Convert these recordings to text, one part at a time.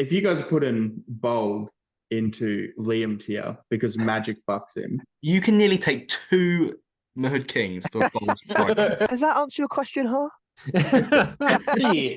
if you guys put in Bolg into Liam tier because magic bucks him. You can nearly take two Mahud Kings for Bolg strikes. Does that answer your question, huh? Yeah.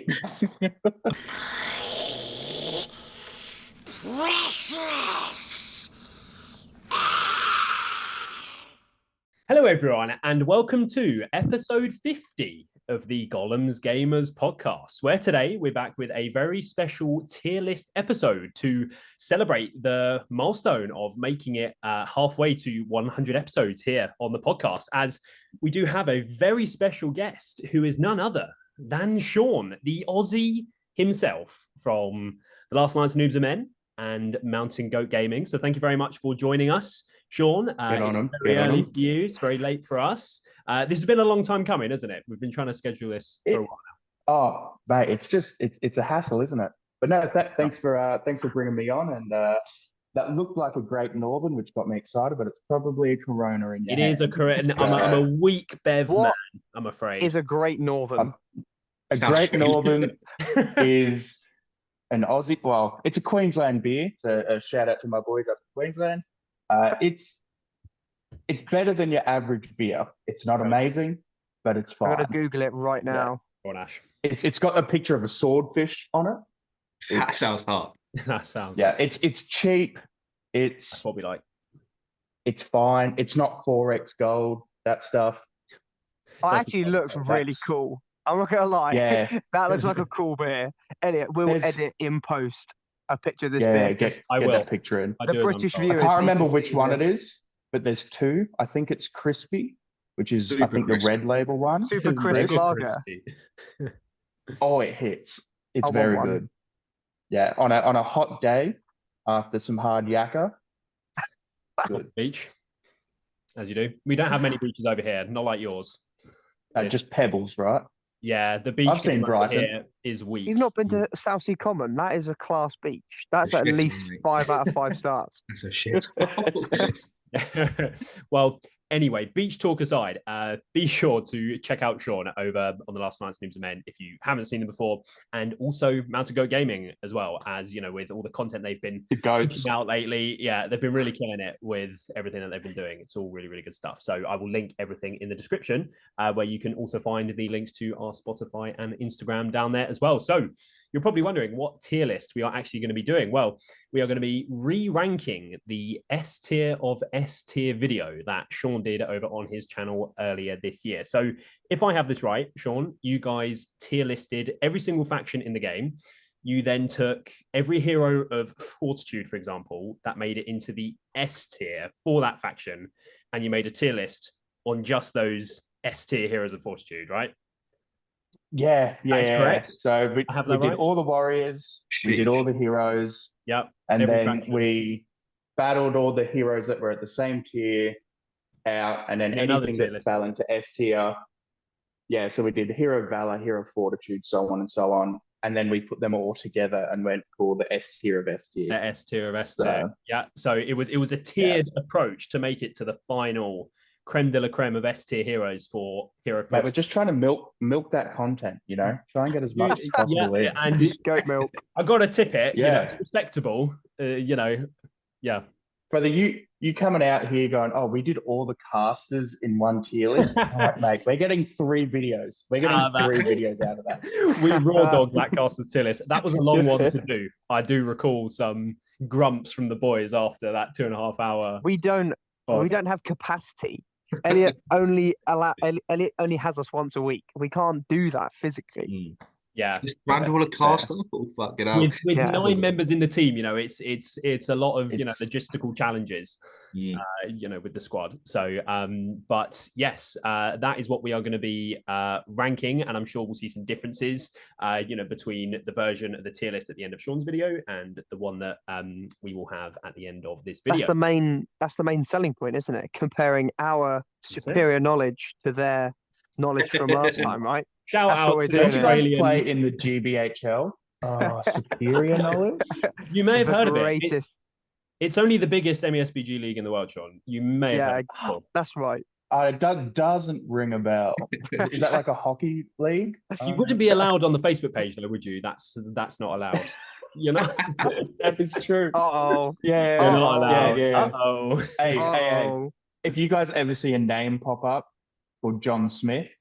Hello, everyone, and welcome to episode 50 of the Gollum's Gamers podcast, where today we're back with a very special tier list episode to celebrate the milestone of making it halfway to 100 episodes here on the podcast, as we do have a very special guest who is none other than Sean, the Aussie himself from The Last Nights of Noobs and Men and Mountain Goat Gaming. So thank you very much for joining us, Sean. Get on him. Very early for you. It's very late for us. This has been a long time coming, isn't it? We've been trying to schedule this for a while now. Oh, mate, it's a hassle, isn't it? But no, thanks for bringing me on. And that looked like a Great Northern, which got me excited. But it's probably a Corona in your It is a Corona. I'm a weak Bev man, I'm afraid. Is a Great Northern. A Great Northern is an Aussie. Well, it's a Queensland beer. So a shout out to my boys up in Queensland. It's better than your average beer. It's not amazing, but it's fine. I'm gonna Google it right now. Yeah. It's got a picture of a swordfish on it. That sounds hard. That sounds. Yeah, it's cheap. That's what we like. It's fine. It's not 4x gold. That stuff. It actually looks really cool. I'm not gonna lie. Yeah. That looks like a cool beer. Elliot, we'll edit in post a picture of this beer. Get that picture in. The British viewers. I can't remember which one it is, but there's two. I think it's Crispy, which is I think the red label one. Super crisp lager. Oh, it hits. It's very good. Yeah, on a hot day after some hard yakka. Good. Beach, as you do. We don't have many beaches over here, not like yours. Just pebbles, right? Yeah, the beach I've seen Brighton. here is weak. You've not been to South Sea Common? That is a class beach. That's at least 5 out of 5 stars. That's a shit. Well, anyway, beach talk aside, be sure to check out Sean over on The Last Nights of Noobs and Men if you haven't seen him before, and also Mountain Goat Gaming as well, as you know, with all the content they've been putting out lately. Yeah, they've been really killing it with everything that they've been doing. It's all really, really good stuff. So I will link everything in the description, where you can also find the links to our Spotify and Instagram down there as well. So you're probably wondering what tier list we are actually going to be doing. Well, we are going to be re-ranking the S tier of S tier video that Sean did over on his channel earlier this year. So if I have this right, Sean, you guys tier listed every single faction in the game. You then took every hero of Fortitude, for example, that made it into the S tier for that faction, and you made a tier list on just those S tier heroes of Fortitude, right? Yeah. That is correct. So we did all the warriors, we did all the heroes. Yep. And then we battled all the heroes that were at the same tier out, and then anything that fell into S tier. Yeah, so we did Hero of Valor, Hero of Fortitude, so on and so on. And then we put them all together and went for the S tier of S tier. The S tier of S tier. Yeah. So it was a tiered approach to make it to the final creme de la creme of S tier heroes for Hero of Fortitude. Mate, we're just trying to milk that content, you know, try and get as much as possible in. And goat milk. I gotta tip it, you know, it's respectable, you know. Yeah. Brother, you coming out here going, oh, we did all the casters in one tier list. All right, mate, we're getting 3 videos. We're getting 3 videos out of that. We raw dogged that casters tier list. That was a long one to do. I do recall some grumps from the boys after that 2.5 hour. We don't have capacity. Elliot only has us once a week. We can't do that physically. Yeah, just random a caster. Oh, fuck it out. With 9 members in the team, you know, it's a lot of you know logistical challenges, you know, with the squad. So, but yes, that is what we are going to be ranking, and I'm sure we'll see some differences, you know, between the version of the tier list at the end of Sean's video and the one that we will have at the end of this video. That's the main selling point, isn't it? Comparing our superior knowledge to their knowledge from last time, right? Shout out to Don't you guys play in the GBHL? Oh, superior knowledge? You may have heard of it. It's only the biggest MESBG league in the world, Sean. You may have heard of it. That's right. It doesn't ring a bell. Is that like a hockey league? You wouldn't be allowed on the Facebook page, though, would you? That's not allowed. You're not. That is true. Uh-oh. Yeah. You're not allowed. Yeah. Uh-oh. Hey. If you guys ever see a name pop up called John Smith,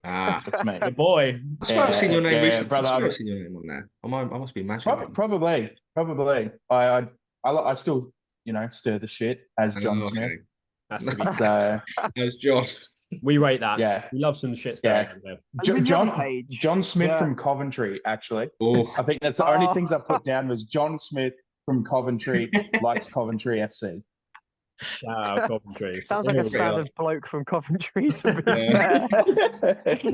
that's me. Good boy. I swear I've seen your name recently. brother. I swear I've seen your name on there. I must be imagining. Probably. I still, stir the shit as John Smith. That's to be As John. We rate that. Yeah. We love some shit stirring. Yeah. John Smith from Coventry, actually. Oh. I think that's the only things I put down was John Smith from Coventry likes Coventry FC. Coventry. Sounds like a standard bloke from Coventry. To be fair.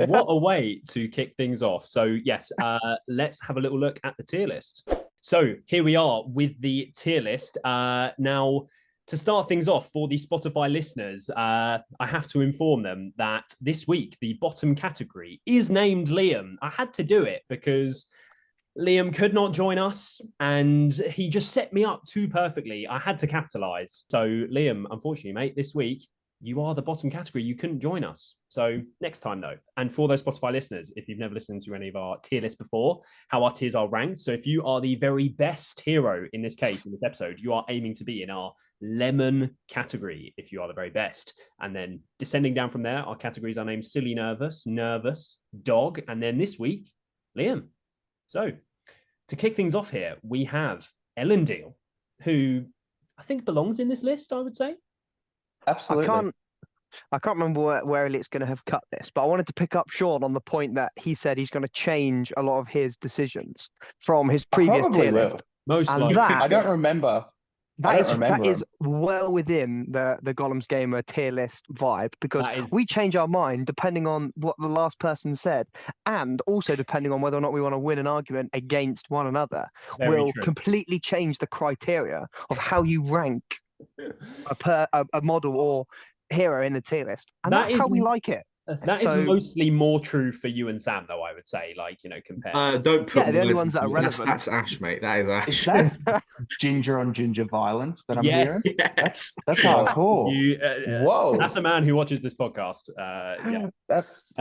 What a way to kick things off. So yes, let's have a little look at the tier list. So here we are with the tier list. Now, to start things off for the Spotify listeners, I have to inform them that this week the bottom category is named Liam. I had to do it because Liam could not join us and he just set me up too perfectly. I had to capitalize. So Liam, unfortunately, mate, this week you are the bottom category. You couldn't join us. So next time, though. And for those Spotify listeners, if you've never listened to any of our tier lists before, how our tiers are ranked. So if you are the very best hero in this case, in this episode, you are aiming to be in our lemon category if you are the very best. And then descending down from there, our categories are named silly, nervous, dog. And then this week, Liam. So to kick things off here, we have Elendil, who I think belongs in this list, I would say. Absolutely. I can't remember where Elliot's going to have cut this, but I wanted to pick up Sean on the point that he said he's going to change a lot of his decisions from his previous tier list. Most and likely. that, I don't remember. That is well within the Gollum's Gamer tier list vibe, because we change our mind depending on what the last person said, and also depending on whether or not we want to win an argument against one another. Will completely change the criteria of how you rank a model or hero in the tier list, and that's how we like it. That is mostly more true for you and Sam, though, I would say, compared. Don't put the only ones that are relevant. That's Ash, mate. That is Ash. Is that ginger on ginger violence that I'm hearing? Yes. That's hardcore. Whoa. That's a man who watches this podcast. Yeah. That's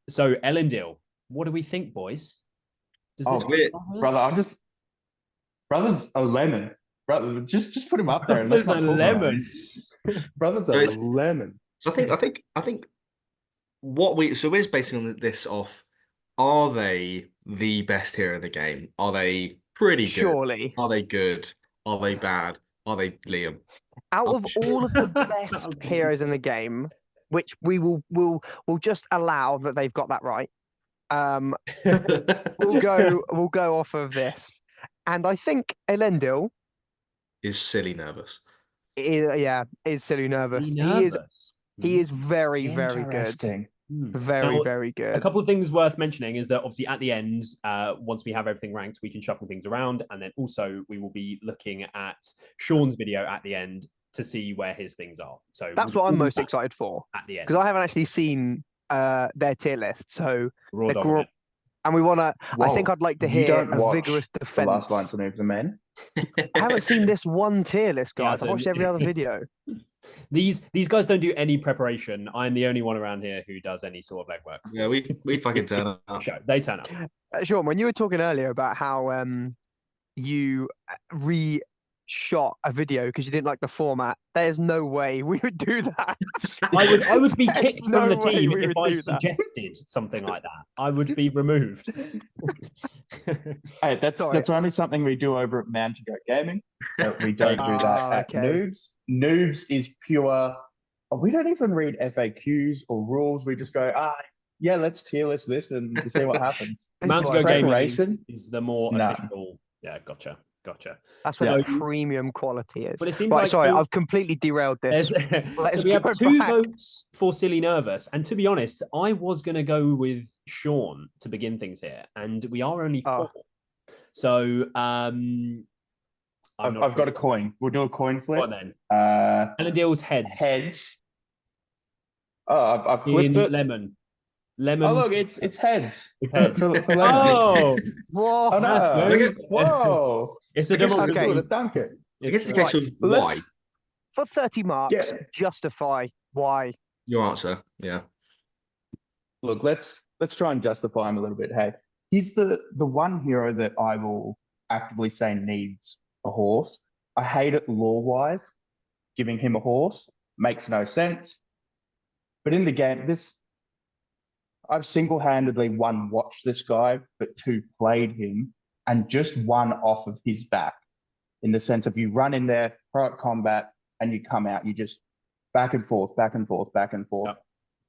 so Elendil, what do we think, boys? Brother's a lemon. Brother, just put him up there. Brother's a lemon. Brother's a lemon. So I think what we're basing on this off, are they the best hero in the game? Are they pretty good? Surely. Are they good? Are they bad? Are they Liam? Out of all of the best heroes in the game, which we will just allow that they've got that right. We'll go off of this. And I think Elendil is silly nervous. Is silly nervous. He is very, very good. Very good. A couple of things worth mentioning is that obviously at the end, once we have everything ranked, we can shuffle things around. And then also we will be looking at Sean's video at the end to see where his things are. So that's what I'm most excited for. At the end. Because I haven't actually seen their tier list. So and we want to. I think I'd like to hear a vigorous defense. The last line to Noobs and Men. I haven't seen this one tier list, guys. I've watched every other video. These guys don't do any preparation. I'm the only one around here who does any sort of legwork. Yeah, we fucking turn up. They turn up. Sean, when you were talking earlier about how you shot a video because you didn't like the format, there's no way we would do that. I would be kicked from the team if I suggested something like that. I would be removed. Hey, that's only something we do over at Man to Go Gaming. We don't do that at Noobs. Noobs is pure. We don't even read FAQs or rules. We just go, let's tier list this and see what happens. Man to Go Gaming is the more official. Yeah, gotcha. That's where the premium quality is. But it seems I've completely derailed this. So we have 2 votes for silly nervous, and to be honest, I was going to go with Sean to begin things here, and we are only 4. So I've got a coin. We'll do a coin flip. What then? Elendil's heads. Heads. I flipped it. Lemon. Oh look, it's heads. It's heads. Whoa! Whoa! Oh, no. Whoa! It's a double. Okay. I guess it's a case of why. For 30 marks, justify why. Your answer, yeah. Look, let's try and justify him a little bit. Hey, he's the one hero that I will actively say needs a horse. I hate it lore-wise. Giving him a horse makes no sense. But in the game, I've single-handedly, one, watched this guy, but two, played him, and just one off of his back. In the sense of you run in there, pro combat, and you come out, you just back and forth, back and forth, back and forth. Yep.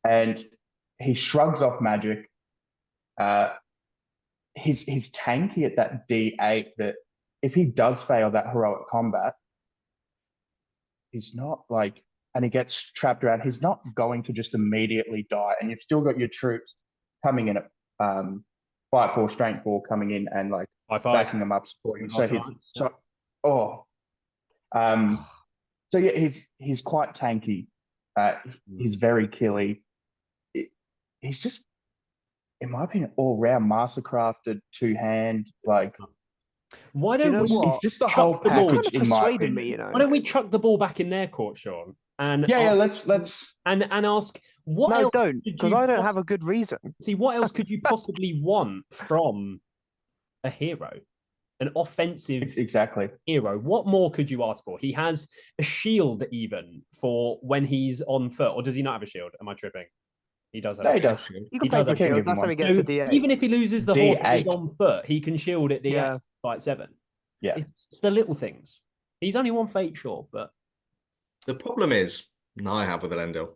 And he shrugs off magic. He's tanky at that D8 that if he does fail that heroic combat, he's not like, and he gets trapped around, he's not going to just immediately die. And you've still got your troops coming in at fight 4, strength 4, coming in and like backing them up, supporting. So yeah, he's quite tanky. He's very killy. He's just, in my opinion, all round mastercrafted, 2-hand, like. Why don't we? It's just the whole package, in my opinion. Me, you know? Why don't we chuck the ball back in their court, Sean? And let's and ask what else? No, don't, because I don't have a good reason. See, what else could you possibly want from a hero? An offensive hero. What more could you ask for? He has a shield even for when he's on foot, or does he not have a shield? Am I tripping? He does have a shield. He does. You can play the shield. That's how he gets the D8. Even if he loses the horse and he's on foot, he can shield at D8, fight 7. Yeah. It's the little things. He's only 1 fate, sure, but the problem is, that I have with Elendil,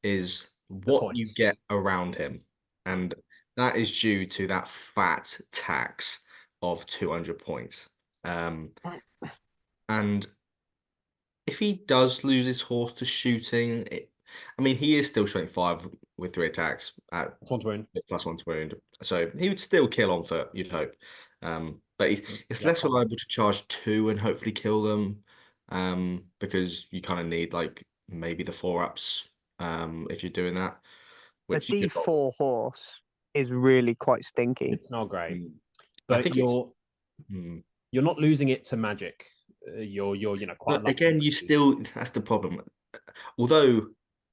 is what you get around him. And that is due to that fat tax of 200 points. And if he does lose his horse to shooting, he is still strength 5 with 3 attacks at +1 to wound. So he would still kill on foot, you'd hope. But it's less reliable to charge 2 and hopefully kill them, because you kind of need like maybe the 4-ups if you're doing that. The D4 horse is really quite stinky. It's not great, but you're not losing it to magic. You're quite. But again, that's the problem. Although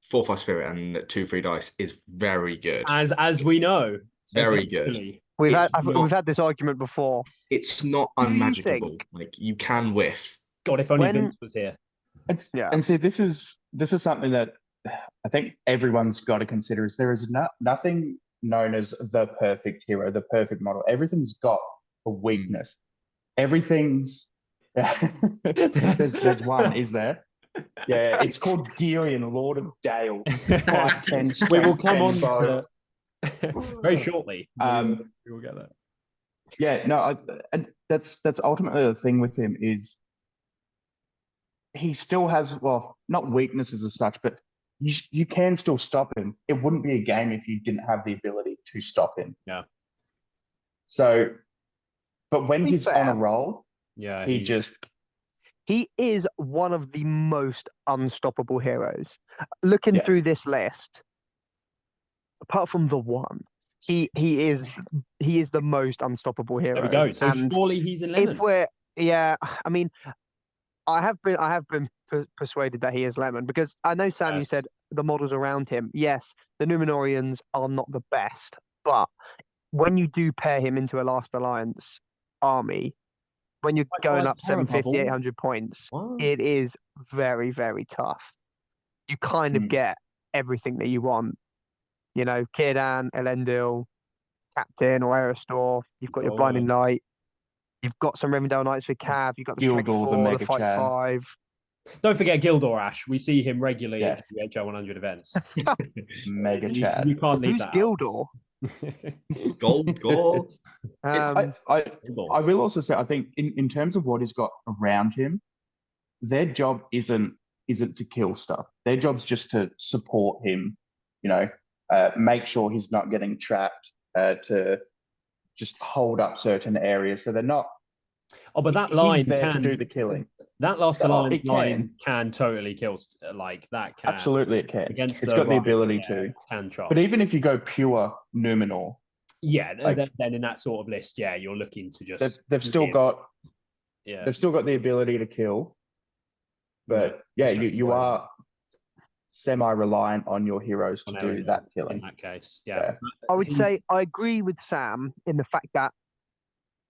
4/5 spirit and 2/3 dice is very good, as we know, very good. We've had this argument before. It's not unmagicable. Like you can whiff. God, if only Vince was here. And see, this is something that I think everyone's got to consider. Is there is nothing known as the perfect hero, the perfect model. Everything's got a weakness. Everything's there's one, is there? Yeah, it's called Gillian, Lord of Dale. 5'10", we will come on to very shortly. We will get that. Yeah, no, and that's ultimately the thing with him is he still has, well, not weaknesses as such, but you can still stop him. It wouldn't be a game if you didn't have the ability to stop him. Yeah. So, but when he's on a roll, he is one of the most unstoppable heroes. Looking through this list, apart from the one, he is the most unstoppable hero. There we go. So surely he's in lemon. I have been persuaded that he is lemon, because I know, Sam, you said the models around him. Yes, the Númenóreans are not the best, but when you do pair him into a Last Alliance army, when you're going up 750, 800 points, it is very, very tough. You kind of get everything that you want. You know, Círdan, Elendil, Captain or Aerostor. You've got your Blinding Light. You've got some Rivendell Knights for Cav. You've got the Strength 4, the Fight 5. Don't forget Gildor, Ash. We see him regularly at the HL 100 events. Mega Chad. You can't leave that Gildor? Gold. I will also say, I think in terms of what he's got around him, their job isn't to kill stuff. Their job's just to support him, make sure he's not getting trapped, to just hold up certain areas. So they're not. Oh, but that line he's there to do the killing. That Last Alliance line can totally kill. Like that can. Absolutely, it can. It's got the ability to. Can chop. But even if you go pure Númenor. Yeah, then in that sort of list, you're looking to just. They've still got the ability to kill. But you are. semi-reliant on your heroes to do that killing. In that case, yeah. I would say I agree with Sam in the fact that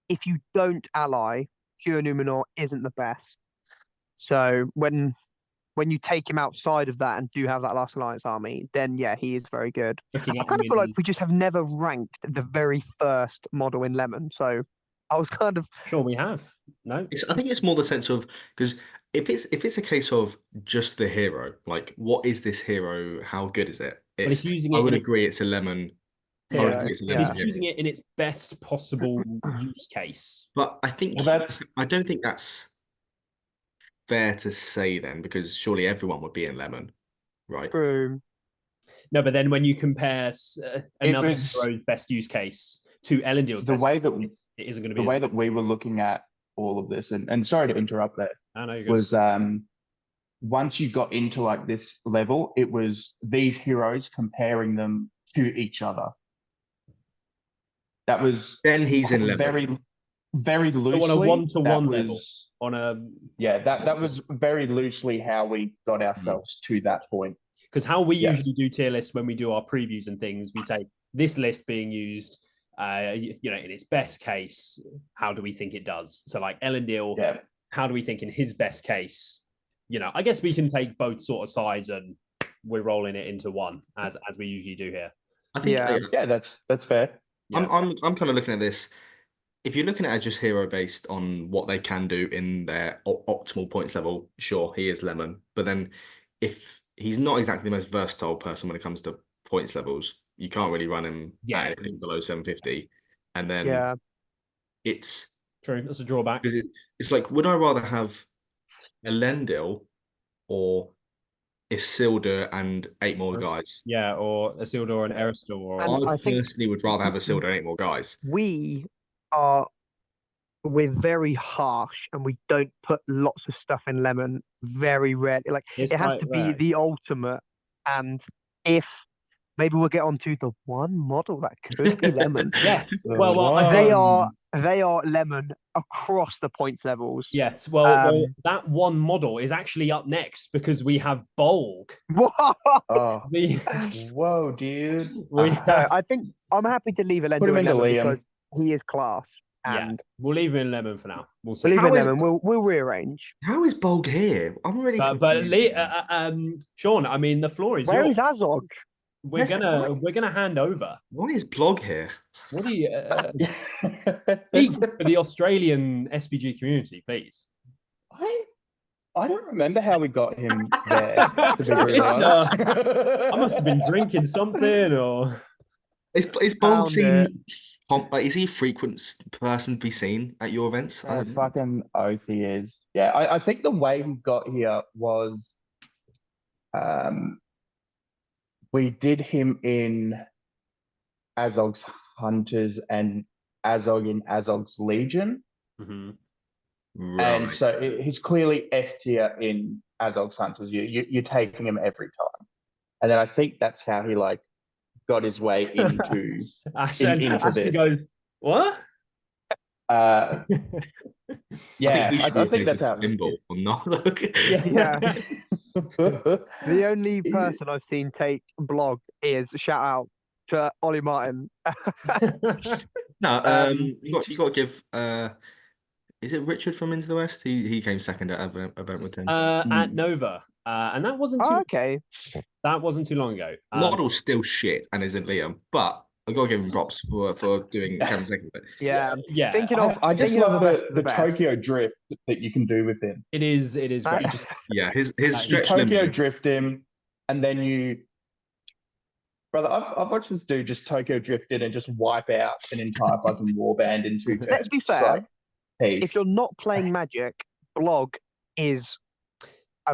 if you don't ally, Pure Numenor isn't the best. So when you take him outside of that and do have that Last Alliance army, then yeah, he is very good. I kind of feel like we just have never ranked the very first model in Lemon. So I was kind of sure we have. No, I think it's more the sense of, because if it's a case of just the hero, like what is this hero? How good is it? I would agree it's a Lemon. It's using it in its best possible use case. But I think I don't think that's fair to say then, because surely everyone would be in Lemon, right? True. No, but then when you compare another hero's best use case to Elendil's the way that it isn't going to be the way that we were looking at all of this, and sorry to interrupt that, was once you got into like this level, it was these heroes comparing them to each other. That was then he's in Lemon. Very loosely on a one-to-one level. That was very loosely how we got ourselves to that point. Because how we usually do tier lists when we do our previews and things, we say this list being used, in its best case, how do we think it does? So like Elendil, how do we think in his best case? I guess we can take both sort of sides and we're rolling it into one as we usually do here. I think that's fair. Yeah. I'm kind of looking at this. If you're looking at it just hero based on what they can do in their optimal points level, sure, he is Lemon. But then if he's not exactly the most versatile person when it comes to points levels, you can't really run him at anything below 750. And then it's true. That's a drawback. Because it's like, would I rather have Elendil or Isildur and 8 more guys? Yeah, or Isildur and Eristor. I personally would rather have Isildur and 8 more guys. We're very harsh and we don't put lots of stuff in Lemon very rarely. Like it has to be the ultimate. And if maybe we'll get onto the one model that could be Lemon. Yes. They are Lemon across the points levels. Yes. Well, that one model is actually up next because we have Bolg. Whoa, dude. I think I'm happy to leave Elendil in Lemon because he is class. And we'll leave him in Lemon for now. We'll leave him in Lemon. We'll rearrange. How is Bolg here? I'm really Sean, I mean, the floor is yours. Where is Azog? We're gonna hand over. Why is Blog here? What do you speak for the Australian SBG community, please? I don't remember how we got him there. To be honest. I must have been drinking something, or is Bolg seen? Is he a frequent person to be seen at your events? Fucking oath he is. Yeah, I think the way he got here was, we did him in Azog's Hunters and Azog in Azog's Legion. Mm-hmm. Right. And so he's clearly S tier in Azog's Hunters. You're taking him every time. And then I think that's how he got his way into Ashton this. Goes, what? I think that's how. Symbol or not. Yeah. The only person I've seen take Blog is shout out to Ollie Martin. No, you got to give. Is it Richard from Into the West? He came second at an event with him at Nova, and that wasn't too okay. That wasn't too long ago. Model's still shit and isn't Liam, but I got to give him props for doing Cameron second. Yeah. Thinking of, I just love the Tokyo drift that you can do with him. It is very just, yeah. His stretch Tokyo drift him, and then you. Brother, I've watched this dude just Tokyo drift in and just wipe out an entire fucking warband in 2 turns. Let's be fair. If you're not playing Magic, Blog is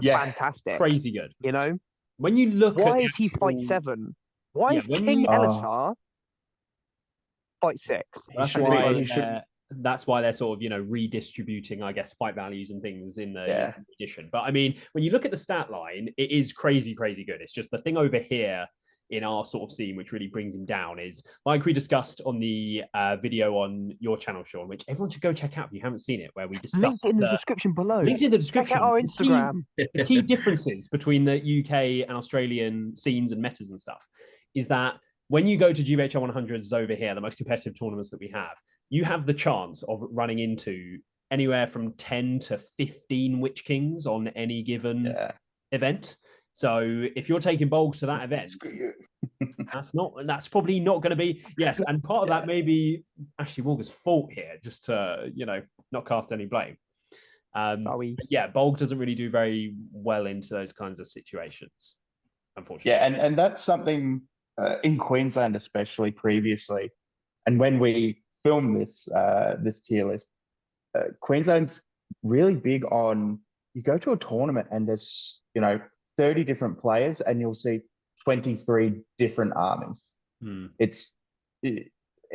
fantastic. Crazy good. You know? When you look Why is he fight 7? Why is King Elisar fight 6? That's why they're sort of, redistributing, I guess, fight values and things in the edition. But I mean, when you look at the stat line, it is crazy, crazy good. It's just the thing over here in our sort of scene, which really brings him down, is like we discussed on the video on your channel, Sean, which everyone should go check out if you haven't seen it, where we discussed linked in the description below. Linked in the description. Check out our Instagram. The key differences between the UK and Australian scenes and metas and stuff is that when you go to GBHL 100s over here, the most competitive tournaments that we have, you have the chance of running into anywhere from 10 to 15 Witch Kings on any given event. So if you're taking Bolg to that event, that's probably not going to be, yes. And part of that may be Ashley Walker's fault here, just to, not cast any blame. Yeah, Bolg doesn't really do very well into those kinds of situations, unfortunately. Yeah, and that's something in Queensland, especially previously. And when we filmed this tier list, Queensland's really big on, you go to a tournament and there's 30 different players and you'll see 23 different armies.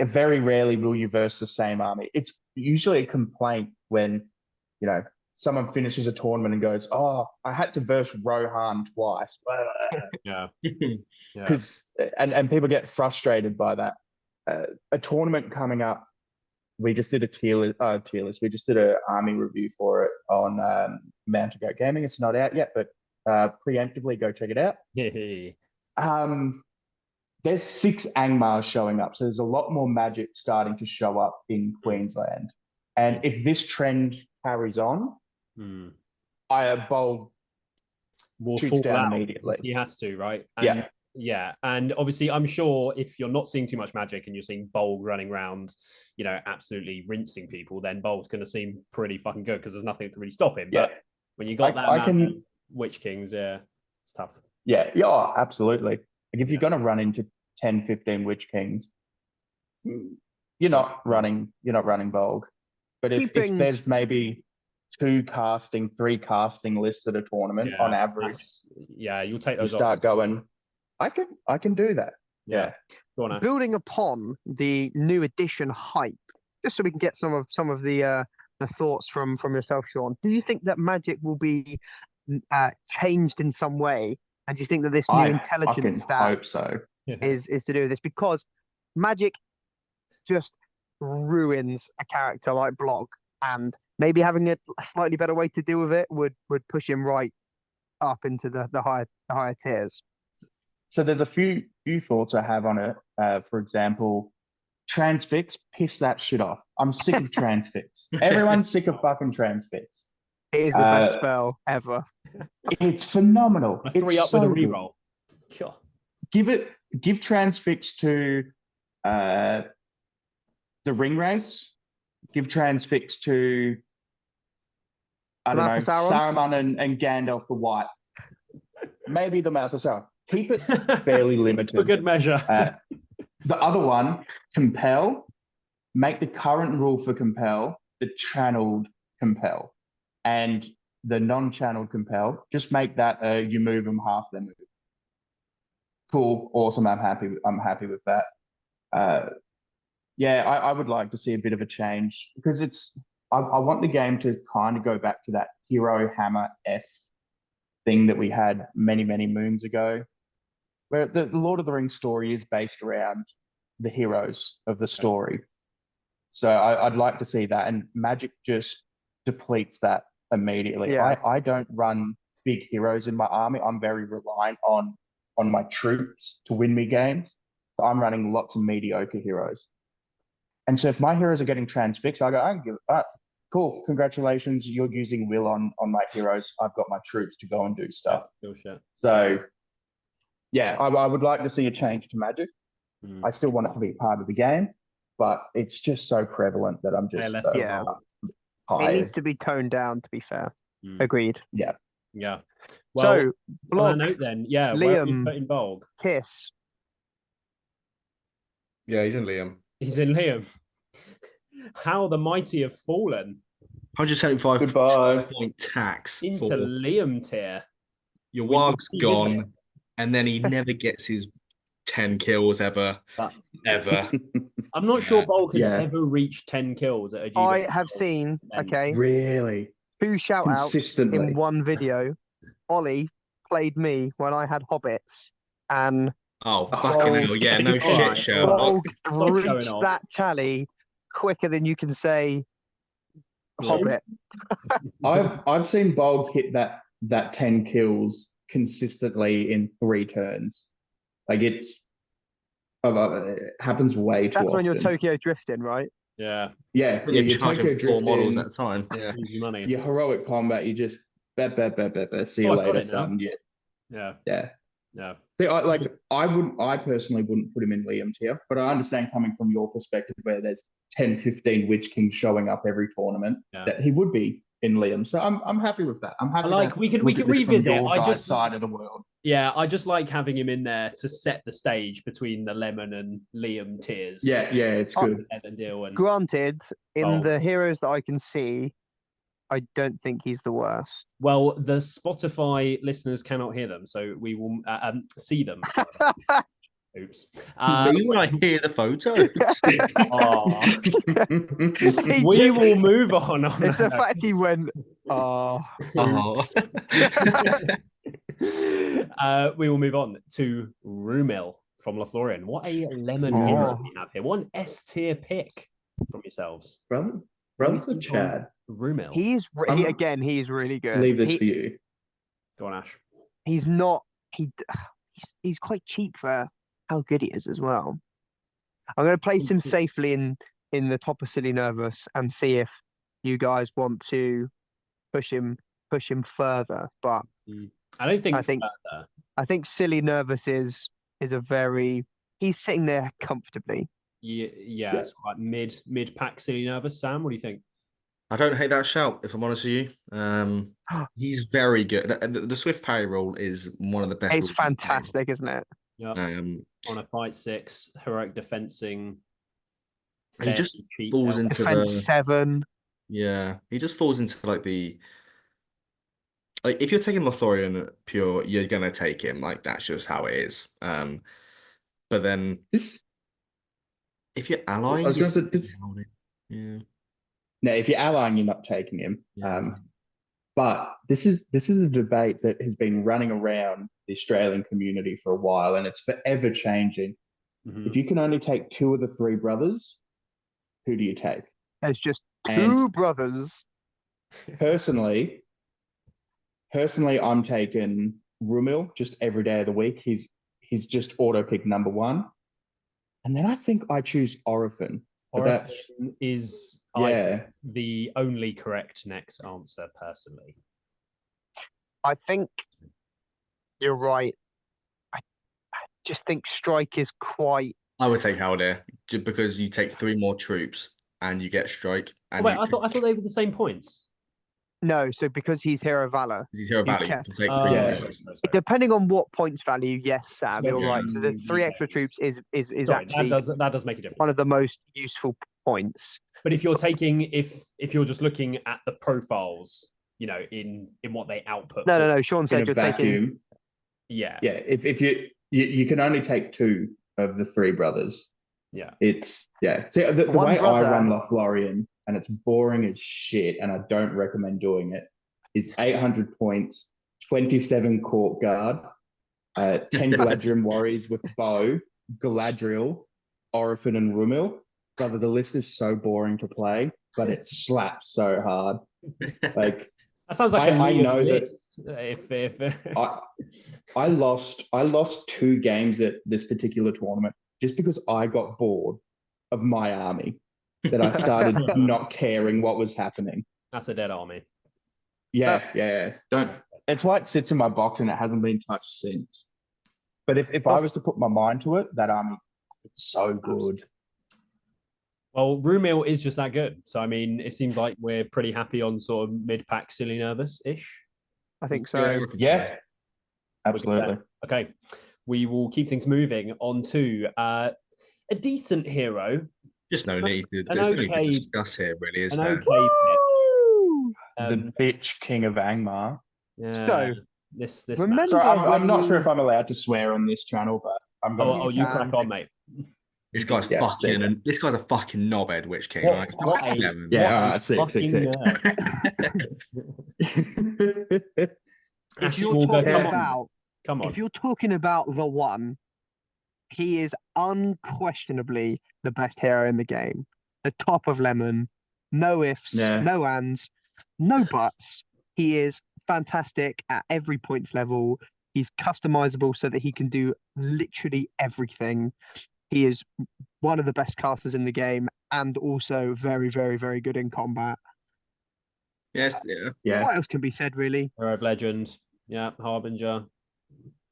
Very rarely will you verse the same army. It's usually a complaint when someone finishes a tournament and goes, "Oh, I had to verse Rohan twice." Yeah. Because and people get frustrated by that. A tournament coming up, we just did a tier list. We just did an army review for it on Mount to Go Gaming. It's not out yet, but preemptively go check it out. There's 6 Angmars showing up, so there's a lot more magic starting to show up in Queensland. And if this trend carries on, Bolg shoots down immediately. He has to, right? And, yeah. And obviously, I'm sure if you're not seeing too much magic and you're seeing Bolg running around, absolutely rinsing people, then Bolg's going to seem pretty fucking good because there's nothing that can really stop him. But when you got Witch Kings, it's tough. Yeah, absolutely. Like if you're going to run into 10, 15 Witch Kings, you're not running Bolg. But if there's maybe 3 casting lists at a tournament on average, you'll take those. You start going, I can do that. Yeah. Building upon the new edition hype, just so we can get some of the thoughts from yourself, Sean. Do you think that Magic will be changed in some way? And do you think that this new intelligence stat is to do with this? Because Magic just ruins a character like Bolg, and maybe having a slightly better way to deal with it would push him right up into the higher tiers. So there's a few thoughts I have on it. For example, Transfix, piss that shit off. I'm sick of Transfix. Everyone's sick of fucking Transfix. It is the best spell ever. It's phenomenal. A 3 up with a reroll. Sure. Give Transfix to the Ring Wraiths. Give Transfix to Saruman and Gandalf the White. Maybe the Mouth of Sauron. Keep it fairly limited. For good measure. The other one, Compel. Make the current rule for Compel the channeled Compel. And the non-channeled Compel, just make that you move them half their move. Cool, awesome. I'm happy with that. I would like to see a bit of a change because I want the game to kind of go back to that Hero Hammer-esque thing that we had many, many moons ago, where the Lord of the Rings story is based around the heroes of the story. So I'd like to see that, and Magic just depletes that immediately. Yeah. I don't run big heroes in my army. I'm very reliant on my troops to win me games. So I'm running lots of mediocre heroes. And so if my heroes are getting transfixed, I don't give it. Cool, congratulations, you're using will on my heroes. I've got my troops to go and do stuff. So I would like to see a change to Magic. I still want it to be part of the game, but it's just so prevalent that I'm just it needs to be toned down, to be fair. Agreed. Yeah. Well, so on that note then, Liam, where are you putting Bolg? Kiss. Yeah, he's in Liam. He's in Liam. How the mighty have fallen. 175 point tax into Liam tier. Your Warg's gone, and then he never gets his 10 kills ever. I'm not sure Bolg has ever reached 10 kills at a GBHL. I have seen, really 2 shout-outs in one video. Ollie played me when I had Hobbits, and Oh, fucking hell. Yeah, no shit, Alright. Sherlock. Bolg reached that tally quicker than you can say Hobbit. I've seen Bolg hit that 10 kills consistently in 3 turns. Like it happens way too often. That's when you're Tokyo drifting, right? Yeah. Yeah, You're Tokyo charging 4 models drifting, at a time. Yeah. Easy money. your heroic combat, you just see you later, son. Yeah. See, I personally wouldn't put him in Liam tier, but I understand coming from your perspective where there's 10, 15 Witch Kings showing up every tournament that he would be in Liam. So I'm happy with that. I'm happy. We could revisit your side of the world. Yeah, I just like having him in there to set the stage between the Lemon and Liam tiers. Yeah, it's good. Elendil and Granted, in Bolg. the heroes that I can see, I don't think he's the worst. Well, the Spotify listeners cannot hear them, so we will see them. Oops. Me when I hear the photos. We will move on. It's the fact he went. We will move on to Rumil from Lothlorien. What a lemon hero we have here. What an S tier pick from yourselves. Brother's a Chad. Rumil. He is really good. Leave this for you. Go on, Ash. He's not. He's quite cheap for how good he is as well. I'm going to place him safely in the top of Silly Nervous and see if you guys want to push him further. But I think further. I think Silly Nervous is a very. He's sitting there comfortably. Yeah, it's quite mid pack Silly Nervous. Sam, what do you think? I don't hate that shout, if I'm honest with you. He's very good. The Swift Parry rule is one of the best. It's fantastic, isn't it? Yeah. On a fight 6, heroic defensing. He just falls into defense 7. Yeah, he just falls into if you're taking Lothlorien pure, you're gonna take him. Like that's just how it is. But then if you're allying, yeah. No, if you're allying, you're not taking him. Yeah. But this is a debate that has been running around the Australian community for a while, and it's forever changing. Mm-hmm. If you can only take 2 of the 3 brothers, who do you take? There's just 2 brothers. Personally, I'm taking Rumil just every day of the week. He's just auto pick number 1, and then I think I choose Orphan. Orphan is the only correct next answer, personally. I think you're right. I just think Strike is quite. I would take Haldir just because you take 3 more troops and you get Strike. And I thought they were the same points. No, so because he's Hero Valor. He's Hero Valor, you can take 3 more. Depending on what points value, yes, Sam, you're right. The 3 extra troops is actually that does make a difference. One of the most useful points. But if you're taking if you're just looking at the profiles, in what they output. No. Sean said you're taking. Yeah. If you can only take 2 of the 3 brothers. Yeah. It's See, the way I run Lothlorien, and it's boring as shit, and I don't recommend doing it, is 800 points, 27 Court Guard, 10 Galadriel Warriors with Bow, Galadriel, Orphan, and Rumil. Brother, the list is so boring to play, but it slaps so hard. Like that sounds like I know list. that I lost 2 games at this particular tournament just because I got bored of my army. That I started not caring what was happening. That's a dead army. Yeah. It's why it sits in my box and it hasn't been touched since. But if I was to put my mind to it, that army is so good. Well, Rumil is just that good. So I mean, it seems like we're pretty happy on sort of mid-pack Silly Nervous-ish. I think so. Yeah. Absolutely. Okay. We will keep things moving on to a decent hero. Just no need to discuss here, really, is there? The bitch king of Angmar. Yeah. So, this remember, so I'm not sure if I'm allowed to swear on this channel, but I'm going to. You crack on, mate. This guy's a fucking knobhead, Witch King. Six. If you're talking about the one, he is unquestionably the best hero in the game. The top of lemon, no ifs, no ands, no buts. He is fantastic at every points level. He's customizable so that he can do literally everything. He is one of the best casters in the game and also very, very, very good in combat. Yes, yeah. What else can be said, really? Hero of Legend, yeah, Harbinger.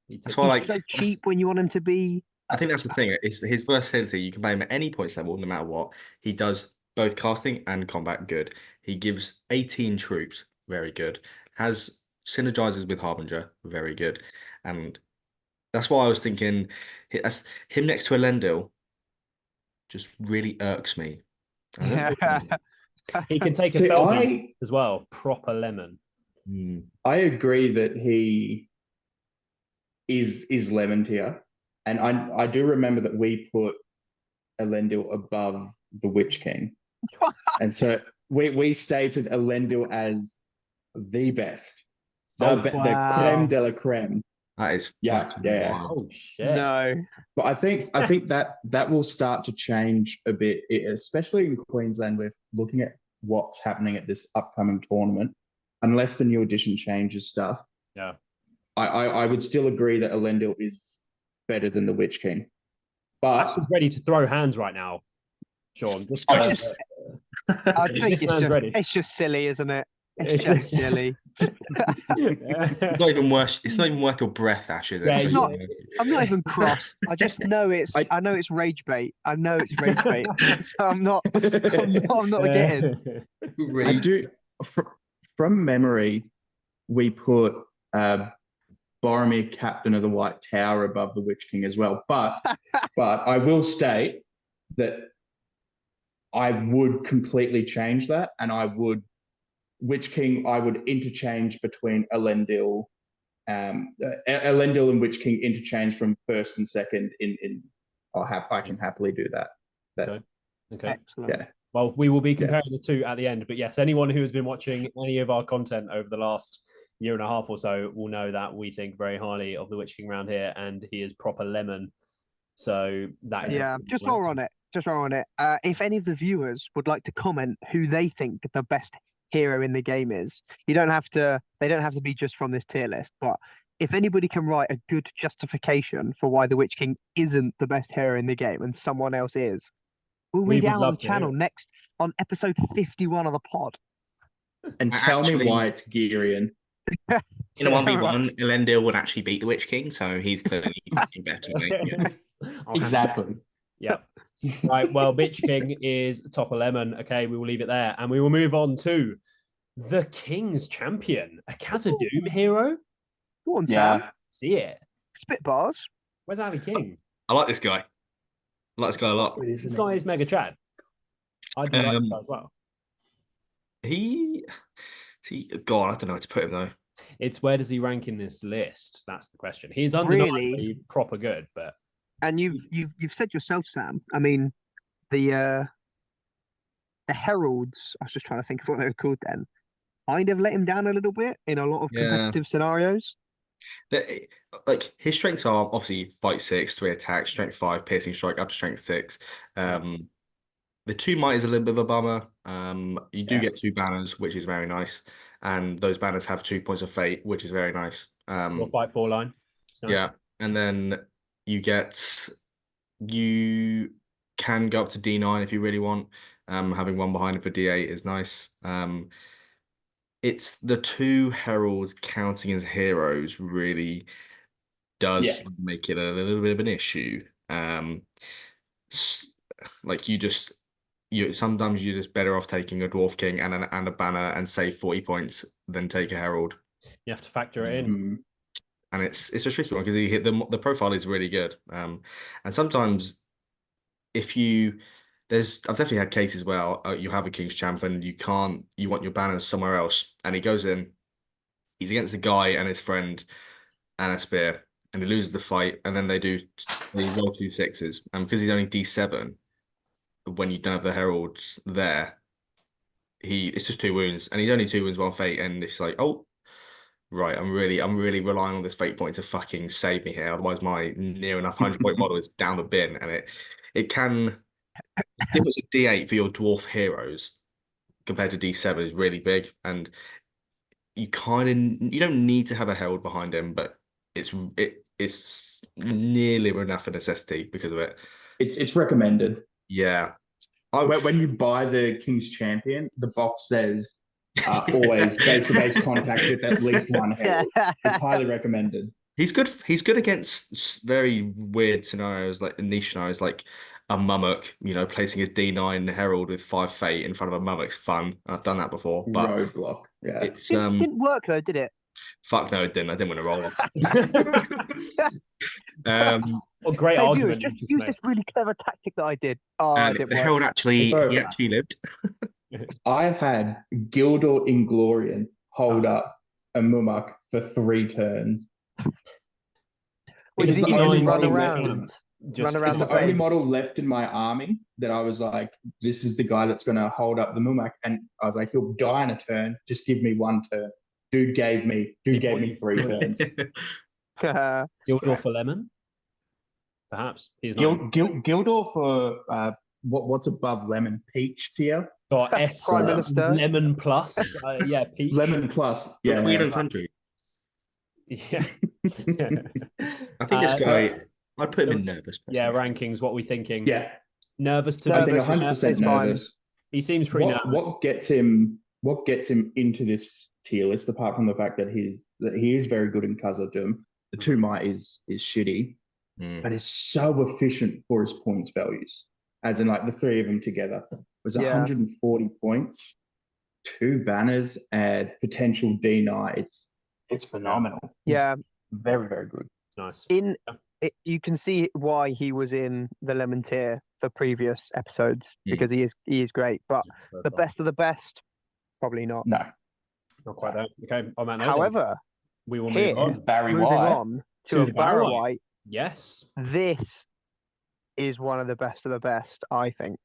He's so cheap when you want him to be. I think that's the thing. It's his versatility. You can play him at any points level, no matter what. He does both casting and combat good. He gives 18 troops, very good. Has synergizes with Harbinger, very good. And that's why I was thinking him next to Elendil just really irks me. He can take a Felvy as well, proper lemon. I agree that he is lemon tier. And I do remember that we put Elendil above the Witch King. What? And so we stated Elendil as the best. The creme de la creme. That is yeah. Oh shit. No. But I think that will start to change a bit, especially in Queensland. We're looking at what's happening at this upcoming tournament. Unless the new edition changes stuff. Yeah. I would still agree that Elendil is better than the Witch King. But Ash is ready to throw hands right now, Sean. I think it's just silly, isn't it? It's just silly. It's not even worth. It's not even worth your breath, Ash. Is it? Yeah, it's not. I'm not even cross. I just know it's. I know it's rage bait. I know it's rage bait. So I'm not getting. I do. From memory, we put Boromir captain of the White Tower above the Witch King as well. But I will state that I would completely change that, and I would Witch King. I would interchange between Elendil, Elendil and Witch King interchange from first and second. I can happily do that. Okay. Excellent. Yeah. Well, we will be comparing the two at the end. But yes, anyone who has been watching any of our content over the last year and a half or so will know that we think very highly of the Witch King round here, and he is proper lemon. So that is just while we're on it. If any of the viewers would like to comment who they think the best hero in the game is, they don't have to be just from this tier list, but if anybody can write a good justification for why the Witch King isn't the best hero in the game and someone else is, we'll read out on the channel next on episode 51 of the pod. And tell me why it's Girion. In a 1v1, Elendil would actually beat the Witch King, so he's clearly better than me. Yeah. Exactly. Yeah. Right. Well, Witch King is top of lemon. Okay, we will leave it there, and we will move on to the King's Champion, a Khazad-dûm hero. Go on, Sam. See it. Spit bars. Where's Harry King? I like this guy. I like this guy a lot. This guy is mega Chad. I do like this guy as well. God, I don't know where to put him though. It's where does he rank in this list? That's the question. He's undeniably proper good, but and you've said yourself, Sam. I mean, the Heralds. I was just trying to think of what they were called then. Kind of let him down a little bit in a lot of competitive scenarios. Like his strengths are obviously fight 6, 3 attacks, strength 5, piercing strike up to strength 6. The 2 might is a little bit of a bummer. You do get 2 banners, which is very nice, and those banners have 2 points of fate, which is very nice. Or fight 4 line. Nice. Yeah, and then you can go up to D9 if you really want. Having one behind it for D8 is nice. It's the 2 heralds counting as heroes really does make it a little bit of an issue. Like sometimes you're just better off taking a Dwarf King and a banner and save 40 points than take a herald. You have to factor it in. And it's a tricky one because the profile is really good. And sometimes I've definitely had cases where you have a King's Champion, you want your banners somewhere else, and he goes in, he's against a guy and his friend and a spear, and he loses the fight, and then they roll 2 6s, and because he's only D7, when you don't have the heralds there, it's just 2 wounds, and he's only 2 wounds, 1 fate, and it's like, oh, right, I'm really relying on this fate point to fucking save me here. Otherwise, my near enough 100-point model is down the bin, and it can. The difference of D8 for your dwarf heroes compared to D7 is really big, and you don't need to have a herald behind him, but it's nearly enough a necessity because of it. It's recommended. Yeah. When you buy the King's Champion, the box says always base-to-base contact with at least one herald. It's highly recommended. He's good against very weird scenarios, like niche scenarios, like a Mummock, placing a D9 herald with 5 fate in front of a Mummock's fun. I've done that before. But roadblock. Yeah. It didn't work though, did it? Fuck no, it didn't. I didn't want to roll off. Well, great argument. Just use this really clever tactic that I did. The herald actually lived. I had Gildor Inglorian hold up a Mummock for 3 turns. Well, did he run around? It's the only model left in my army that I was like, this is the guy that's going to hold up the Mummock. And I was like, he'll die in a turn. Just give me 1 turn. Dude gave me 3 turns. Gildor for Lemon? Perhaps. He's Gildor for what's above Lemon? Peach tier? Or S. Prime Minister. Lemon Plus. Yeah, Peach. Lemon Plus. Yeah. Queen and Country. Yeah. I think this guy, I'd put him in nervous. Personally. Yeah, rankings, what we thinking? Yeah. Nervous to I think 100% nervous. He seems pretty nervous. What gets him into this tier list, apart from the fact that he is very good in Khazad-dûm, the 2 might is shitty, but is so efficient for his points values. As in, like, the 3 of them together was 140 points, 2 banners, and potential D9. It's phenomenal. Yeah, very, very good. Nice. You can see why he was in the Lemon tier for previous episodes because he is great. But the best of the best, probably not. No, not quite that. Okay, on that note, however, we will move on. Moving on to a Barrow-wight. Yes, this is one of the best of the best, I think.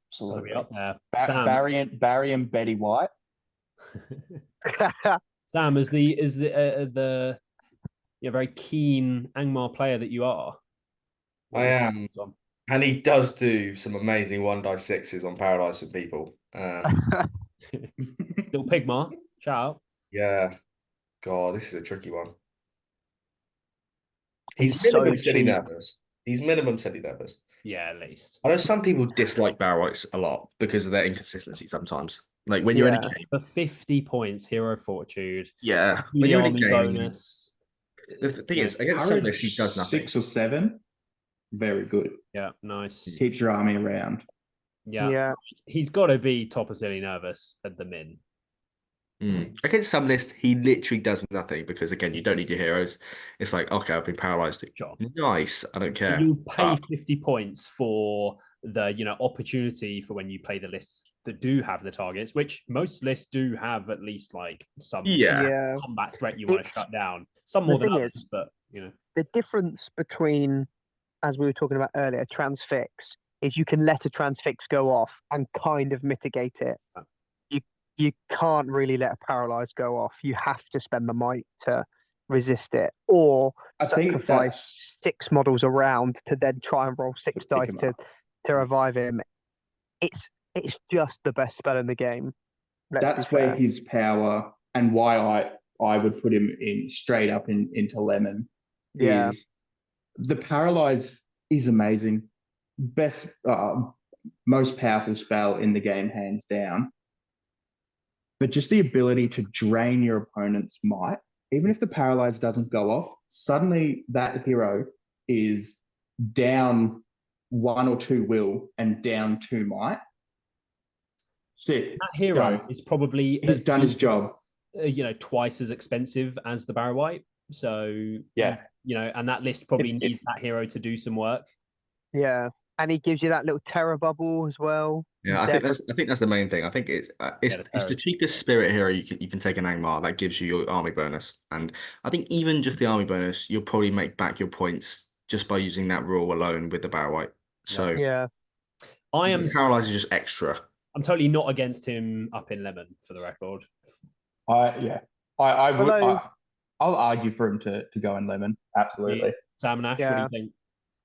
Absolutely up there. Barry and Betty White. Sam, is the very keen Angmar player that you are. I am, and he does do some amazing 1-6s on Paradise with people. Little Pigma, shout out. Yeah, God, this is a tricky one. He's minimum silly nervous. He's minimum silly nervous. Yeah, at least. I know some people dislike Barrow-wights a lot because of their inconsistency sometimes. Like when you're in a game. For 50 points, Hero Fortitude. Yeah. When you're in a game. Bonus. The thing is, against some lists, he does nothing. 6 or 7, very good. Yeah, nice. Keeps your army around. Yeah. He's got to be top of silly nervous at the min. Against some lists, he literally does nothing because, again, you don't need your heroes. It's like, okay, I've been paralyzed. Sure. Nice. I don't care. You pay 50 points for the opportunity for when you play the lists that do have the targets, which most lists do have at least like some combat threat you want to shut down. Some more than others, but the difference between, as we were talking about earlier, transfix is you can let a transfix go off and kind of mitigate it. You can't really let a paralyze go off. You have to spend the might to resist it, or sacrifice 6 models around to then try and roll 6 dice to revive him. It's just the best spell in the game. That's where his power and why I would put him in straight up into Lemon. Yeah, is the paralyze is amazing. Best, most powerful spell in the game, hands down. But just the ability to drain your opponent's might, even if the paralyze doesn't go off, suddenly that hero is down 1 or 2 will and down 2 might. Sick. That hero is probably he's done his job. Twice as expensive as the Barrow-wight. So and that list probably needs that hero to do some work. Yeah, and he gives you that little terror bubble as well. Yeah, I think that's the main thing. I think it's the cheapest spirit hero you can take an Angmar that gives you your army bonus, and I think even just the army bonus, you'll probably make back your points just by using that rule alone with the Barrow-wight. So I am paralyze is just extra. I'm totally not against him up in Lemon, for the record. I'll argue for him to go in lemon. Absolutely. Sam and Ash, what do you think?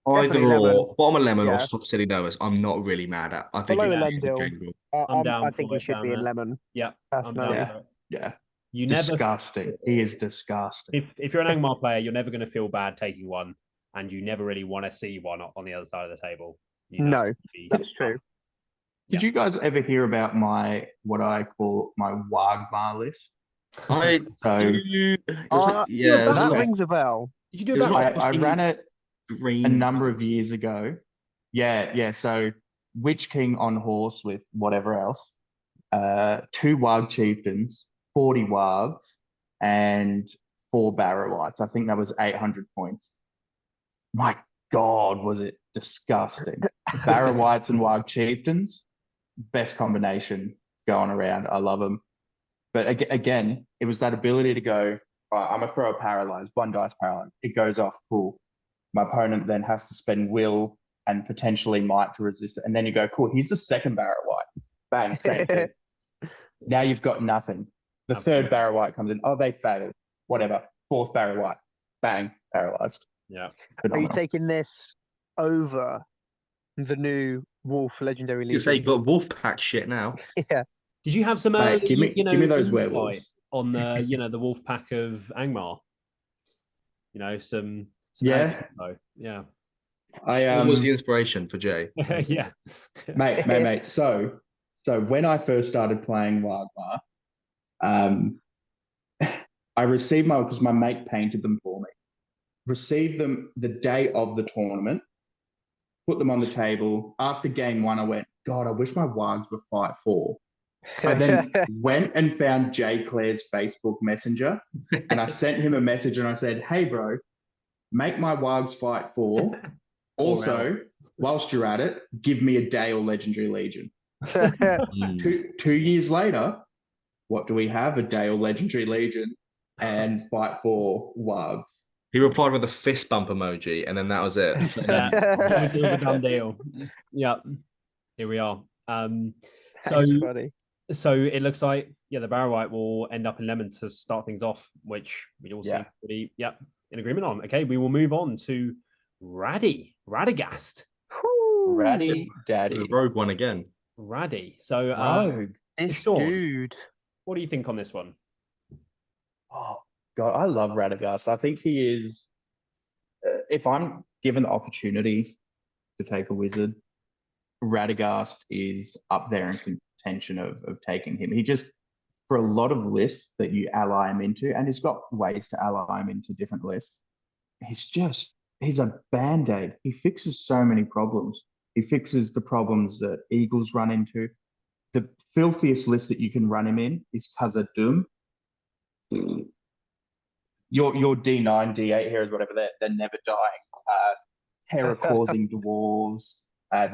Either or, bottom of lemon or Yeah. stop silly knowers. I'm not really mad at. I think Below it's Elendil, I think he should be in lemon. Yeah, personally. Yeah. You disgusting. He is disgusting. If you're an Angmar player, you're never going to feel bad taking one, and you never really want to see one on the other side of the table. No, that's true. Did you guys ever hear about what I call my Wagmar list? That rings a bell. Did you do about? I ran it a number of years ago. Yeah. So Witch King on horse with whatever else, 2 Warg chieftains, 40 Wargs, and 4 Barrow-wights. I think that was 800 points. My God, was it disgusting. Barrow-wights and Warg chieftains, best combination going around. I love them. But again, it was that ability to go, right, I'm going to throw a paralyze, 1 dice paralyze. It goes off, cool. My opponent then has to spend will and potentially might to resist it. And then you go, cool, here's the second Barrow-wight. Bang, same thing. Now you've got nothing. The third Barrow-wight comes in. Oh, they failed. Whatever. 4th Barrow-wight. Bang, paralyzed. Yeah. Are you taking this over the new Wolf Legendary Legion? You say you got wolf pack shit now. Yeah. Did you have some Mate, give me those werewolves on the the wolf pack of Angmar? Some yeah. Yeah. What was the inspiration for Jay? Yeah. mate. So when I first started playing Wildfire, I received because my mate painted them for me. Received them the day of the tournament, put them on the table. After game 1, I went, God, I wish my Wargs were Fight 4. I then went and found Jay Clare's Facebook Messenger, and I sent him a message and I said, hey, bro, make my Wargs Fight 4. Also, whilst you're at it, give me a Dale Legendary Legion. 2 years later, what do we have? A Dale Legendary Legion and Fight 4 Wargs. He replied with a fist bump emoji, and then that was it. So, it was a done deal. Yeah, here we are. So it looks like the Barrow-wight will end up in lemon to start things off, which we all seem pretty in agreement on. Okay, we will move on to Radagast. Raddy Daddy. The rogue one again. Raddy. So rogue. Sean, dude. What do you think on this one? Oh God, I love Radagast. I think he is. If I'm given the opportunity to take a wizard, Radagast is up there in contention of taking him. He just, for a lot of lists that you ally him into, and he's got ways to ally him into different lists, he's a band-aid. He fixes so many problems. He fixes the problems that Eagles run into. The filthiest list that you can run him in is Khazad-dûm. Your D9, D8 heroes, whatever, they're never dying. Terror-causing dwarves,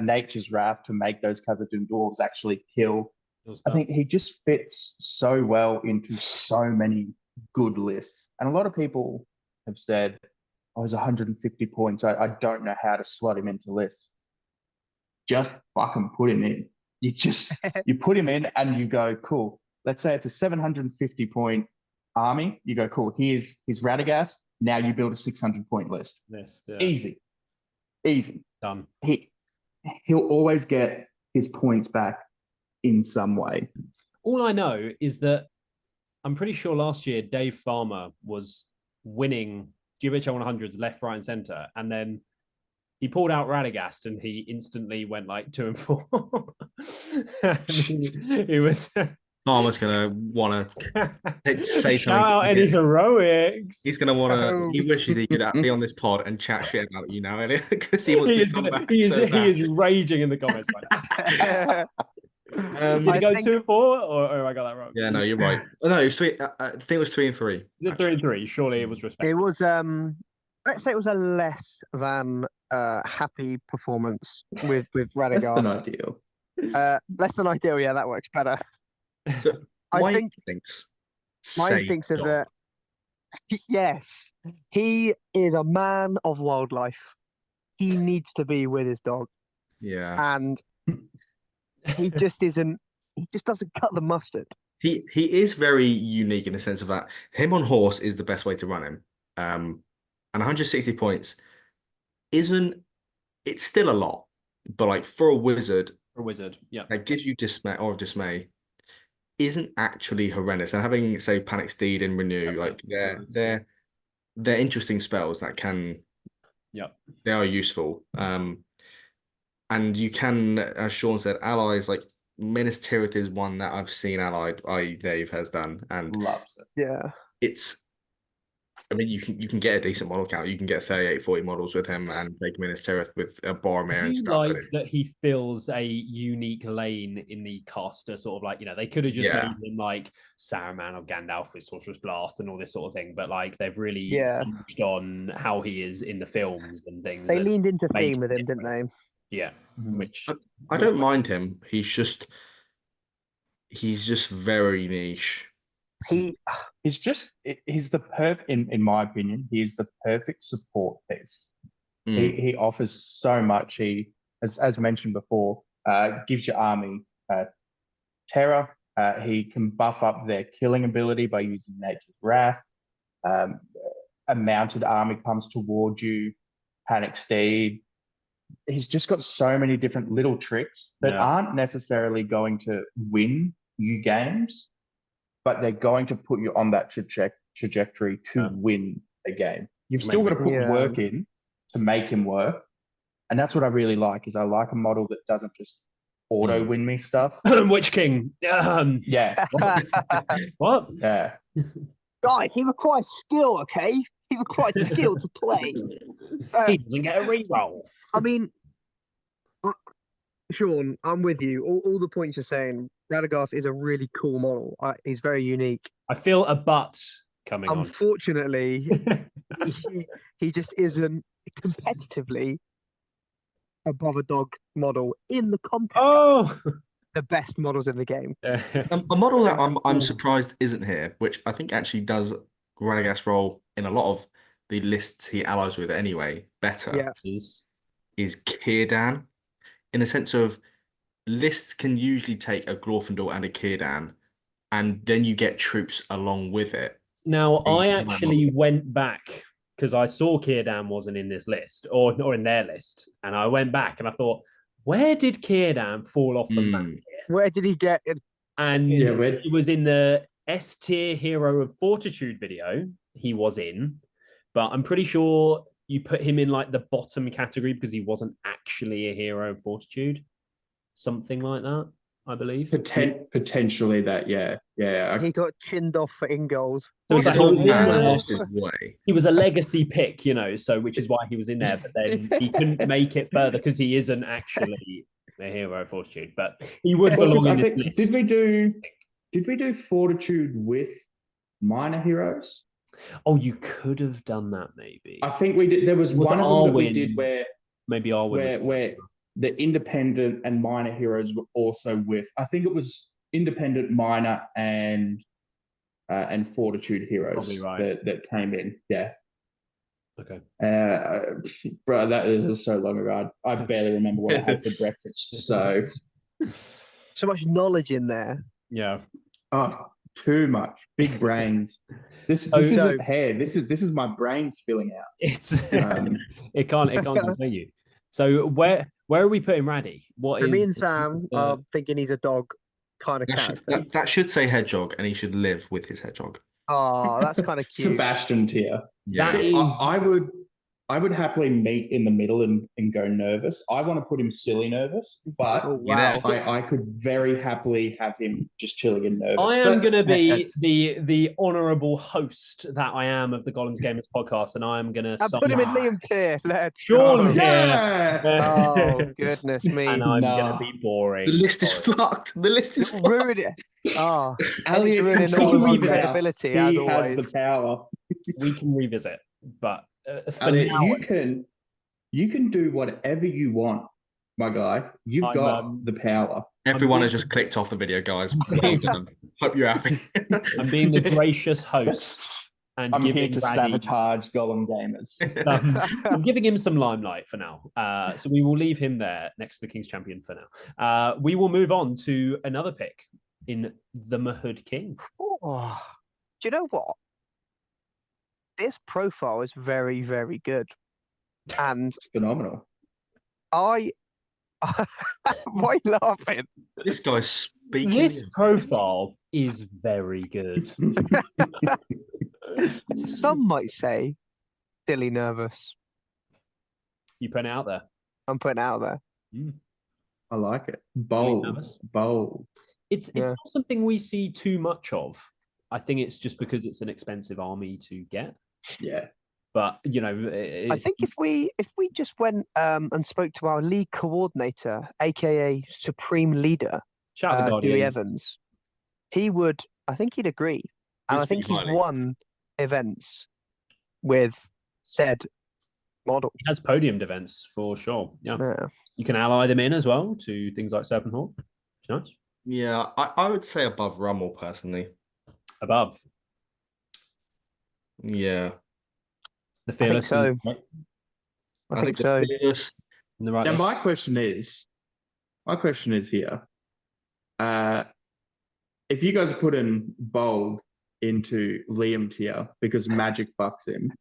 Nature's Wrath to make those Khazad-dûm dwarves actually kill. I think he just fits so well into so many good lists. And a lot of people have said, oh, he's 150 points. I don't know how to slot him into lists. Just fucking put him in. You put him in and you go, cool. Let's say it's a 750 point army. You go, cool. Here's Radagast. Now you build a 600 point list. Easy. Done. He'll always get his points back in some way. All I know is that I'm pretty sure last year Dave Farmer was winning GBHL 100s left, right, and center, and then he pulled out Radagast and he instantly went like 2 and 4. He was. Farmer's gonna want to say something. Shout out any heroics. He's gonna want to. He wishes he could be on this pod and chat shit about you now, because he wants to come back. He is raging in the comments right now. Did it go 2 and 4, or I got that wrong? Yeah, no, you're right. No, it was 3. I think it was 3 and 3. Is it 3 and 3? Surely it was respectful. It was let's say it was a less than happy performance with Radagast. Less than ideal. Less than ideal, yeah, that works better. My instincts are that yes, he is a man of wildlife. He needs to be with his dog. Yeah. And he just isn't. He just doesn't cut the mustard. He is very unique in the sense of that him on horse is the best way to run him. And 160 points it's still a lot, but like for a wizard, yeah, that gives you dismay isn't actually horrendous. And having say Panic Steed and Renew, like they're interesting spells that can, they are useful. And you can, as Sean said, allies like Minas Tirith is one that I've seen allied, Dave has done, and loves it. Yeah, I mean, you can get a decent model count. You can get 38, 40 models with him and make Minas Tirith with Boromir and stuff. Like that he fills a unique lane in the caster, sort of like, they could have just made him like Saruman or Gandalf with Sorcerer's Blast and all this sort of thing, but like they've really hinged on how he is in the films and things. They leaned into theme with him, didn't they? Yeah, which I don't mind him. He's just very niche. He's the perfect, in my opinion, he's the perfect support piece. He offers so much. He, as mentioned before, gives your army terror. He can buff up their killing ability by using Nature's Wrath. A mounted army comes toward you, Panic Steed. He's just got so many different little tricks that aren't necessarily going to win you games, but they're going to put you on that trajectory to win a game. You've still got to put work in to make him work. And that's what I really like, is I like a model that doesn't just auto win me stuff. Witch King. Yeah. What? Yeah. Guys, he requires skill, okay? He requires skill to play. He doesn't get a reroll. I mean, Sean, I'm with you. All the points you're saying, Radagast is a really cool model. He's very unique. I feel a butt coming on. Unfortunately, he just isn't competitively above a dog model in the context. The best models in the game. A model that I'm surprised isn't here, which I think actually does Radagast role in a lot of the lists he allies with anyway better. Is Círdan, in the sense of lists can usually take a Glorfindel and a Círdan, and then you get troops along with it. Now, I actually went back because I saw Círdan wasn't in this list or in their list, and I went back and I thought, where did Círdan fall off the map here? Where did he get it? And he was in the S tier Hero of Fortitude video. He was in, but I'm pretty sure you put him in like the bottom category because he wasn't actually a Hero of Fortitude. Something like that, I believe. Potentially that, yeah. He got chinned off for Ingold. So lost his way. He was a legacy pick, so which is why he was in there, but then he couldn't make it further because he isn't actually a Hero of Fortitude, but he would belong in this list. Did we do Fortitude with minor heroes? Oh, you could have done that, maybe. I think we did. There was one of them that we did where maybe where the independent and minor heroes were also with. I think it was independent, minor, and Fortitude heroes that came in. Yeah. Okay. Bro, that is so long ago. I barely remember what I had for breakfast. So much knowledge in there. Yeah. Oh, too much. Big brains. This isn't hair. This is my brain spilling out. It's it can't contain you. So where are we putting Raddy? Me and Sam are thinking he's a dog kind of character. That should say hedgehog, and he should live with his hedgehog. Oh, that's kind of cute. Sebastian tier. Yeah. I would happily meet in the middle and go nervous. I want to put him silly nervous, but I could very happily have him just chilling in nervous. I am going to be the honourable host that I am of the Gollum's Gamers podcast, and I am going to put him in Liam tier. Let's Sean yeah. Oh, goodness me. And I'm going to be boring. The list is fucked. The list is ruined it. Oh, Elliot ruining all of credibility. He has the power. We can revisit, but Elliot, you can do whatever you want, my guy. You've got the power. Everyone has just clicked off the video, guys. Hope you're happy. I'm being the gracious host. And I'm here to sabotage Gollum Gamers. I'm giving him some limelight for now. So we will leave him there next to the King's Champion for now. We will move on to another pick. in the Mahud King. Oh, do you know what? This profile is very, very good. And It's phenomenal. why are you laughing? This guy's speaking. This profile is very good. Some might say silly nervous. You put it out there. I'm putting it out there. I like it. Bold. It's not something we see too much of. I think it's just because it's an expensive army to get. Yeah. But I think if we just went and spoke to our league coordinator, aka Supreme Leader, Dewey Evans, I think he'd agree. And I think he's won events with said model. He has podiumed events for sure. Yeah. You can ally them in as well to things like Serpent Hawk. It's nice. Yeah, I would say above Rumil personally. Above. Yeah. The Fearless. I think so. Fearless. Now my question is here. If you guys put in Bolg into Liam tier because Magic bucks him,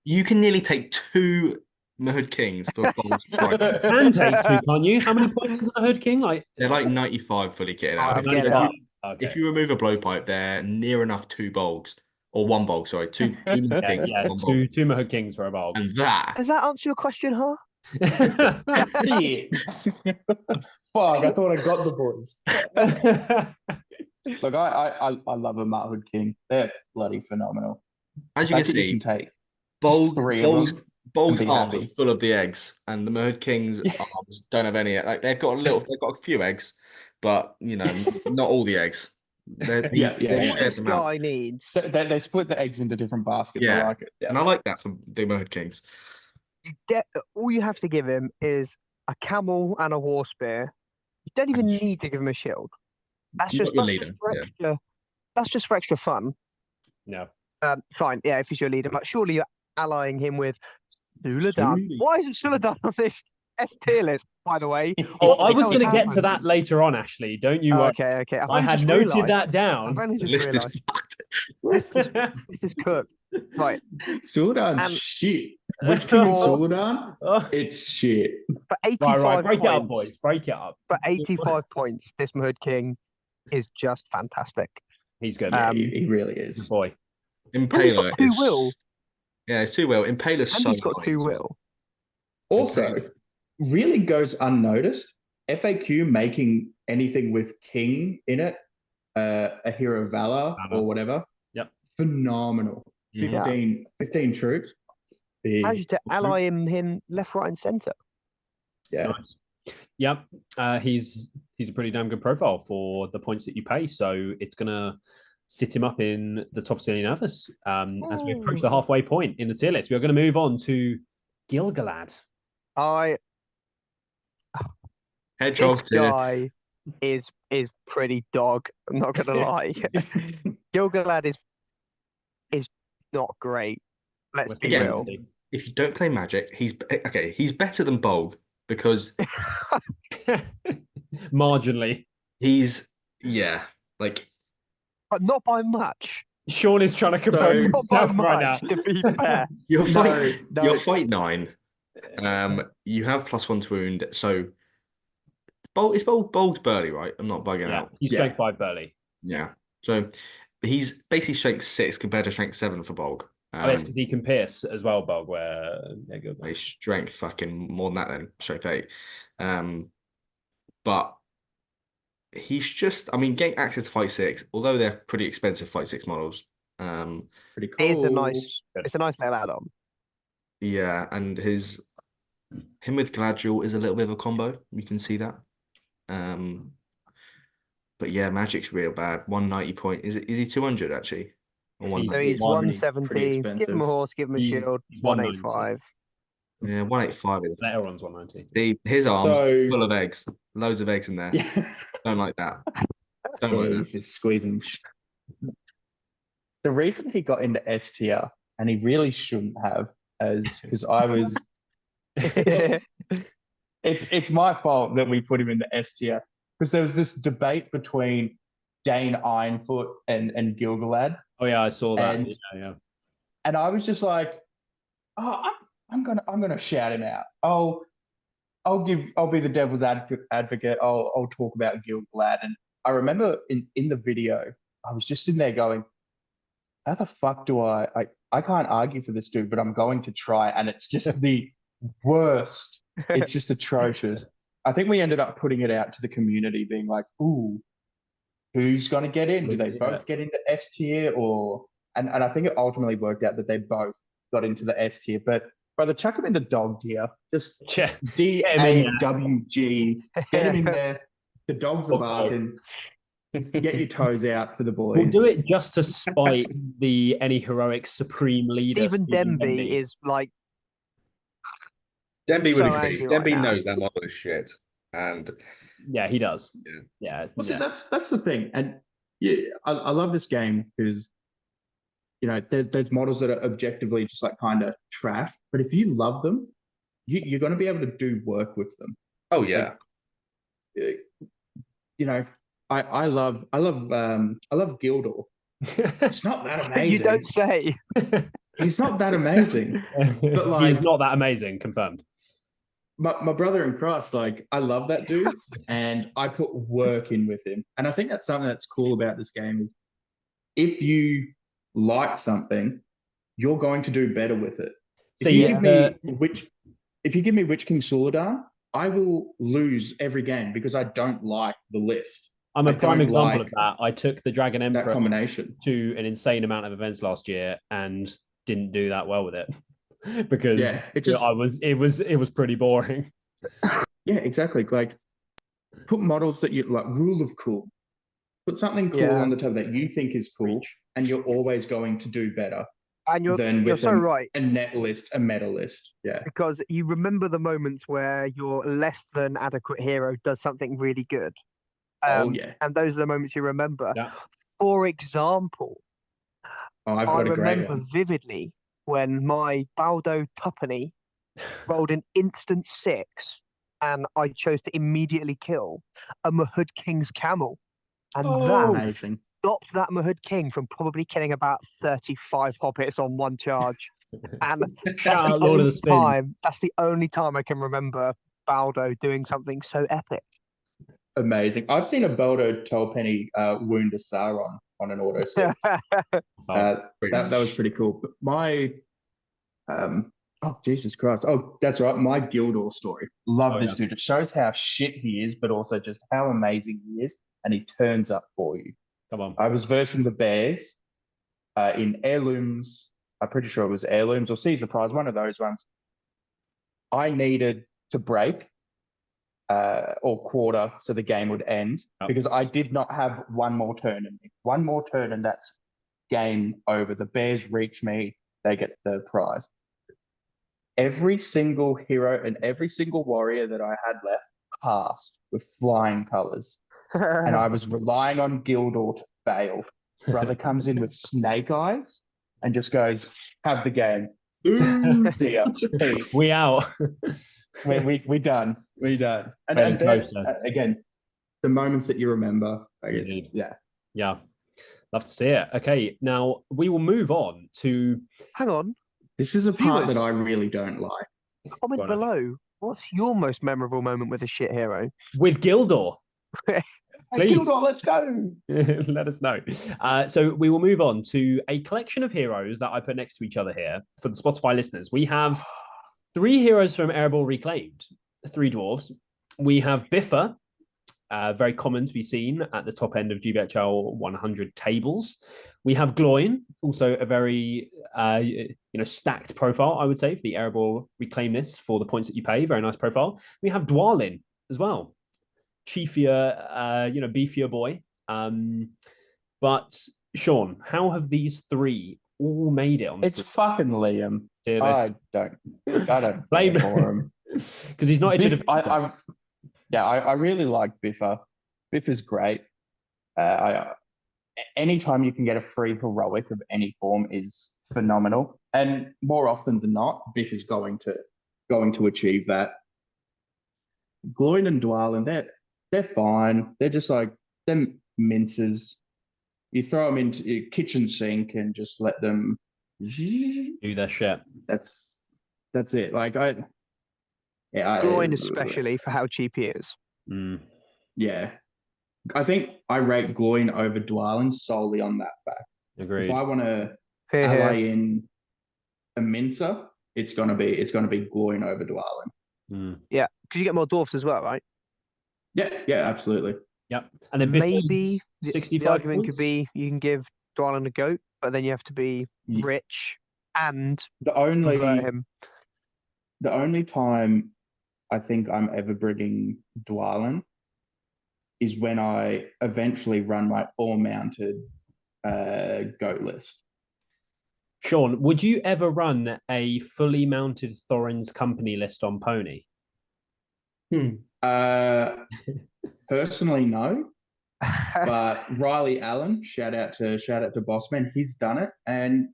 you can nearly take 2 Mahud Kings for Bolg. And take 2, can't you? How many points is a Mahud King? They're like 95 fully kitted out. If you remove a blowpipe, they're near enough 2 Bolgs. Or 1 Bolg, sorry. 2 Mahud Kings. Yeah, two Mahud Kings for a Bolg. And that... Does that answer your question, huh? Yeah. Fuck, I thought I got the boys. Look, I love a Mahud King. They're bloody phenomenal. As you can see, you can take Bolg's arms are full of the eggs, and the Mahud King's arms don't have any. Like they've got a few eggs, but not all the eggs. This guy needs. They split the eggs into different baskets. Yeah. I like it. Yeah. And I like that from the Mahud Kings. All you have to give him is a camel and a war spear. You don't even need to give him a shield. That's just for extra fun. No. Fine. Yeah, if he's your leader, but surely you're allying him with Dunedain. Why isn't Dunedain on this S tier list, by the way? I was going to get to that later on, Ashley. Don't you worry. Okay. I had noted that down. The list is fucked. This is cooked. Right. Dunedain's shit. Which king is Dunedain? It's shit. For 85 right. Break points, it up, boys. Break it up. For 85 points, this Mahud King is just fantastic. He's good. He really is. Good boy. Impaler is 2 will. Yeah, it's 2 will. Impaler's so he's got 2 will. Also, really goes unnoticed. FAQ making anything with King in it, a Hero of Valor or whatever. Yep. Phenomenal. 15 troops. How's to ally him left, right, and centre? Yeah. Nice. Yep. He's a pretty damn good profile for the points that you pay. So it's gonna sit him up in the top silly nervous as we approach the halfway point in the tier list. We are going to move on to Gil-galad. Hedgehog this guy is pretty dog. I'm not going to lie. Gil-galad is not great. Let's be real. If you don't play Magic, he's better than Bolg because marginally. But not by much. Sean is trying to compose himself right now. To be fair, you're fight 9. You have +1 to wound, so Bolg's burly, right? I'm not bugging out. He's strength 5 burly. Yeah, so he's basically strength 6 compared to strength 7 for Bolg. Because he can pierce as well, Bolg. Where strength fucking more than that then strength 8. But he's just, getting access to fight 6, although they're pretty expensive fight 6 models. Pretty cool. It's a nice little add-on. Yeah, and him with Galadriel is a little bit of a combo. You can see that. But yeah, Magic's real bad. 190 point. Is he 200 actually? Or he's 170. Give him a horse, give him a shield. 185. Yeah, 185. Later one's 190. His arms full of eggs. Loads of eggs in there. Don't like that. He's just squeezing. The reason he got into S tier, and he really shouldn't have, is because I was. It's my fault that we put him in the S tier. because there was this debate between Dane Ironfoot and Gil-galad. Oh yeah, I saw that. And, yeah. And I was just like, oh, I'm gonna shout him out. I'll be the devil's advocate. I'll talk about Gil-galad. And I remember in the video, I was just sitting there going, how the fuck do I can't argue for this dude, but I'm going to try. And it's just the worst. It's just atrocious. I think we ended up putting it out to the community being like, ooh, who's going to get in? Do they both get into S tier and I think it ultimately worked out that they both got into the S tier, but brother, chuck him into dog tier. Just DAWG, get him in there. The dogs are barking. Get your toes out for the boys. We'll do it just to spite the Any Heroics supreme leader. Stephen Denby is like. Denby would agree. Denby knows that model is shit, and yeah, he does. Yeah. Well, see, that's the thing, and yeah, I love this game because there's models that are objectively just like kind of trash, but if you love them, you're going to be able to do work with them. Oh yeah. I love Gildor. It's not that amazing. You don't say. He's not that amazing. But like, he's not that amazing, confirmed. My brother in Christ, like, I love that dude, and I put work in with him. And I think that's something that's cool about this game is if you like something, you're going to do better with it. If you give me Witch King Suladan, I will lose every game because I don't like the list. I'm a prime example of that. I took the Dragon Emperor combination to an insane amount of events last year and didn't do that well with it because it was pretty boring. Yeah, exactly. Like, put models that you like. Rule of cool. Put something cool on the top that you think is cool, and you're always going to do better. And you're so right. A net list, a meta list. Yeah. Because you remember the moments where your less than adequate hero does something really good. And those are the moments you remember. Yeah. For example, I remember vividly when my Baldo Tuppeny rolled an instant 6 and I chose to immediately kill a Mahud King's camel. And that stopped that Mahud King from probably killing about 35 hobbits on one charge. And that's the only time I can remember Baldo doing something so epic. Amazing. I've seen a Baldo Tuppeny wound a Sauron on an auto 6. That was pretty cool. But my oh Jesus Christ. Oh, that's right. My Gildor story. Love this dude. It shows how shit he is, but also just how amazing he is. And he turns up for you. Come on. I was versing the Bears in Heirlooms. I'm pretty sure it was Heirlooms or Caesar Prize, one of those ones. I needed to break or quarter so the game would end because I did not have one more turn in me. One more turn and that's game over. The Bears reach me, they get the prize. Every single hero and every single warrior that I had left passed with flying colours. And I was relying on Gildor to fail. Brother comes in with snake eyes and just goes, have the game. Ooh, dear. Peace. We out. We done. We done. And then, again, the moments that you remember. Yeah. Love to see it. Okay, now we will move on to... Hang on. This is a part that I really don't like. Comment below. What's your most memorable moment with a shit hero? With Gildor. Please. Gildor, let's go. Let us know. So we will move on to a collection of heroes that I put next to each other here for the Spotify listeners. We have 3 heroes from Erebor Reclaimed, 3 dwarves. We have Biffa, very common to be seen at the top end of GBHL 100 tables. We have Gloin, also a very stacked profile, I would say, for the Erebor Reclaimedness for the points that you pay. Very nice profile. We have Dwarlin as well. Chiefier, beefier boy. But Sean, how have these 3 all made it on this? It's fucking Liam. I don't blame him because he's not itchy to. I really like Biffa. Biffa's great. Anytime you can get a free heroic of any form is phenomenal, and more often than not, Biff is going to achieve that. Gloin and Dwalin, they're fine. They're just like them minces. You throw them into your kitchen sink and just let them do their shit. That's it. Like Gloin especially for how cheap he is. Yeah. I think I rate Gloin over Dwalin solely on that fact. Agreed. If I want to ally in a mincer, it's gonna be Gloin over Dwalin. Yeah, because you get more dwarfs as well, right? Yeah, absolutely. Yep. And then maybe 65 the argument points? could be you can give Dwalin a goat, but then you have to be rich and convert him. The only time I think I'm ever bringing Dwalin is when I eventually run my all-mounted goat list. Sean, would you ever run a fully mounted Thorin's company list on Pony? Personally, no. But Riley Allen, shout out to Bossman, he's done it and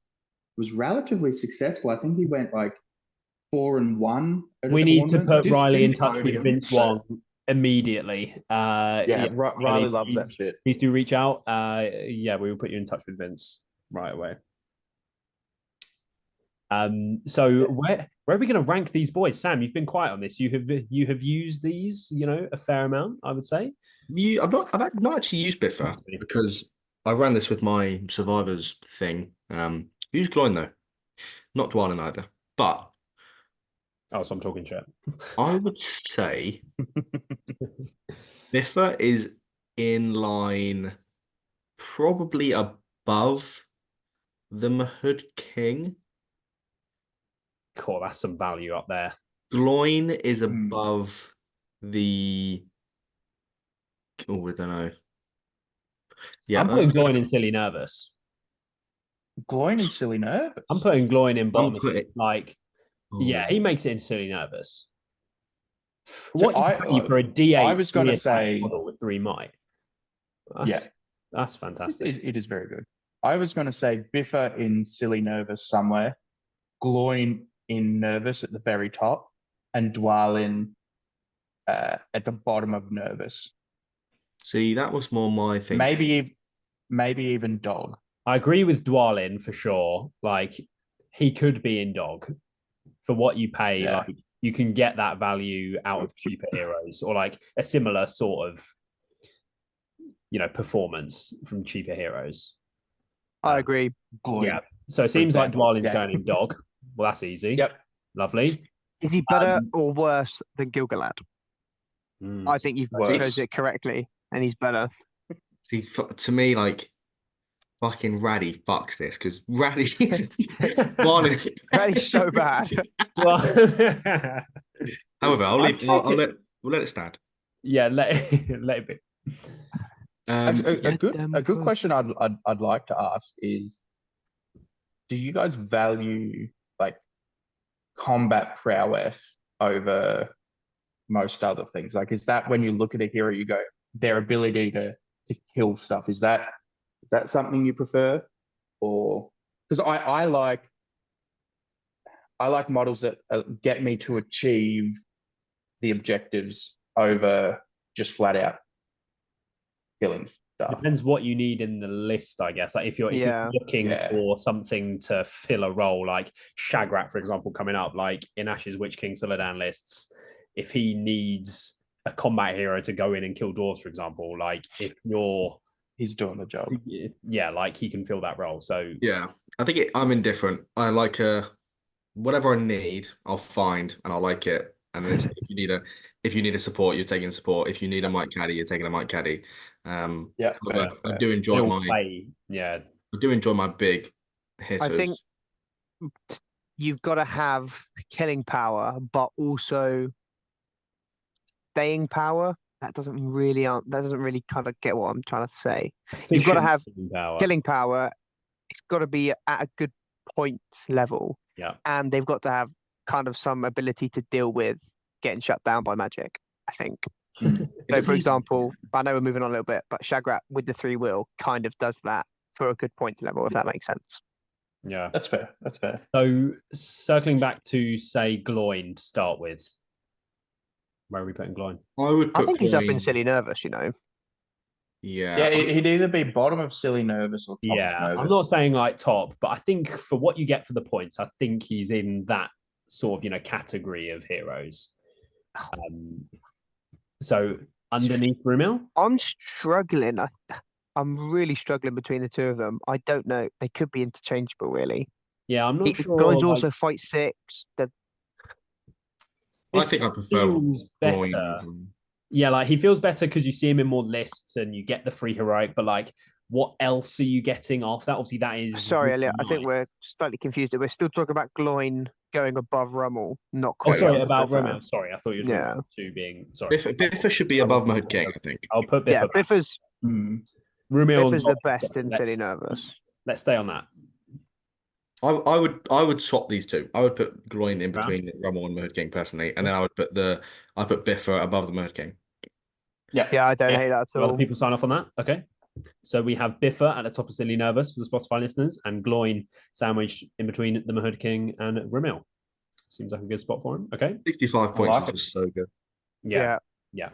was relatively successful. I think he went like 4-1. We need to put Riley in touch with Vince Wong immediately. Riley loves that shit. Please do reach out. We will put you in touch with Vince right away. So where are we going to rank these boys? Sam, you've been quiet on this. You have used these, a fair amount, I would say. I've not actually used Biffa because I ran this with my survivors thing. Use Gloin though, not Dwalin either. But so I'm talking shit. I would say Biffa is in line, probably above the Mahud King. Cool, that's some value up there. Gloin is above the. Oh, I don't know. Yeah, I'm putting Gloin in silly nervous. Gloin in silly nervous. I'm putting Gloin in bottom. He makes it in silly nervous. What for a D8? I was going to say model with 3 might. That's fantastic. It is very good. I was going to say Biffa in silly nervous somewhere, Gloin in nervous at the very top, and Dwalin at the bottom of nervous. See, that was more my thing. Maybe even dog. I agree with Dwalin for sure. Like, he could be in dog for what you pay. Yeah. Like, you can get that value out of cheaper heroes, or like a similar sort of, performance from cheaper heroes. I agree. Yeah. So it seems like Dwalin's going in dog. Well, that's easy. Yep. Lovely. Is he better or worse than Gil-galad? I think you've chosen it correctly, and he's better. See, to me, like, fucking Raddy fucks this, because Raddy's Raddy's so bad. However, we'll let it stand. Yeah, let it be. A good question I'd like to ask is, do you guys value like combat prowess over most other things? Like, is that when you look at a hero, you go, their ability to kill stuff, is that something you prefer? Or because I like models that get me to achieve the objectives over just flat out killing stuff. Depends what you need in the list, I guess. Like if you're looking for something to fill a role, like Shagrat, for example, coming up, like in Ash's Witch King Suladan lists, if he needs a combat hero to go in and kill dwarves, for example, like if he's doing the job. Yeah, like he can fill that role. So yeah, I think I'm indifferent. I like whatever I need, I'll find and I'll like it. And then if you need a support, you're taking support. If you need a might caddy, you're taking a might caddy. I do enjoy my big hitters. I think you've got to have killing power, but also staying power. That doesn't really kind of get what I'm trying to say. You've got to have killing power. It's got to be at a good points level. Yeah. And they've got to have kind of some ability to deal with getting shut down by magic, I think. So, for example, I know we're moving on a little bit, but Shagrat with the 3-wheel kind of does that for a good points level, if that makes sense. Yeah. That's fair. So, circling back to, say, Gloin to start with, Where are we putting Gloin? I think he's up in silly nervous, you know. Yeah. He'd either be bottom of silly nervous or top of nervous. I'm not saying like top, but I think for what you get for the points, I think he's in that sort of, category of heroes. So underneath Rumil? I'm struggling. I'm really struggling between the two of them. I don't know. They could be interchangeable, really. Yeah, I'm not sure. Gloin's also fight 6. I think I prefer better. Yeah, like he feels better because you see him in more lists and you get the free heroic, but like what else are you getting off that? Obviously, that is. Sorry, Elliot. I think we're slightly confused. We're still talking about Gloin going above Rumil, not Oh, quite. sorry, about Rumil. Sorry, I thought you were talking about two being. Sorry. Biffa should be above Mahud King, I think. I'll put Biffa. Yeah, Biffa's. Rumil. Biffa's the best in Silly Nervous. Let's stay on that. I would swap these two. I would put Gloin in between Rumil and Mahud King personally, and then I put Biffa above the Mahud King. Yeah, I don't hate that at all. Other people sign off on that. Okay. So we have Biffa at the top of Silly Nervous for the Spotify listeners, and Gloin sandwiched in between the Mahud King and Rumil. Seems like a good spot for him. Okay. 65 points is so good. Yeah,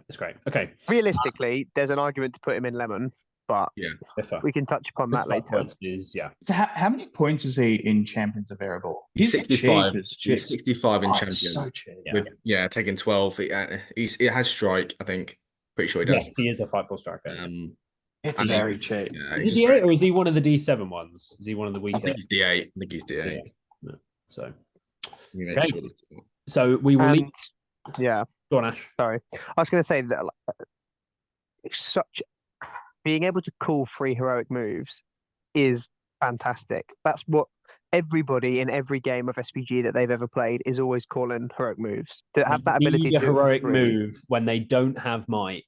it's great. Okay. Realistically, there's an argument to put him in Lemon, but Biffa. we can touch upon that later. So how many points is he in Champions of Variable? He's 65. He's 65 in Champions. So cheap. Taking 12. It has strike, I think. Pretty sure he does. Yes, he is a Fight 4 striker. It's very cheap. Yeah, is he D8 or is he one of the D7 ones? Is he one of the weaker? I think he's D8. Yeah. So, okay. Sure. So we will leave. Yeah. Go on, Ash. Sorry. I was going to say that being able to call free heroic moves is fantastic. That's what everybody in every game of SPG that they've ever played is always calling heroic moves. To have that ability to heroic move when they don't have might.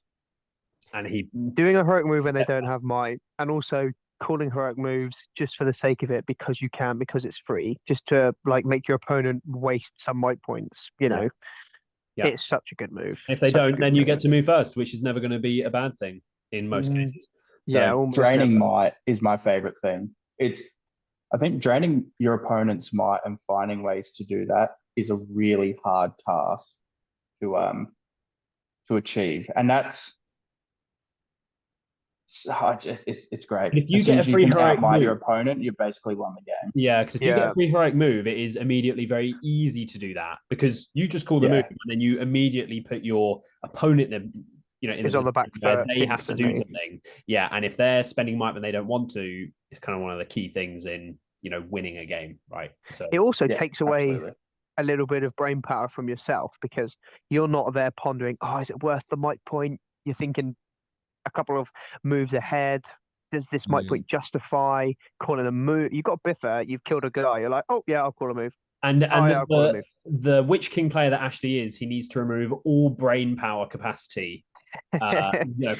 And doing a heroic move when they don't have might, and also calling heroic moves just for the sake of it because you can, because it's free, just to like make your opponent waste some might points. It's such a good move. If they don't, then you get to move first, which is never going to be a bad thing in most cases. So draining might is my favorite thing. I think draining your opponent's might and finding ways to do that is a really hard task to achieve, and that's. It's great. If you get a free heroic move, your opponent, you've basically won the game. Yeah, because if you get a free heroic move, it is immediately very easy to do that because you just call the move and then you immediately put your opponent is on the back foot. They have to do something. Yeah, and if they're spending might when they don't want to, it's kind of one of the key things in winning a game, right? So it also takes away a little bit of brain power from yourself because you're not there pondering, is it worth the might point? You're thinking a couple of moves ahead. Does this might point justify calling a move? You've got Biffa, you've killed a guy. You're like, I'll call a move. And the Witch King player that Ashley is, he needs to remove all brain power capacity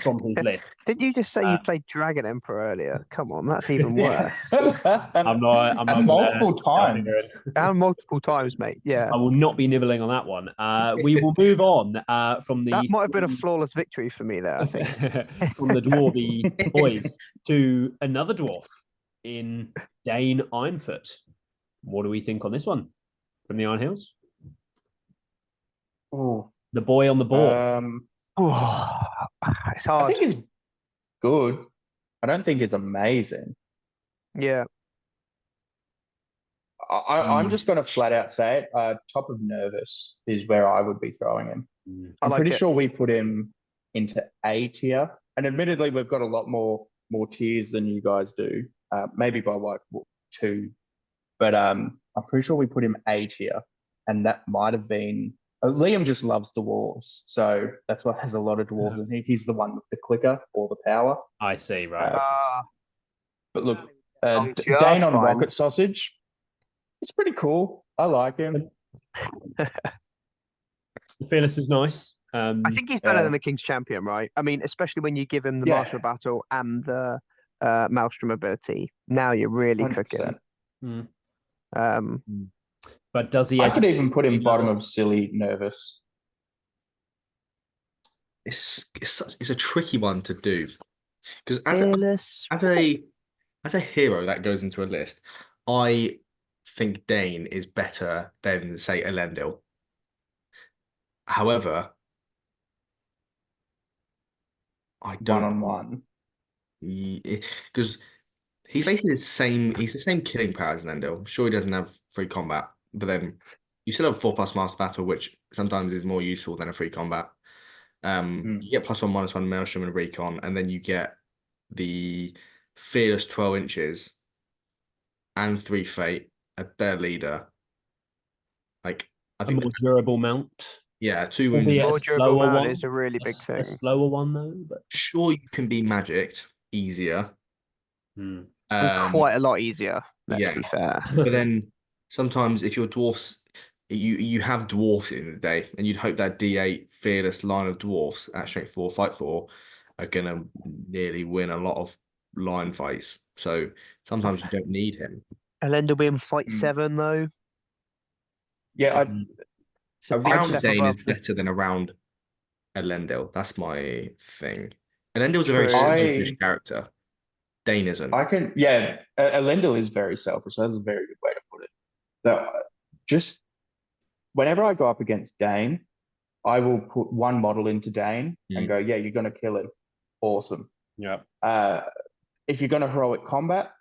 from his list. Didn't you just say you played Dragon Emperor earlier? Come on, that's even worse. I'm not multiple times. And multiple times, mate. Yeah. I will not be nibbling on that one. We will move on from the. That might have been a flawless victory for me there, I think. From the Dwarvy boys to another dwarf in Dane Ironfoot. What do we think on this one from the Iron Hills? Oh, the boy on the board. It's hard. I think he's good. I don't think he's amazing. Yeah. I'm just going to flat out say it. Top of nervous is where I would be throwing him. I'm pretty sure we put him into A tier. And admittedly, we've got a lot more tiers than you guys do. Maybe by like 2. But I'm pretty sure we put him A tier. And that might have been... Liam just loves dwarves, so that's why there's a lot of dwarves in here. He's the one with the clicker or the power. I see, right. But look, Dane on Rocket Sausage, it's pretty cool. I like him. Fearless is nice. I think he's better than the King's Champion, right? I mean, especially when you give him the Master of Battle and the Maelstrom ability. Now you're really 100%. Cooking. But does he? I could even put him bottom of silly nervous. It's a tricky one to do because as a hero that goes into a list, I think Dane is better than say Elendil. However, I don't one-on-one. Because he's basically the same. He's the same killing power as Elendil. I'm sure he doesn't have free combat, but then you still have 4+ master battle, which sometimes is more useful than a free combat. You get +1/-1 Maelstrom and Recon, and then you get the Fearless 12 inches and 3 Fate, a better leader. Like I think a more durable mount. Yeah, 2 wounds. More durable mount is a really big thing. A slower one though, but sure you can be magicked easier. Quite a lot easier. Let's be fair. But then sometimes if your dwarfs, you have dwarfs in the day, and you'd hope that D8 fearless line of dwarfs at strength 4, fight 4 are gonna nearly win a lot of line fights. So sometimes you don't need him. Elendil being fight 7 though. Yeah, around Dane is better than around Elendil. That's my thing. Elendil's a very selfish character. Dane isn't. Elendil is very selfish. That's a very good way to put it. So just whenever I go up against Dane, I will put one model into Dane and go, yeah, you're going to kill him. Awesome. Yeah. If you're going to heroic combat,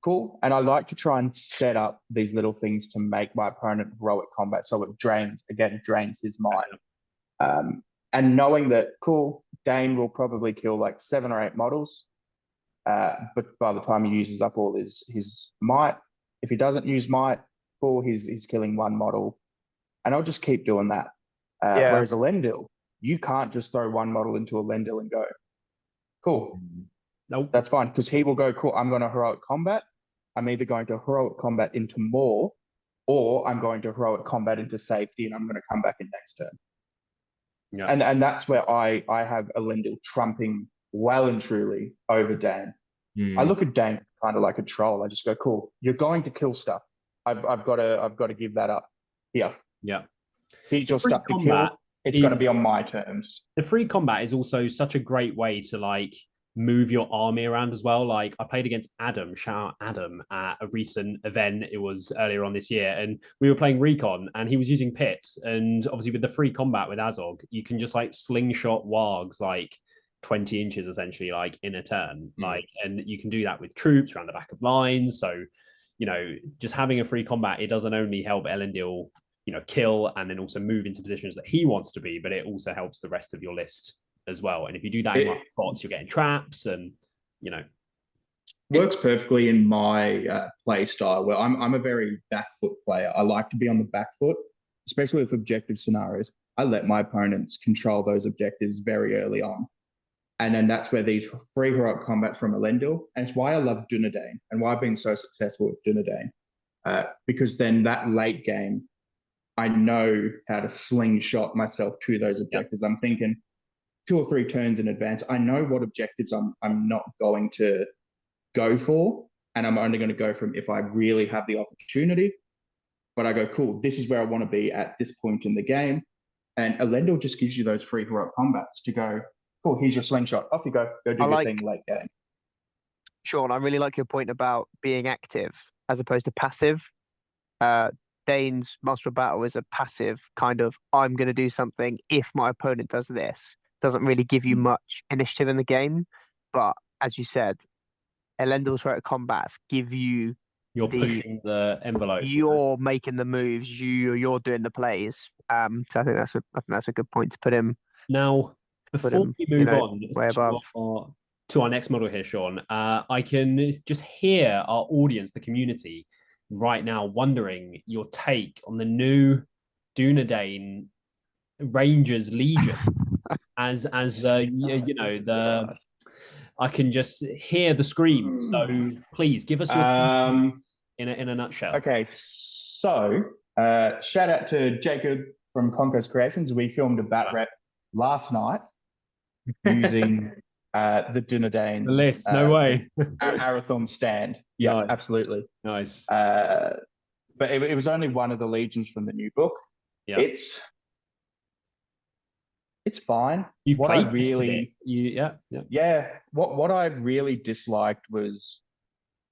cool. And I like to try and set up these little things to make my opponent heroic combat so it drains his mind. And knowing that, cool, Dane will probably kill like 7 or 8 models. But by the time he uses up all his might, if he doesn't use might, cool, he's killing 1 model. And I'll just keep doing that. Whereas Elendil, you can't just throw 1 model into Elendil and go, cool. Nope. That's fine, because he will go, cool, I'm going to heroic combat. I'm either going to heroic combat into more, or I'm going to heroic combat into safety, and I'm going to come back in next turn. Yeah. And that's where I have Elendil trumping well and truly over Dane. I look at Dane kind of like a troll. I just go, cool, you're going to kill stuff. I've got to give that up. Here. Yeah. He's your stuff to kill. It's going to be on my terms. The free combat is also such a great way to like move your army around as well. Like I played against Adam, shout out Adam, at a recent event. It was earlier on this year, and we were playing Recon, and he was using pits. And obviously with the free combat with Azog, you can just like slingshot wargs like 20 inches essentially, like in a turn. Like, and you can do that with troops around the back of lines. So, just having a free combat, it doesn't only help Elendil, kill and then also move into positions that he wants to be, but it also helps the rest of your list as well. And if you do that in right spots, you're getting traps and, Works perfectly in my play style where I'm a very back foot player. I like to be on the back foot, especially with objective scenarios. I let my opponents control those objectives very early on. And then that's where these free heroic combats from Elendil, and it's why I love Dunedain and why I've been so successful with Dunedain. Because then that late game, I know how to slingshot myself to those objectives. I'm thinking 2 or 3 turns in advance. I know what objectives I'm not going to go for, and I'm only going to go from if I really have the opportunity. But I go, cool, this is where I want to be at this point in the game. And Elendil just gives you those free heroic combats to go, cool, here's your slingshot. Off you go. Go do your thing late game. Sean, I really like your point about being active as opposed to passive. Dane's Master of Battle is a passive kind of, I'm going to do something if my opponent does this. Doesn't really give you much initiative in the game. But as you said, Elendil's heroic combats give you pushing the envelope. You're making the moves. You're doing the plays. So I think that's a good point to put him. Now, before we move on to our next model here, Sean, I can just hear our audience, the community, right now wondering your take on the new Dunedain Rangers Legion as the I can just hear the screams. So please give us your in a nutshell. Okay, so shout out to Jacob from Conquest Creations. We filmed a bat rep last night using the Dunedain. The list, no way. Arathorn stand. Yeah, nice. Absolutely. Nice. But it was only one of the legions from the new book. Yeah. It's fine. You've what played I really, What I really disliked was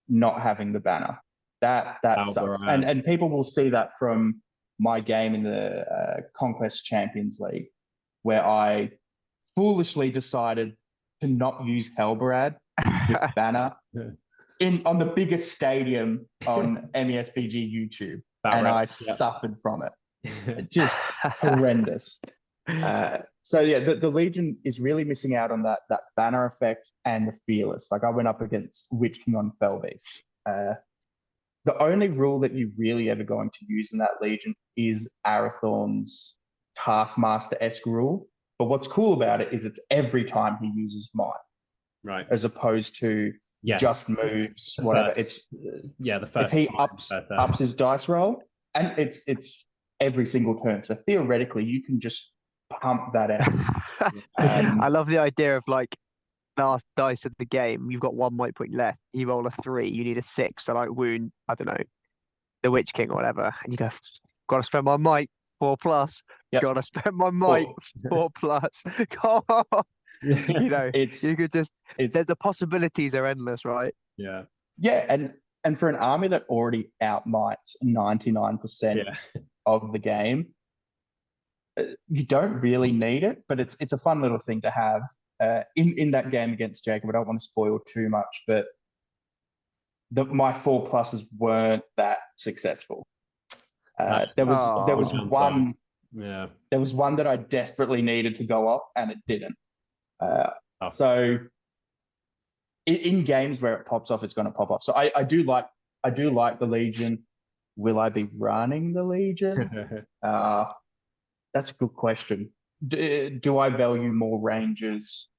not having the banner. That sucks. And people will see that from my game in the Conquest Champions League, where I foolishly decided to not use Helberad with Banner on the biggest stadium on MESBG YouTube, and I suffered from it. Just horrendous. So yeah, the Legion is really missing out on that banner effect and the fearless. Like I went up against Witch King on Felbeast. The only rule that you're really ever going to use in that Legion is Arathorn's Taskmaster-esque rule. But what's cool about it is it's every time he uses Might. Right. As opposed to just moves, whatever. The first. If he ups his dice roll, and it's every single turn. So theoretically, you can just pump that out. I love the idea of like last dice of the game. You've got 1 might point left. You roll a 3. You need a 6. So like wound, I don't know, the Witch King or whatever, and you go, got to spend my might 4+. Yep. Got to spend my might 4+. You know, you could just. The possibilities are endless, right? Yeah. Yeah, and for an army that already outmites 99% of the game, you don't really need it, but it's a fun little thing to have. In that game against Jacob, I don't want to spoil too much, but my 4+s weren't that successful. There was one. Yeah. There was one that I desperately needed to go off, and it didn't. So in games where it pops off, it's going to pop off. So I do like the Legion. Will I be running the Legion? That's a good question. Do I value more Rangers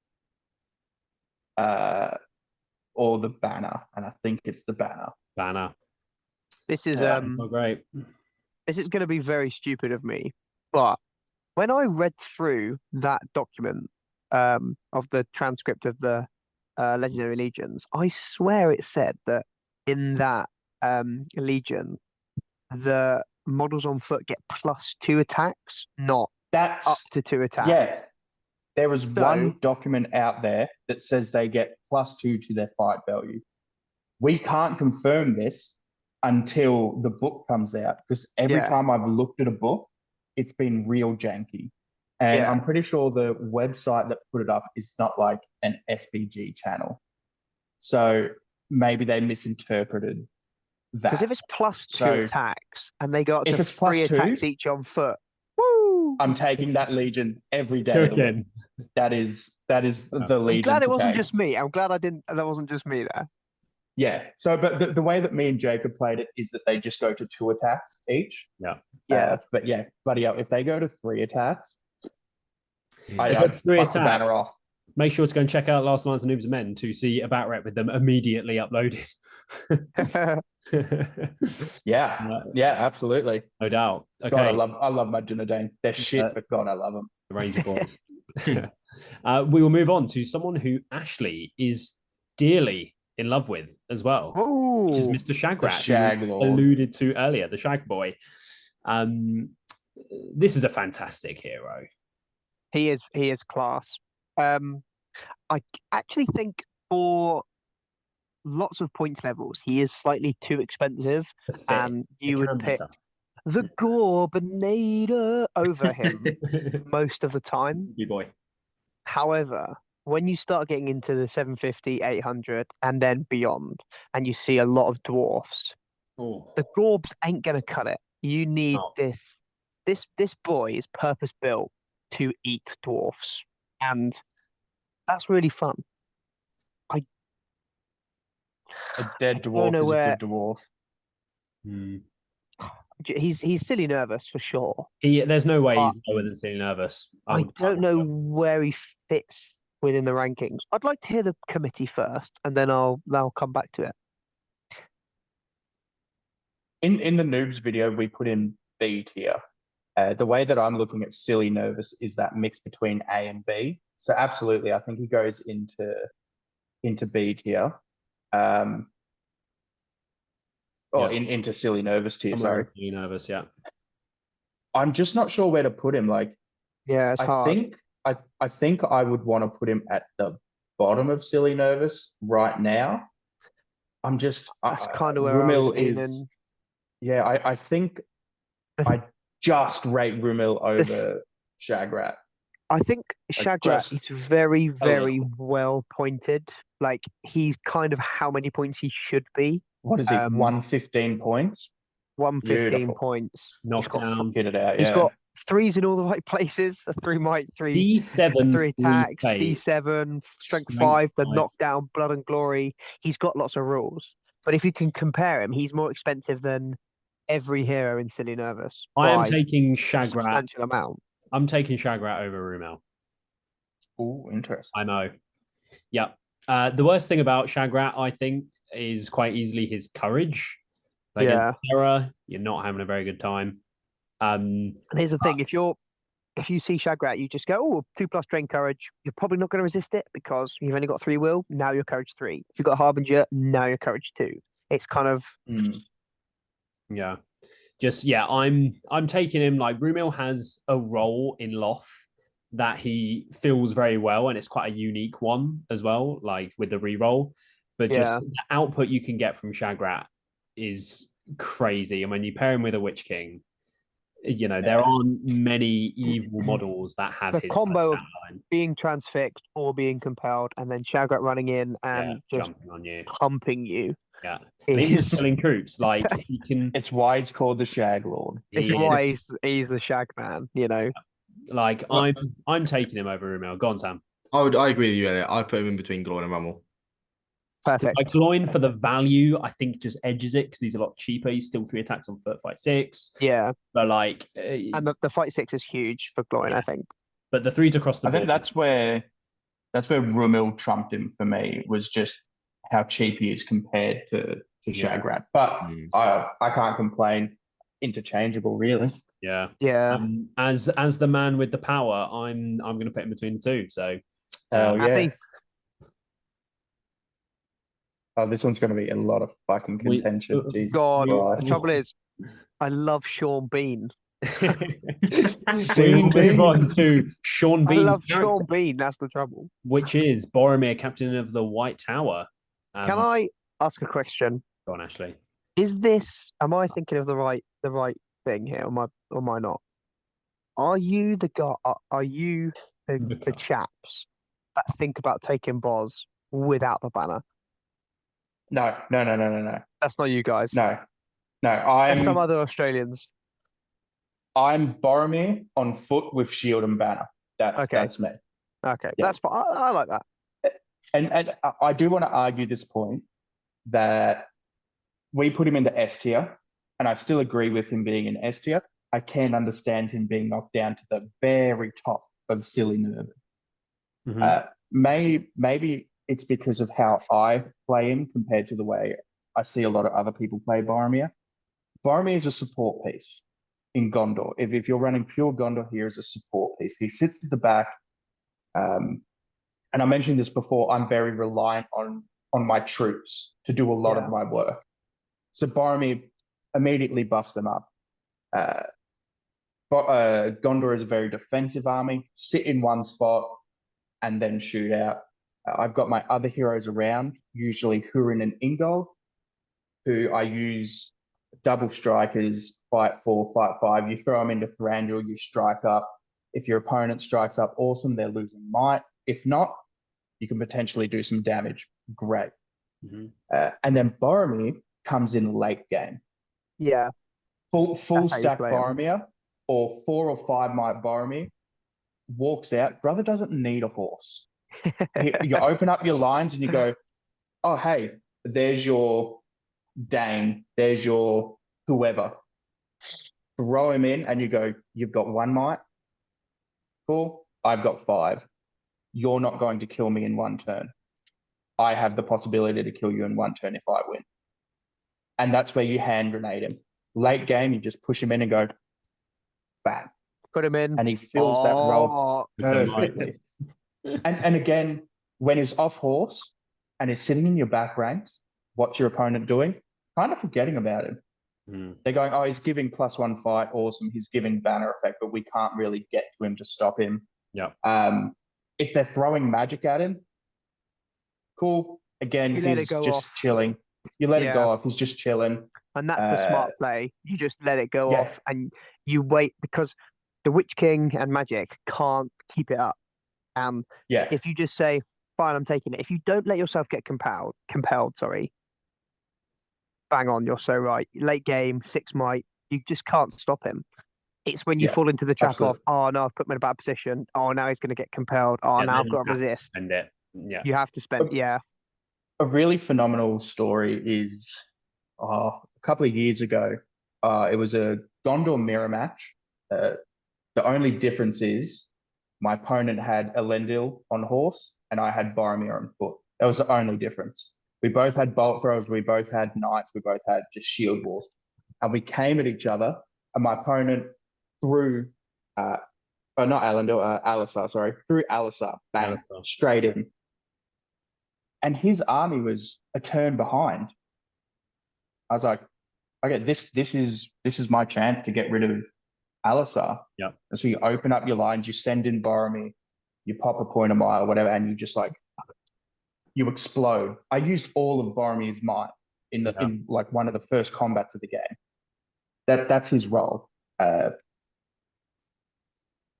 or the Banner? And I think it's the Banner. This is great. This is going to be very stupid of me, but when I read through that document of the transcript of the Legendary Legions, I swear it said that in that Legion, the models on foot get +2 attacks, not up to 2 attacks. Yes. There was one document out there that says they get +2 to their fight value. We can't confirm this until the book comes out, because every time I've looked at a book, it's been real janky. And I'm pretty sure the website that put it up is not like an SBG channel. So maybe they misinterpreted that. Because if it's +2 attacks and they go up to 3 attacks each on foot, woo! I'm taking that Legion every day of the week. That is the Legion. I'm glad it wasn't just me. I'm glad that wasn't just me there. Yeah. So, but the way that me and Jacob played it is that they just go to 2 attacks each. Yeah. But yeah, bloody hell, if they go to 3 attacks, I'd fuck the Banner off. Make sure to go and check out Last Lines of Noobs and Men to see a bat rep with them immediately uploaded. Yeah, absolutely. No doubt. Okay. God, I love my Dunedain. They're shit, but God, I love them. The Ranger boys. We will move on to someone who Ashley is dearly in love with as well, which is Mr. Shagrat, Shag who alluded to earlier, the Shag Boy. This is a fantastic hero. He is class. I actually think for lots of points levels, he is slightly too expensive, and you would pick the Gorbinator over him most of the time. You boy. However, when you start getting into the 750, 800, and then beyond, and you see a lot of dwarfs, the Gorbs ain't gonna cut it. You need this. This boy is purpose built to eat dwarfs, and that's really fun. A dead dwarf is a good dwarf. He's silly nervous for sure. There's no way he's lower than silly nervous. I don't know where he fits within the rankings. I'd like to hear the committee first, and then I'll come back to it. In the noobs video, we put in B tier. The way that I'm looking at silly nervous is that mix between A and B. So absolutely, I think he goes into B tier. Into silly nervous tier. Sorry, silly nervous. Yeah, I'm just not sure where to put him. It's hard. I think I would want to put him at the bottom of silly nervous right now. That's kind of where Rumil is. Yeah, I think I just rate Rumil over Shagrat. I think Shagrat is very, very well pointed. Like, he's kind of how many points he should be. What is he? 115 points. 115 points. Knockdown. Get it out. He's got threes in all the right places. A 3 might, D7, 3 attacks, phase. D7, strength 5, the knockdown, blood and glory. He's got lots of rules. But if you can compare him, he's more expensive than every hero in Silly Nervous. I am taking a Shagrat. substantial amount. I'm taking Shagrat over Rumil. Oh, interesting. I know. Yeah. The worst thing about Shagrat, I think, is quite easily his courage. Like in Terror, you're not having a very good time. And here's the thing: if you see Shagrat, you just go, "Oh, 2+ drain courage." You're probably not going to resist it because you've only got 3 will. Now you're courage 3. If you've got Harbinger, now you're courage 2. It's kind of yeah. Just I'm taking him. Like, Rumil has a role in Loth that he fills very well, and it's quite a unique one as well, like with the reroll. But just the output you can get from Shagrat is crazy. And when you pair him with a Witch King, there aren't many evil models that have the his combo of being transfixed or being compelled, and then Shagrat running in and just jumping on you, pumping you. Yeah, and he's killing troops. Like, he can. It's why he's called the Shag Lord. It's why he's the Shag Man. Like, I'm taking him over Rumil. Go on, Sam. I agree with you there. I'd put him in between Gloin and Rumil. Perfect. Like, Gloin, for the value, I think just edges it because he's a lot cheaper. He's still 3 attacks on foot, fight 6. Yeah, but like, and the fight 6 is huge for Gloin, I think. But the 3's across the board. I think that's where Rumil trumped him for me, was just how cheap he is compared to Shagrat. But I can't complain. Interchangeable, really. Yeah. As the man with the power, I'm going to put him between the 2. So, this one's going to be a lot of fucking contention. God, the trouble is, I love Sean Bean. We move on to Sean Bean. I love Sean Bean. That's the trouble. Which is Boromir, Captain of the White Tower. Can I ask a question? Go on, Ashley. Am I thinking of the right thing here, or am I not? Are you the guy? Are you the chaps that think about taking Boz without the banner? No. That's not you guys. No. I'm some other Australians. I'm Boromir on foot with shield and banner. That's me. Okay, that's fine. I like that. And I do want to argue this point that we put him into S tier, and I still agree with him being in S tier. I can understand him being knocked down to the very top of Silly Nervous. Maybe it's because of how I play him compared to the way I see a lot of other people play Boromir. Boromir is a support piece in Gondor. If you're running pure Gondor here as a support piece, he sits at the back. And I mentioned this before, I'm very reliant on my troops to do a lot of my work. So Boromir immediately buffs them up. Gondor is a very defensive army. Sit in one spot and then shoot out. I've got my other heroes around, usually Durin and Ingold, who I use double strikers, fight 4, fight 5. You throw them into Thranduil, you strike up. If your opponent strikes up, awesome, they're losing might. If not, you can potentially do some damage. Great. And then Boromir comes in late game. Yeah. Full stack Boromir, or 4 or 5 might Boromir, walks out. Brother doesn't need a horse. You open up your lines and you go, oh, hey, there's your Dane, there's your whoever. Throw him in and you go, you've got 1 might. Cool. I've got 5. You're not going to kill me in 1 turn. I have the possibility to kill you in 1 turn if I win. And that's where you hand grenade him. Late game, you just push him in and go, bang. Put him in. And he fills that role perfectly. And again, when he's off horse and he's sitting in your back ranks, what's your opponent doing? Kind of forgetting about him. They're going, oh, he's giving +1 fight, awesome. He's giving banner effect, but we can't really get to him to stop him. Yeah. If they're throwing magic at him, cool. Again, he's just chilling. You let it go off. He's just chilling. And that's the smart play. You just let it go off and you wait, because the Witch King and Magic can't keep it up. If you just say, fine, I'm taking it. If you don't let yourself get compelled, bang on, you're so right. Late game, 6 might, you just can't stop him. It's when you fall into the trap of, oh no, I've put him in a bad position. Oh, now he's going to get compelled. Oh, now I've got to resist. Spend it. Yeah. You have to spend, A really phenomenal story is a couple of years ago. It was a Gondor mirror match. The only difference is my opponent had Elendil on horse and I had Boromir on foot. That was the only difference. We both had bolt throwers, we both had knights, we both had just shield walls. And we came at each other, and my opponent threw, not Elendil, Alisar, sorry, threw Alisar, bang, straight in. And his army was a turn behind. I was like, okay, this is my chance to get rid of Alisar. Yeah. And so you open up your lines, you send in Boromir, you pop a point a mile, whatever, and you just like, you explode. I used all of Boromir's might in like one of the first combats of the game. That's his role.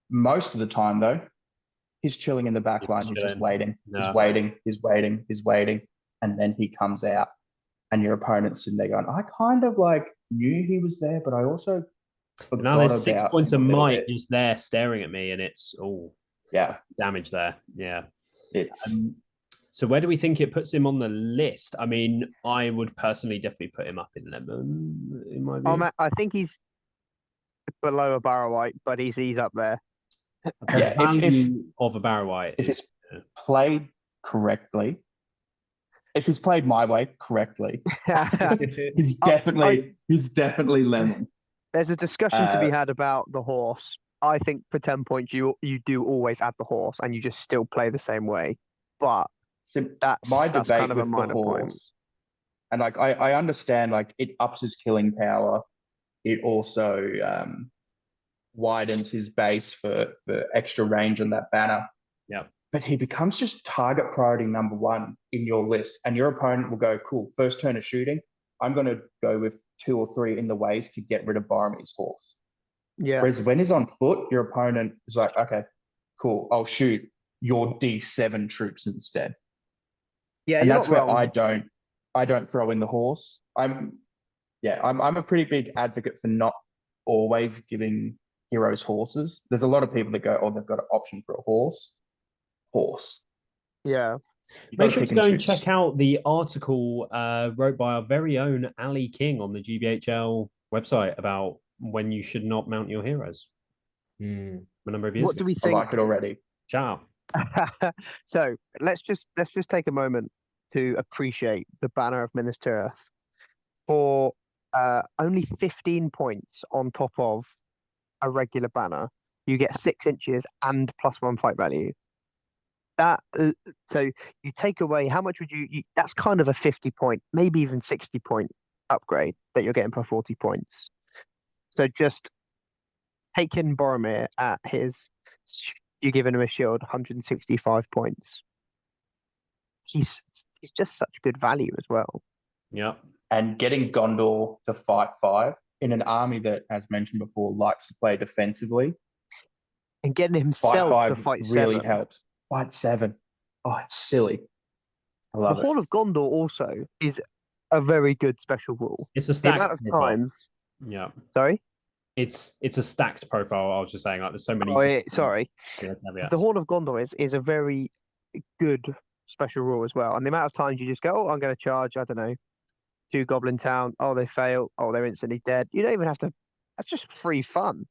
Most of the time though, he's chilling in the back line. He's just waiting. He's waiting, and then he comes out, and your opponent's sitting there going, "I kind of like knew he was there, but I also forgot now there's 6 about points of him a little might bit." just there staring at me, and it's damage there. Yeah, it's. So where do we think it puts him on the list? I mean, I would personally definitely put him up in lemon, in my view. I think he's below a Barrow-wight, but he's up there. The value of a Barrow-wight if it's played correctly, if he's played my way correctly, he's definitely lemon. There's a discussion to be had about the horse. I think for 10 points, you do always add the horse, and you just still play the same way. But that's debate kind of with a minor the horse. point. And like I understand, like it ups his killing power. It also widens his base for extra range on that banner. Yeah. But he becomes just target priority number 1 in your list, and your opponent will go, cool, first turn of shooting, I'm going to go with 2 or 3 in the ways to get rid of Boromir's horse. Yeah. Whereas when he's on foot, your opponent is like, okay, cool, I'll shoot your D7 troops instead. Yeah, and that's where I don't throw in the horse. I'm a pretty big advocate for not always giving heroes horses. There's a lot of people that go, oh, they've got an option for a horse. Yeah. Make sure to go and check out the article wrote by our very own Ali King on the GBHL website about when you should not mount your heroes. A number of years What ago. do we think? I like it already. Ciao. So let's just take a moment to appreciate the banner of Minas Tirith for only 15 points on top of a regular banner. You get 6 inches and +1 fight value. That so you take away, how much would you that's kind of a 50 point, maybe even 60 point upgrade that you're getting for 40 points. So just taking Boromir at you're giving him a shield, 165 points. He's just such good value as well. Yeah. And getting Gondor to fight 5 in an army that, as mentioned before, likes to play defensively. And getting himself to fight 7 really helps. Fight 7. Oh, it's silly. I love it. The Hall of Gondor also is a very good special rule. It's a stacked the amount of profile. times. Yeah. Sorry? It's a stacked profile. I was just saying, like, there's so many. Sorry. The Hall of Gondor is a very good special rule as well. And the amount of times you just go, oh, I'm going to charge, I don't know, 2 Goblin Town. Oh, they fail. Oh, they're instantly dead. You don't even have to. That's just free fun.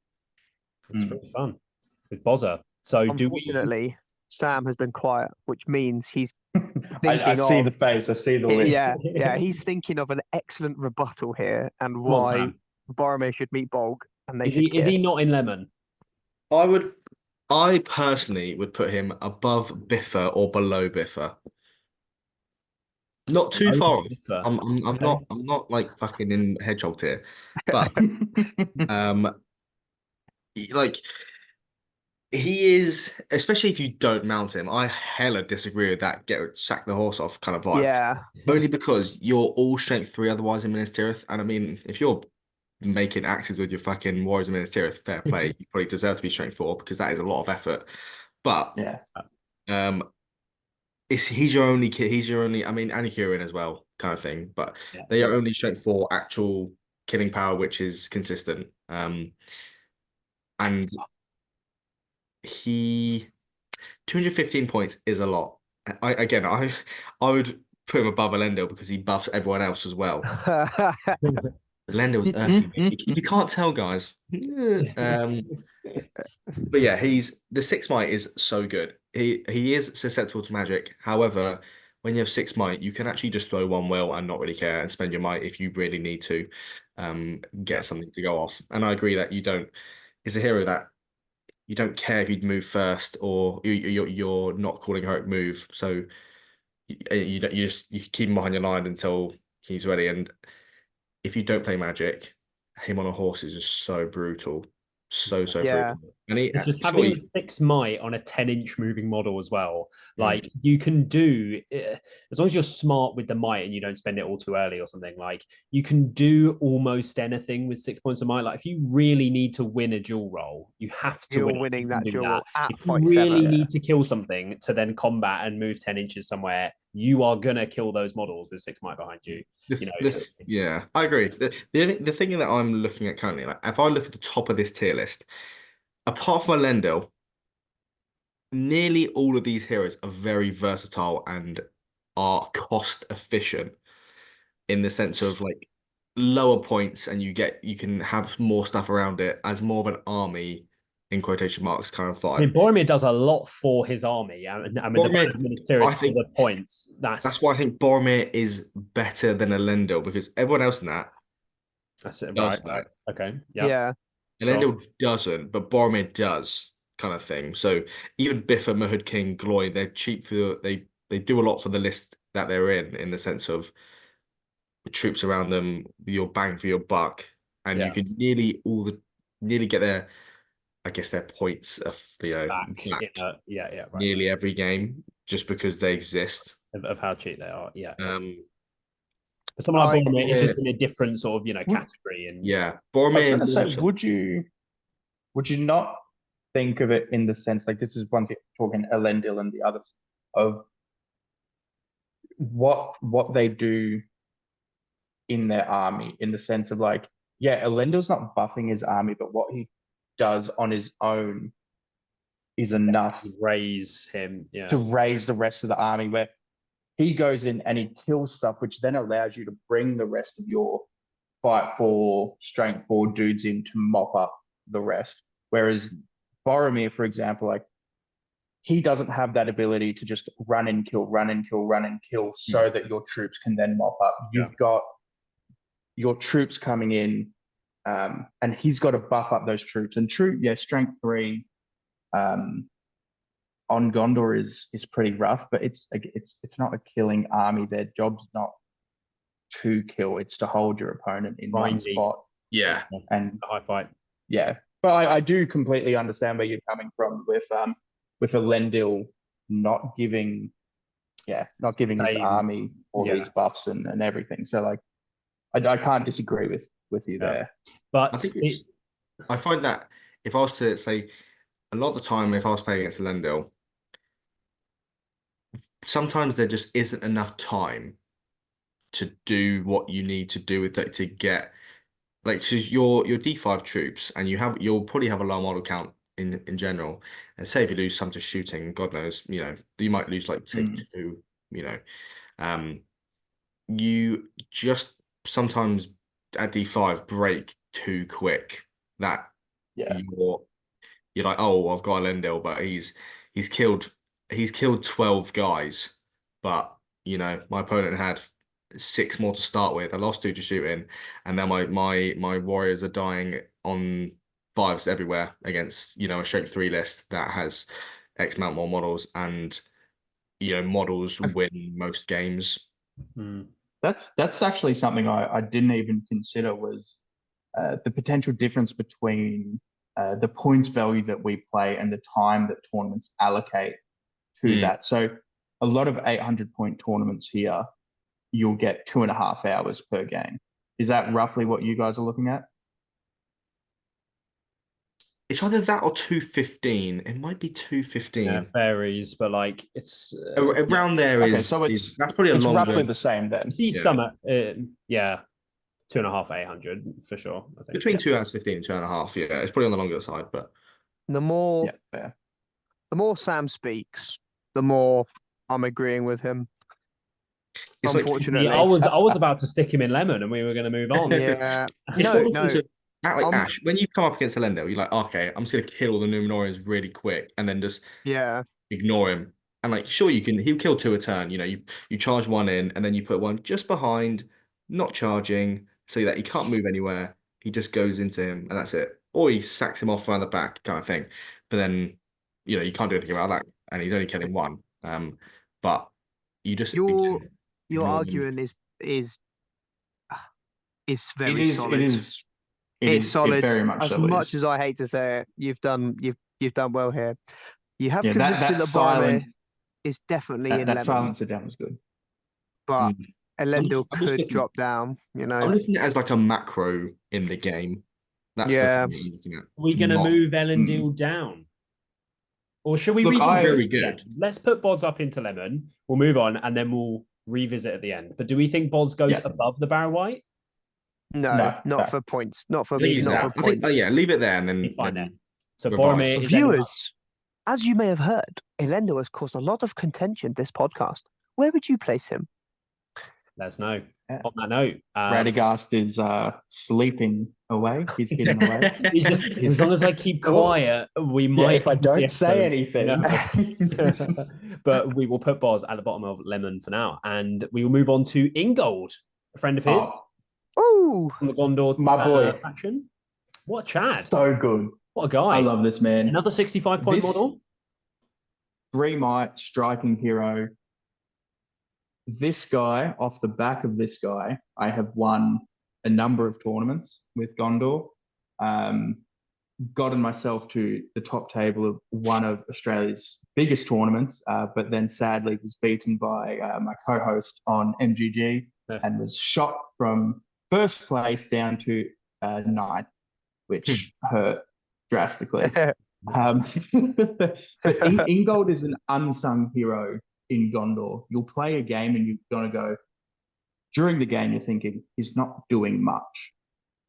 It's free fun with Bozza. So unfortunately, Sam has been quiet, which means he's thinking I see the face. I see the list. Yeah. He's thinking of an excellent rebuttal here and why Boromir should meet Bolg. And is he not in lemon? I personally would put him above Biffa or below Biffa. Not too far off. I'm not like fucking in hedgehog tier, but like he is, especially if you don't mount him. I hella disagree with that. Sack the horse off kind of vibe. Yeah. Only because you're all strength 3 otherwise in Minas Tirith, and I mean, if you're making axes with your fucking warriors and ministerials, fair play. You probably deserve to be strength 4 because that is a lot of effort. But Yeah. he's your only kid. He's your only. I mean, and Hurin as well, kind of thing. But they are only strength 4 actual killing power, which is consistent. And he 215 points is a lot. I would put him above Elendil because he buffs everyone else as well. Elendil was earthy. If you can't tell, guys. But yeah, the 6 might is so good. He is susceptible to magic. However, when you have 6 might, you can actually just throw 1 will and not really care and spend your might if you really need to get something to go off. And I agree that you don't. It's a hero that you don't care if you'd move first or you're not calling a heroic move. So you keep him behind your line until he's ready. And if you don't play magic, him on a horse is just so brutal. So brutal. And it's just having 6 might on a 10-inch moving model as well. Like you can do, as long as you're smart with the might and you don't spend it all too early or something, like you can do almost anything with 6 points of might. Like if you really need to win a duel roll, you have to winning that duel roll at if you really need to kill something to then combat and move 10 inches somewhere, you are gonna kill those models with 6 might behind you. Yeah, I agree. The thing that I'm looking at currently, like if I look at the top of this tier list, apart from Elendil, nearly all of these heroes are very versatile and are cost efficient in the sense of like lower points, and you can have more stuff around it as more of an army in quotation marks kind of vibe. I mean, Boromir does a lot for his army. I mean, Boromir, the ministerial for the points. That's why I think Boromir is better than Elendil because everyone else in that that's it, does right? that. Okay, yeah. Elendil doesn't, but Boromir does, kind of thing. So even Biffa, Mahud, King, Gloin, they're cheap for they do a lot for the list that they're in the sense of the troops around them, your bang for your buck, and you can nearly get their, I guess, their points of back. Right. Nearly every game just because they exist of how cheap they are. Yeah. But someone like Boromir is just in a different sort of category. And Boromir. I was going to say, would you not think of it in the sense like this is once you're talking Elendil and the others of what they do in their army in the sense of like, Elendil's not buffing his army, but what he does on his own is enough to raise him to raise the rest of the army, where he goes in and he kills stuff, which then allows you to bring the rest of your fight 4, strength 4 dudes in to mop up the rest. Whereas Boromir, for example, like he doesn't have that ability to just run and kill so that your troops can then mop up. You've got your troops coming in, and he's got to buff up those troops. And strength 3 on Gondor is pretty rough, but it's not a killing army. Their job's not to kill; it's to hold your opponent in one spot. Yeah, and high fight. Yeah, but I do completely understand where you're coming from with Elendil not giving his army all these buffs and everything. So like, I can't disagree with you there. But I find that if I was to say, a lot of the time, if I was playing against Elendil, sometimes there just isn't enough time to do what you need to do with it to get like, because your D5 troops and you'll probably have a low model count in general. And say if you lose some to shooting, God knows, you might lose like say 2, you just sometimes at D5 break too quick that you're like, oh, I've got Elendil, but he's killed 12 guys, but my opponent had 6 more to start with. I lost 2 to shooting, and then my warriors are dying on 5s everywhere against a strength 3 list that has X amount more models, and models win most games. That's actually something I didn't even consider was the potential difference between the points value that we play and the time that tournaments allocate to that. So a lot of 800-point tournaments here, you'll get 2.5 hours per game. Is that roughly what you guys are looking at? It's either that or 215. It might be 215. Yeah, varies, but like it's around there Okay, is. so it's That's probably a it's longer. roughly the same then. see some yeah, 2.5, 800 for sure. I think Between 2 hours 15 and 2.5. Yeah, it's probably on the longer side, but The more fair. the more Sam speaks, the more I'm agreeing with him. it's Unfortunately, I was about to stick him in lemon, and we were going to move on. yeah. It's No, one of no. those that, like Ash, when you come up against Elendil, you're like, okay, I'm just gonna kill all the Numenorians really quick and then just Yeah. ignore him. And like, sure, he'll kill 2 a turn. You know, you charge 1 in, and then you put 1 just behind, not charging, so that he can't move anywhere. He just goes into him, and that's it. Or he sacks him off around the back, kind of thing. But then, you know, you can't do anything about that, and he's only killing 1. But you just Your ignore him. argument is very solid. It's solid. very much as so much is. as I hate to say it, you've done well here. You have Yeah, convinced me that that silent- Boromir is definitely in that lemon, silencer down was good. but Elendil I'm just could looking- drop down. You know, I'm looking at it as like a macro in the game. That's Yeah. the thing I'm looking at. We're going to Not- move Elendil down, or should we? Look, revisit very it at the good. end? Let's put Boz up into lemon. We'll move on, and then we'll revisit at the end. But do we think Boz goes Yeah. above the Barrow-wight? not no. for points. Not for I think he's not there. for I think, points. yeah, leave it there and then. He's fine then then. So revise. Boromir So is then above. viewers, as you may have heard, Elendil has caused a lot of contention this podcast. Where would you place him? Let us know. Yeah. On that note, Radagast is sleeping away. He's hidden away. he's just as long as I keep quiet, we might. if I don't Yeah, say anything. no. But we will put Boz at the bottom of lemon for now, and we will move on to Ingold, a friend of his Oh, from the Gondor my boy. faction. What a Chad! So good. What a guy! I love this man. Another 65-point model. 3 might striking hero. This guy, off the back of this guy, I have won a number of tournaments with Gondor. Gotten myself to the top table of one of Australia's biggest tournaments, but then sadly was beaten by my co-host on MGG and was shot from first place down to 9th, which hurt drastically. But Ingold is an unsung hero in Gondor. You'll play a game and you're going to go, during the game, you're thinking, he's not doing much.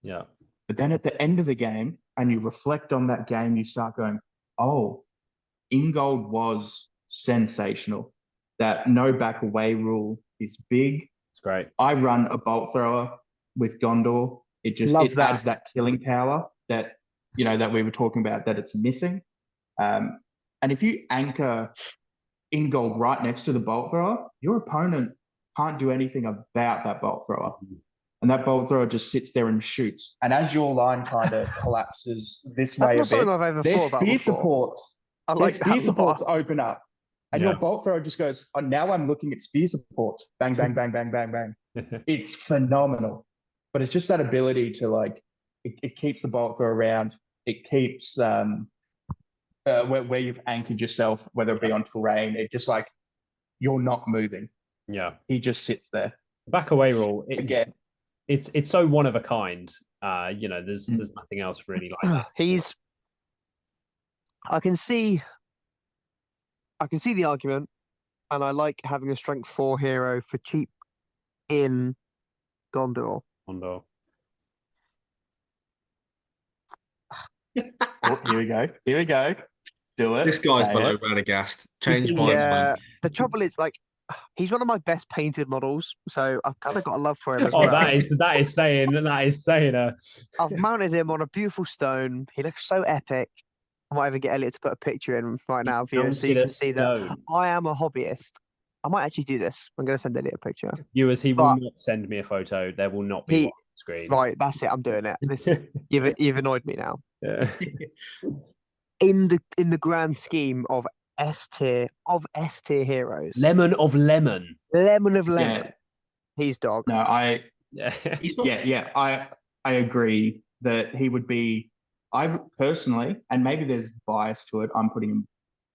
Yeah. But then at the end of the game, and you reflect on that game, you start going, oh, Ingold was sensational. That no back away rule is big. It's great. I run a bolt thrower with Gondor. It adds that killing power that, you know, that we were talking about, that it's missing. And if you anchor Ingold right next to the bolt thrower, your opponent can't do anything about that bolt thrower. And that bolt thrower just sits there and shoots. And as your line kind of collapses this way a bit, their spear supports, open up. And your bolt thrower just goes, oh, now I'm looking at spear supports. Bang, bang, bang, bang, bang, bang. It's phenomenal. But it's just that ability to, like, it keeps the bolt thrower around. It keeps where you've anchored yourself, whether it be on terrain, it just, like, you're not moving. Yeah. He just sits there. Back away rule. Again. It's so one of a kind. You know, there's nothing else really like that. I can see the argument, and I like having a strength 4 hero for cheap in Gondor. Gondor. Oh, here we go. Here we go. Do it. This guy's below Radagast. Change my mind. The trouble is, like, he's one of my best painted models, so I've kind of got a love for him as well. well. that is saying. I've mounted him on a beautiful stone. He looks so epic. I might even get Elliot to put a picture in right now, viewers, so you can see that I am a hobbyist. I might actually do this. I'm going to send Elliot a picture. Viewers, he will not send me a photo. There will not be one on the screen. Right, that's it. I'm doing it. You've annoyed me now. Yeah. In the grand scheme of S tier heroes, lemon of lemon. Yeah. He's dog. No, I agree that he would be. I personally, and maybe there's bias to it, I'm putting him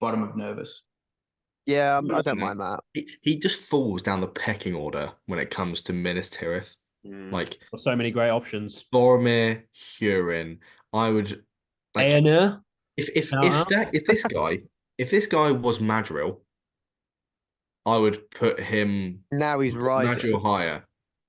bottom of nervous. Yeah, I don't mind that. He just falls down the pecking order when it comes to Minas Tirith. Like, so many great options. Boromir, Hurin. I would Like, Aena. if this guy was Madril, I would put him Now he's rising. Madril higher.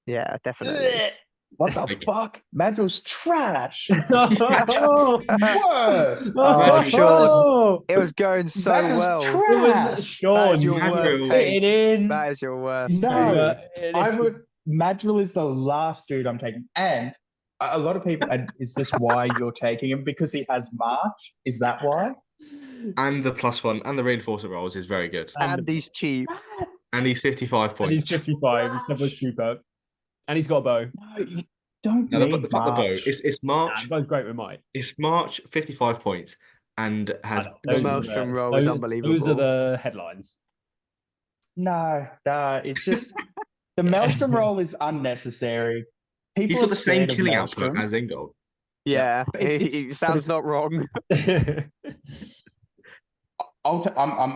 Yeah, definitely. What the fuck? Madril's trash. Oh, Worse. Oh, Sean. oh, It was going so Madril's well. it was trash. That Sean. is your worst Madril. take. Fitting in. That is your worst take. No, Madril is the last dude I'm taking. And a lot of people, is this why you're taking him? Because he has March? Is that why? And the +1 and the reinforcement rolls is very good. And he's cheap. And he's 55 And points. he's 55. He's double trooper. And he's got a bow. No, you don't No, need the bow. March. It's March. That goes great with Mike. It's March, 55 points, and has The Maelstrom roll is unbelievable. Those are the headlines. No, it's just the Maelstrom roll is unnecessary. People he's got are the same scared of killing Maelstrom. output as Ingold. Yeah, But it's- Sam's not wrong. I'm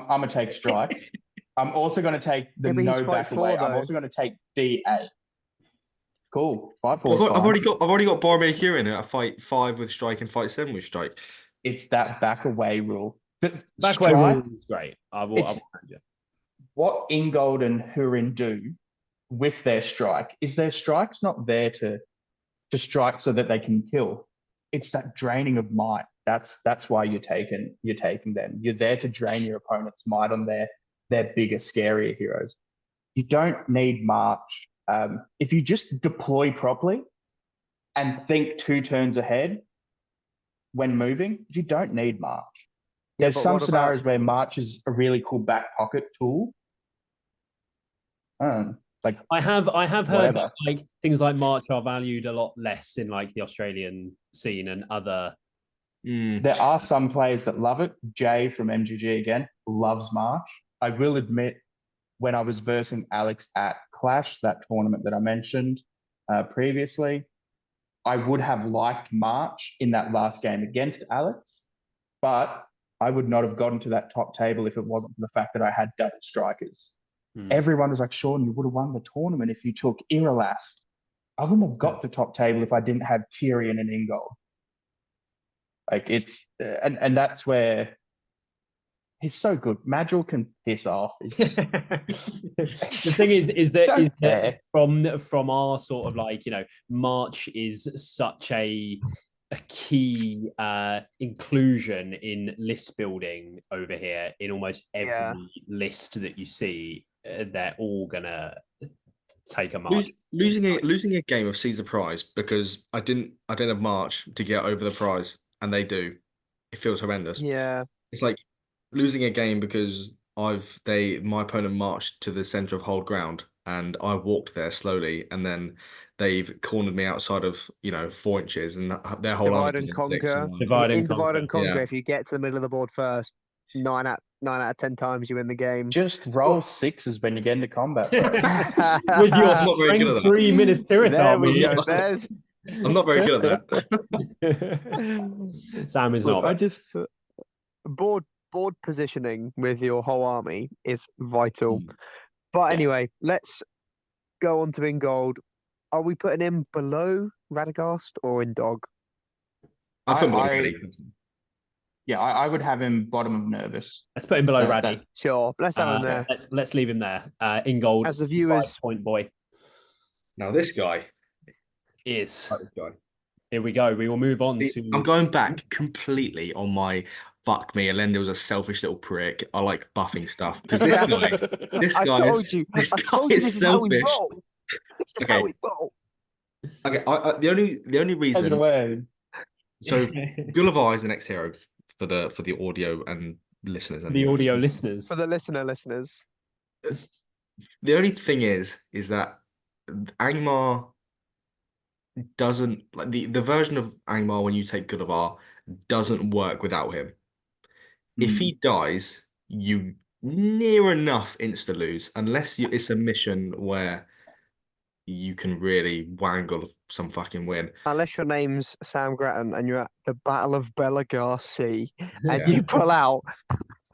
gonna take strike. I'm also gonna take the Yeah, but he's no fight back four, away. I'm though. also gonna take D8. Cool. 5-4. I've already got Boromir here in at fight 5 with strike and fight 7 with strike. It's that back away rule. But Back way strike, rule is great. I will hand you. what Ingold and Hurin do with their strike is their strike's not there to strike so that they can kill. It's that draining of might. That's why you're taking them. You're there to drain your opponent's might on their bigger, scarier heroes. You don't need March. If you just deploy properly and think 2 turns ahead when moving, you don't need March. There's but some what scenarios where March is a really cool back pocket tool. Like I have heard Whatever. that like things like March are valued a lot less in like the Australian scene and other. there are some players that love it. Jay from MGG again loves March. I will admit, when I was versing Alex at Clash, that tournament that I mentioned previously, I would have liked March in that last game against Alex, but I would not have gotten to that top table if it wasn't for the fact that I had double strikers. Everyone was like, Sean, you would have won the tournament if you took Irelast. I wouldn't have got the top table if I didn't have Tyrion and Ingold. Like it's, and that's where he's so good. Madril can piss off. The thing is that from our sort of like, you know, March is such a key inclusion in list building over here. In almost every list that you see, they're all gonna take a March. Losing a game of Seize the Prize because I didn't have March to get over the prize, and they do. It feels horrendous. Yeah, it's like losing a game because my opponent marched to the center of hold ground and I walked there slowly, and then they've cornered me outside of 4 inches, and their whole divide and conquer. Divide and conquer. Yeah. If you get to the middle of the board first, 9 out of 10 times you win the game. Just roll 6s when you get into combat. With your strength 3 minutes to there we go. I'm not very good at that. Sam is not. I just board positioning with your whole army is vital. But anyway, let's go on to Ingold. Are we putting him below Radagast or in dog? I would have him bottom of nervous. Let's put him below Raddy. Sure, let's have him there. Let's leave him there. Ingold, as the viewers, point boy. Now this guy is. Here we go. We will move on to. I'm going back completely on my. Fuck me, Elendil's a selfish little prick. I like buffing stuff because this guy is selfish. This is how we roll. Okay, the only reason. So Gil-galad is the next hero for the audio and listeners. The audio listeners. For the listeners. The only thing is that Angmar doesn't like the version of Angmar when you take Gil-galad doesn't work without him. If he dies, you near enough insta lose unless it's a mission where you can really wangle some fucking win. Unless your name's Sam Grattan and you're at the Battle of Bellegarde and you pull out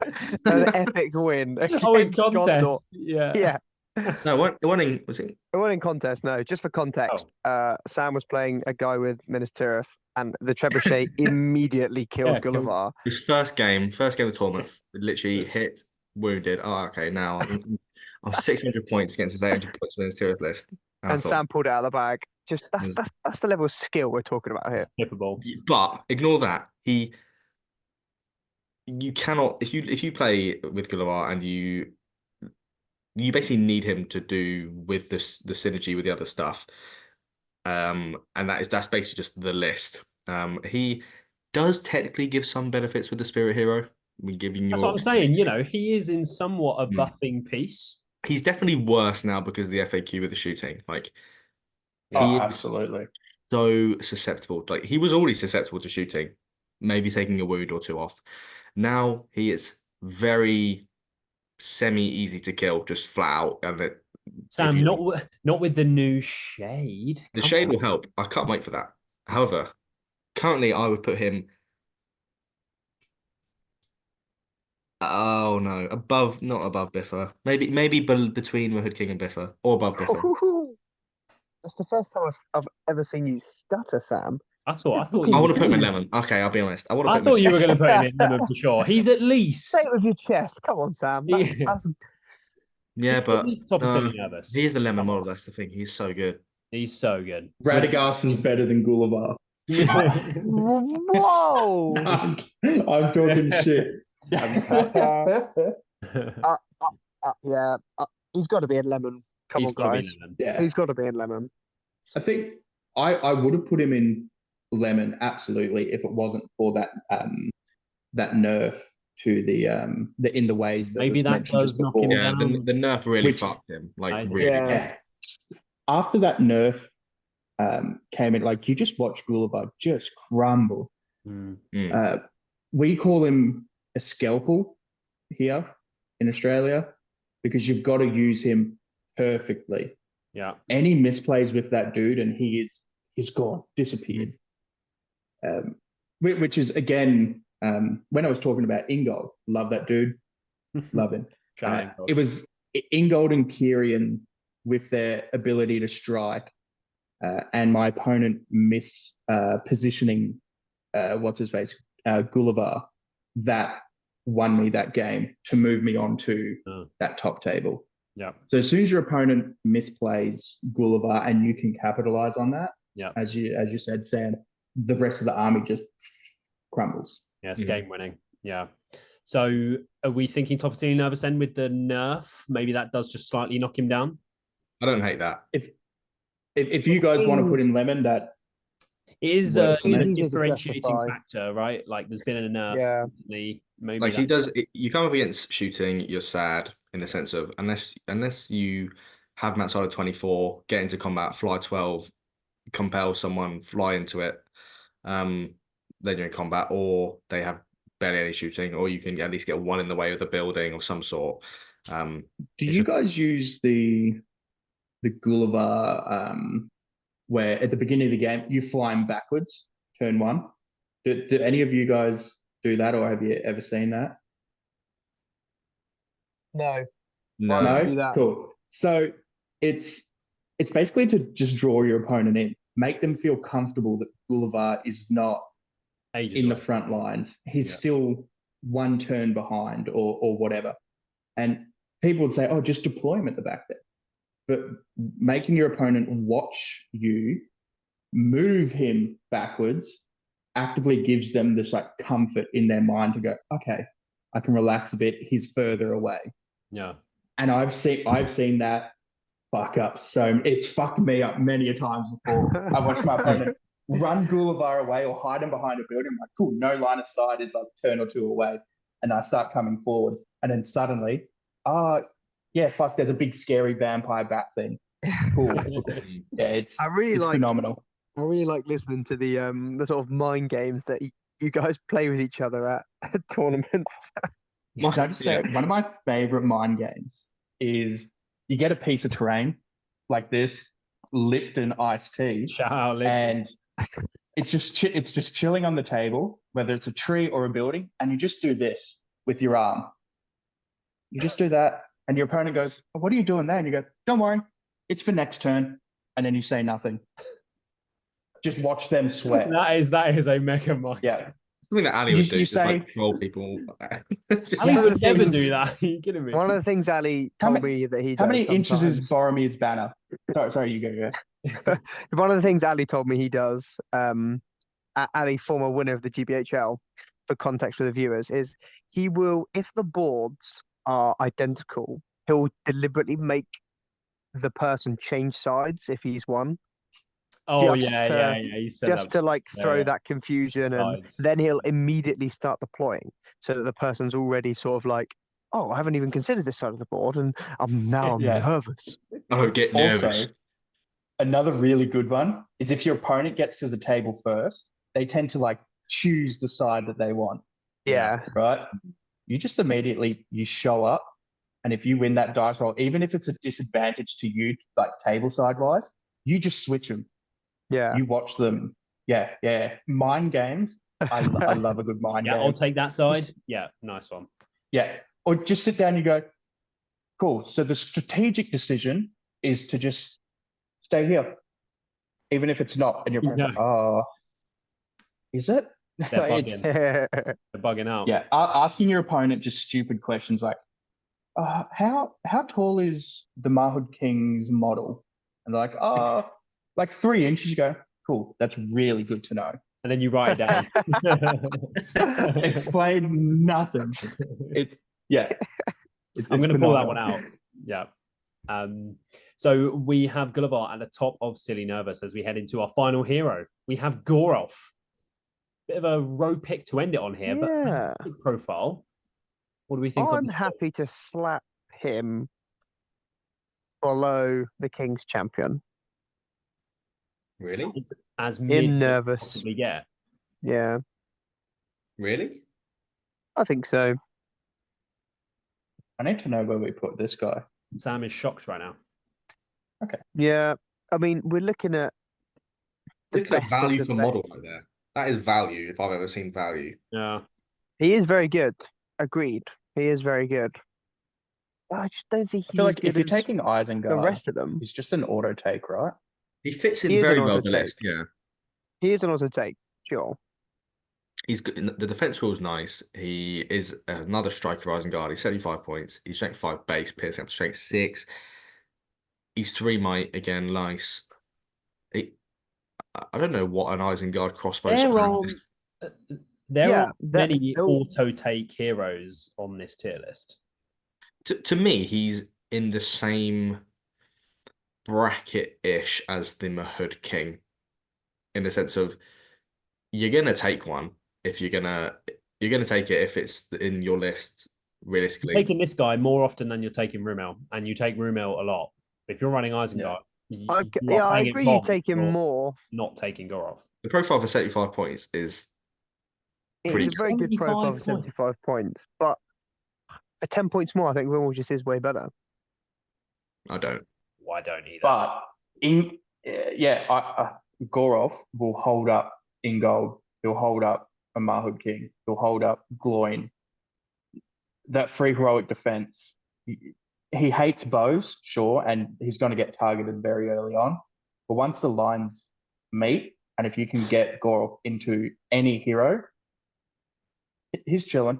an epic win against Gondor. Yeah. No, it won in, was it? It wasn't in contest, no. Just for context, Sam was playing a guy with Minas Tirith, and the trebuchet immediately killed Gulliver. His first game of the tournament, literally hit, wounded. Oh, okay, now I'm 600 points against his 800 points Minas Tirith list. And Sam pulled it out of the bag. Just that's the level of skill we're talking about here. Skippable. But ignore that. You cannot if you play with Gulliver and you basically need him to do with the synergy with the other stuff. And that's basically just the list. He does technically give some benefits with the Spirit Hero. That's what I'm saying. He is in somewhat a buffing piece. He's definitely worse now because of the FAQ with the shooting. Like, absolutely so susceptible. Like, he was already susceptible to shooting, maybe taking a wound or two off. Now he is very semi-easy to kill, just flat out. And Sam, not with the new shade. The shade will help. I can't wait for that. However, currently I would put him. Oh no, not above Biffa. Maybe between Mahud King and Biffa, or above Biffa. That's the first time I've ever seen you stutter, Sam. I thought I want to put him in lemon. Okay, I'll be honest. I thought you were going to put him in lemon for sure. He's at least. Say it with your chest. Come on, Sam. Yeah, but he is the lemon model. On. That's the thing. He's so good. He's so good. Radagast is better than Gulliver. Whoa! I'm talking shit. He's got to be in lemon. Come on, guys. Yeah, he's got to be in lemon. I think I would have put him in lemon absolutely if it wasn't for that nerf to the in the ways that maybe that does knock him down. The nerf really fucked him. Like really. Yeah. After that nerf came in, like you just watch Gulliver just crumble. We call him a scalpel here in Australia because you've got to use him perfectly. Yeah. Any misplays with that dude and he's gone, disappeared. Which is again, when I was talking about Ingold, love that dude, love him. It was Ingold and Kieran with their ability to strike, and my opponent positioning what's his face, Gulliver, that won me that game to move me on to that top table. Yeah. So as soon as your opponent misplays Gulliver and you can capitalize on that, as you said, Sam, the rest of the army just crumbles. Yeah, it's game winning. Yeah. So are we thinking Topicini Nervous End with the nerf? Maybe that does just slightly knock him down. I don't hate that. If you guys want to put in lemon, that is a differentiating factor, right? Like there's been a nerf. Yeah. Maybe like he does. You come up against shooting, you're sad in the sense of unless you have Matt Side 24, get into combat, fly 12, compel someone, fly into it, then you're in combat, or they have barely any shooting, or you can at least get one in the way of the building of some sort. Do you guys use the Gulliver where at the beginning of the game you fly him backwards, turn one? Do any of you guys do that, or have you ever seen that? No. Cool. So it's basically to just draw your opponent in, make them feel comfortable that Gulliver is not in the front lines. He's still one turn behind or whatever. And people would say, oh, just deploy him at the back there. But making your opponent watch you move him backwards actively gives them this like comfort in their mind to go, okay, I can relax a bit. He's further away. Yeah. And I've seen that fuck up. So it's fucked me up many a times before. I watched my opponent run Gulliver away or hide him behind a building. I'm like, cool, no line of sight is like a turn or two away. And I start coming forward. And then suddenly, fuck, there's a big scary vampire bat thing. Cool. Yeah, it's phenomenal. I really like listening to the sort of mind games that you guys play with each other at tournaments. Can I just say, one of my favorite mind games is you get a piece of terrain like this, Lipton iced tea, and it's just chilling on the table, whether it's a tree or a building, and you just do this with your arm. You just do that, and your opponent goes, oh, what are you doing there? And you go, don't worry, it's for next turn. And then you say nothing. Just watch them sweat. That is a mega mind. Yeah. Something that Ali would do. You say, like, troll people. Ali would never do that. Are you kidding me? One of the things Ali told me that he does. How many inches sometimes... is Boromir's banner? Sorry, you go. Yeah. One of the things Ali told me he does, Ali, former winner of the GBHL, for context for the viewers, is he will, if the boards are identical, he'll deliberately make the person change sides if he's won. Oh, yeah. He said just to like throw that confusion, and then he'll immediately start deploying so that the person's already sort of like, oh, I haven't even considered this side of the board, and I'm nervous. Oh, get nervous. Also, another really good one is if your opponent gets to the table first, they tend to like choose the side that they want. Yeah. Right? You just immediately, you show up, and if you win that dice roll, even if it's a disadvantage to you, like table side wise, you just switch them. Yeah. You watch them. Yeah. Mind games. I love a good mind game. Yeah, I'll take that side. Yeah, nice one. Yeah. Or just sit down and you go, cool. So the strategic decision is to just stay here, even if it's not. And your parents like, oh, is it? They're bugging. They're bugging out. Yeah. Asking your opponent just stupid questions like, how tall is the Mahud King's model? And they're like, like 3 inches. You go, cool. That's really good to know. And then you write it down. Explain nothing. I'm going to pull that one out. Yeah. So we have Gulliver at the top of Silly Nervous as we head into our final hero. We have Gorulf. Bit of a row pick to end it on here, but fantastic profile. What do we think? I'm happy to slap him below the King's champion. Really? It's as in nervous. Possibly get. Yeah. Really? I think so. I need to know where we put this guy. Sam is shocked right now. Okay. Yeah. I mean, we're looking at value for model right there. That is value if I've ever seen value. Yeah. He is very good. Agreed. He is very good. But I just don't think he's like if you're taking Isengard, the rest of them. He's just an auto take, right? He fits in very well the list, yeah. He is an auto take, sure. He's good. The defense rule is nice. He is another striker Isengard. He's 75 points. He's strength 5 base, piercing up to strength 6. He's 3 might, again, nice. I don't know what an Isengard crossbow is. There are many auto take heroes on this tier list. To me, he's in the same bracket-ish as the Mahud King, in the sense of you're gonna take one if you're gonna take it if it's in your list realistically. You're taking this guy more often than you're taking Rumil, and you take Rumil a lot. If you're running Isengard, I agree. You take him more. Not taking Gorulf. The profile for 75 points is pretty. It's a very good profile for 75 points, but at 10 points more, I think Rumil just is way better. I don't. Well, I don't either. But Gorulf will hold up Ingold. He'll hold up a Mahud King. He'll hold up Gloin. That free heroic defense. He hates bows, sure, and he's going to get targeted very early on. But once the lines meet, and if you can get Gorulf into any hero, he's chilling.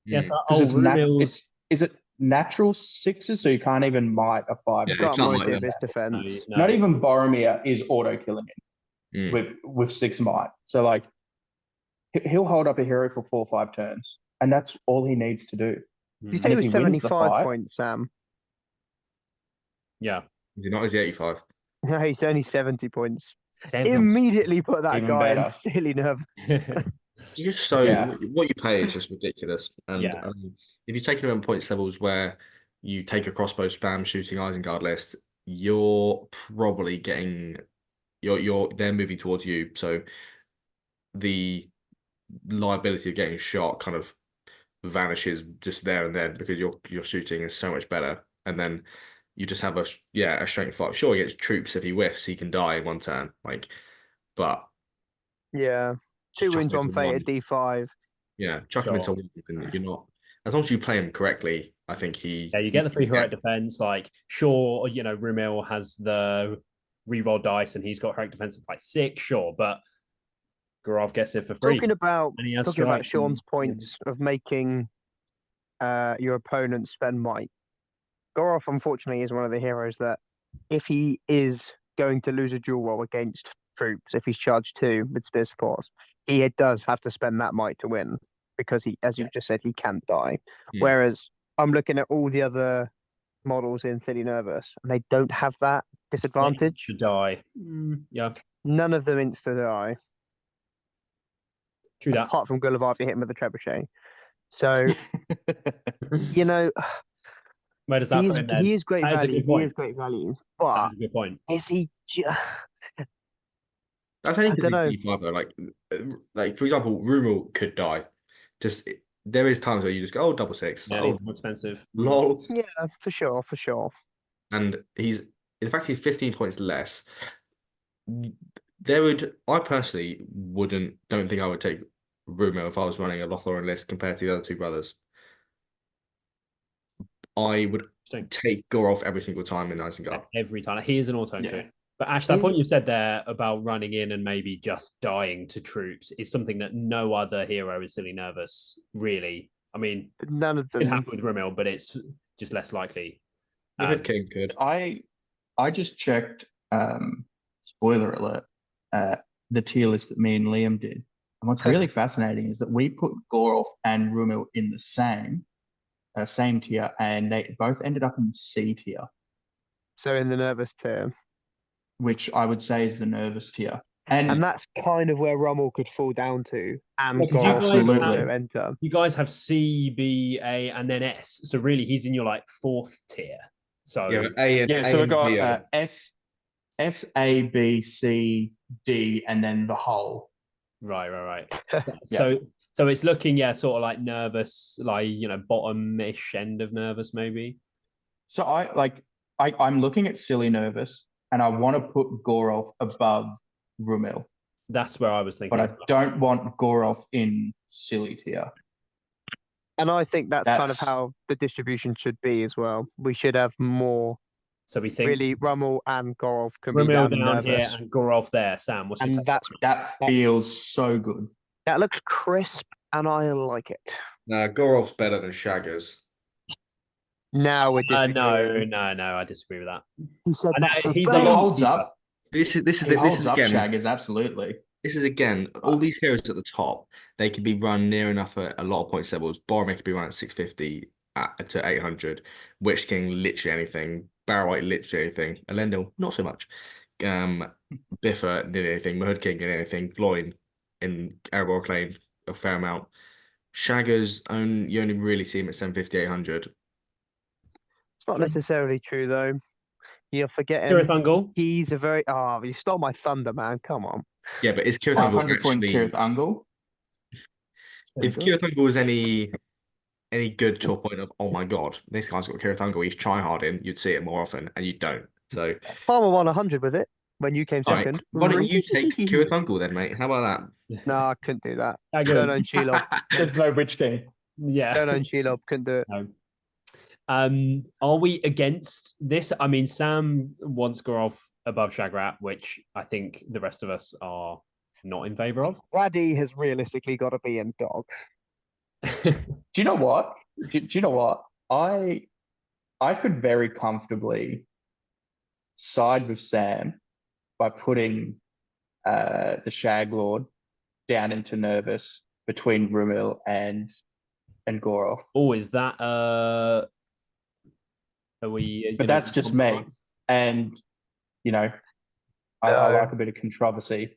Yes, is it natural 6s, so you can't even might a 5. Defense. Not even Boromir is auto killing him with 6 might. So like he'll hold up a hero for 4 or 5 turns, and that's all he needs to do. You say he was 75 points, Sam. Yeah. Is he 85? No, he's only 70 points. Immediately put that even guy in silly nervous. Just what you pay is just ridiculous. And if you take him on points levels where you take a crossbow spam shooting Isengard list, you're probably getting they're moving towards you. So the liability of getting shot kind of vanishes just there and then because your shooting is so much better. And then you just have a strength 5. Sure, he gets troops if he whiffs, he can die in 1 turn. But 2 wins on fate at D5. Yeah, chuck him into 1 and you're not. as long as you play him correctly, I think he. Yeah, you get the free heroic defense. Like, sure, Rumil has the reroll dice and he's got heroic defense of like 6, sure, but Gorulf gets it for free. Talking about Sean's points of making your opponent spend might. Gorulf, unfortunately, is one of the heroes that if he is going to lose a duel roll against troops, if he's charged 2 with spear supports, he does have to spend that might to win because he, as you just said, he can't die. Whereas I'm looking at all the other models in Silly Nervous and they don't have that disadvantage. To die. Yeah. None of them insta die. True that. Apart from Gil-galad if you hit him with a trebuchet. So, where does that put him then? He is great value. He is great value. But that's a good point. Is he? I don't know. Like for example, Rumil could die. Just there is times where you just go, oh, double 6. Yeah, oh, more expensive. Lol. Yeah, for sure. And he's 15 points less. I personally don't think I would take Rumil if I was running a Lothlorien list compared to the other 2 brothers. I would take Gorulf every single time in Isengard. Every time. He is an auto too. But Ash, that point you said there about running in and maybe just dying to troops is something that no other hero is Silly Nervous, really. I mean, none of them. It happened with Rumil, but it's just less likely. King could. I just checked, spoiler alert, the tier list that me and Liam did. And what's really fascinating is that we put Gorulf and Rumil in the same tier, and they both ended up in the C tier. So in the nervous tier. Which I would say is the nervous tier. And that's kind of where Rumil could fall down to. And absolutely enter. You guys have C, B, A, and then S. So really, he's in your like 4th tier. So so we've got S, A, B, C, D, and then the whole. Right. So it's looking, sort of like nervous, like bottom-ish end of nervous, maybe. So I'm looking at Silly Nervous, and I want to put Gorulf above Rumil. That's where I was thinking. But I don't want Gorulf in Silly tier. And I think that's kind of how the distribution should be as well. We should have more. So we think really Rumil and Gorulf can Rumil be down here and Gorulf there. Sam, what's your take? That feels so good. That looks crisp, and I like it. Gorulf's better than Shaggers. No, we're disagreeing. No, I disagree with that. He said he holds up. This is again, Shaggers, absolutely. This is again, all these heroes at the top, they can be run near enough at a lot of points levels. Boromir could be run at 650 to 800. Witch King, literally anything. Barrow-wight, literally anything. Elendil, not so much. Biffa did anything. Mahud King did anything. Gloin in Erebor Claim, a fair amount. Shaggers, you only really see him at 750, 800. It's not necessarily true, though. You're forgetting. Kirith Ungol. He's a very. Oh, you stole my thunder, man. Come on. Yeah, but is Kirith Ungol actually. Kirith Ungol? If Kirith Ungol was any good to a point of, oh my god, this guy's got Kirith Ungol, he's tryharding, you'd see it more often, and you don't. So Palmer won 100 with it when you came second. Right. Why don't you take Kirith Ungol then, mate? How about that? No, I couldn't do that. Don't own Shelob. There's no Witch King. Yeah. Don't own Shelob. Couldn't do it. No. Are we against this? I mean, Sam wants Gorulf above Shagrat, which I think the rest of us are not in favor of. Raddy has realistically got to be in dog. Do you know what? Do you know what? I could very comfortably side with Sam by putting the Shag Lord down into nervous between Rumil and Gorulf. Oh, is that are we? But that's just me, and I like a bit of controversy.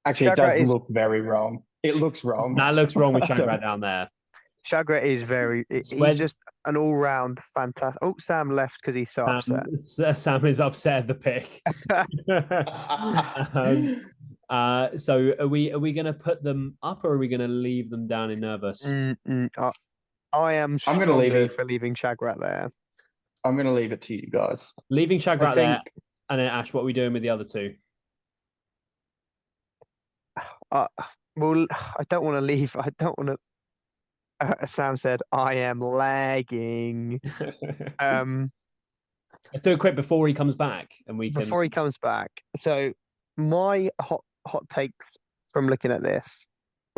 Actually, Shagrat it does look very wrong. It looks wrong. That looks wrong with Shagrat down there. Shagrat is he's just an all-round fantastic. Oh, Sam left because he's so upset. Sam is upset at the pick. So are we going to put them up, or are we going to leave them down in nervous? I am. I'm going to leave it for leaving Shagrat there. I'm going to leave it to you guys. Leaving Shagrat there, and then Ash, what are we doing with the other 2? Well, I don't want to leave. I don't want to. Sam said, "I am lagging." Let's do it quick before he comes back, and we can. Before he comes back, so my hot takes from looking at this: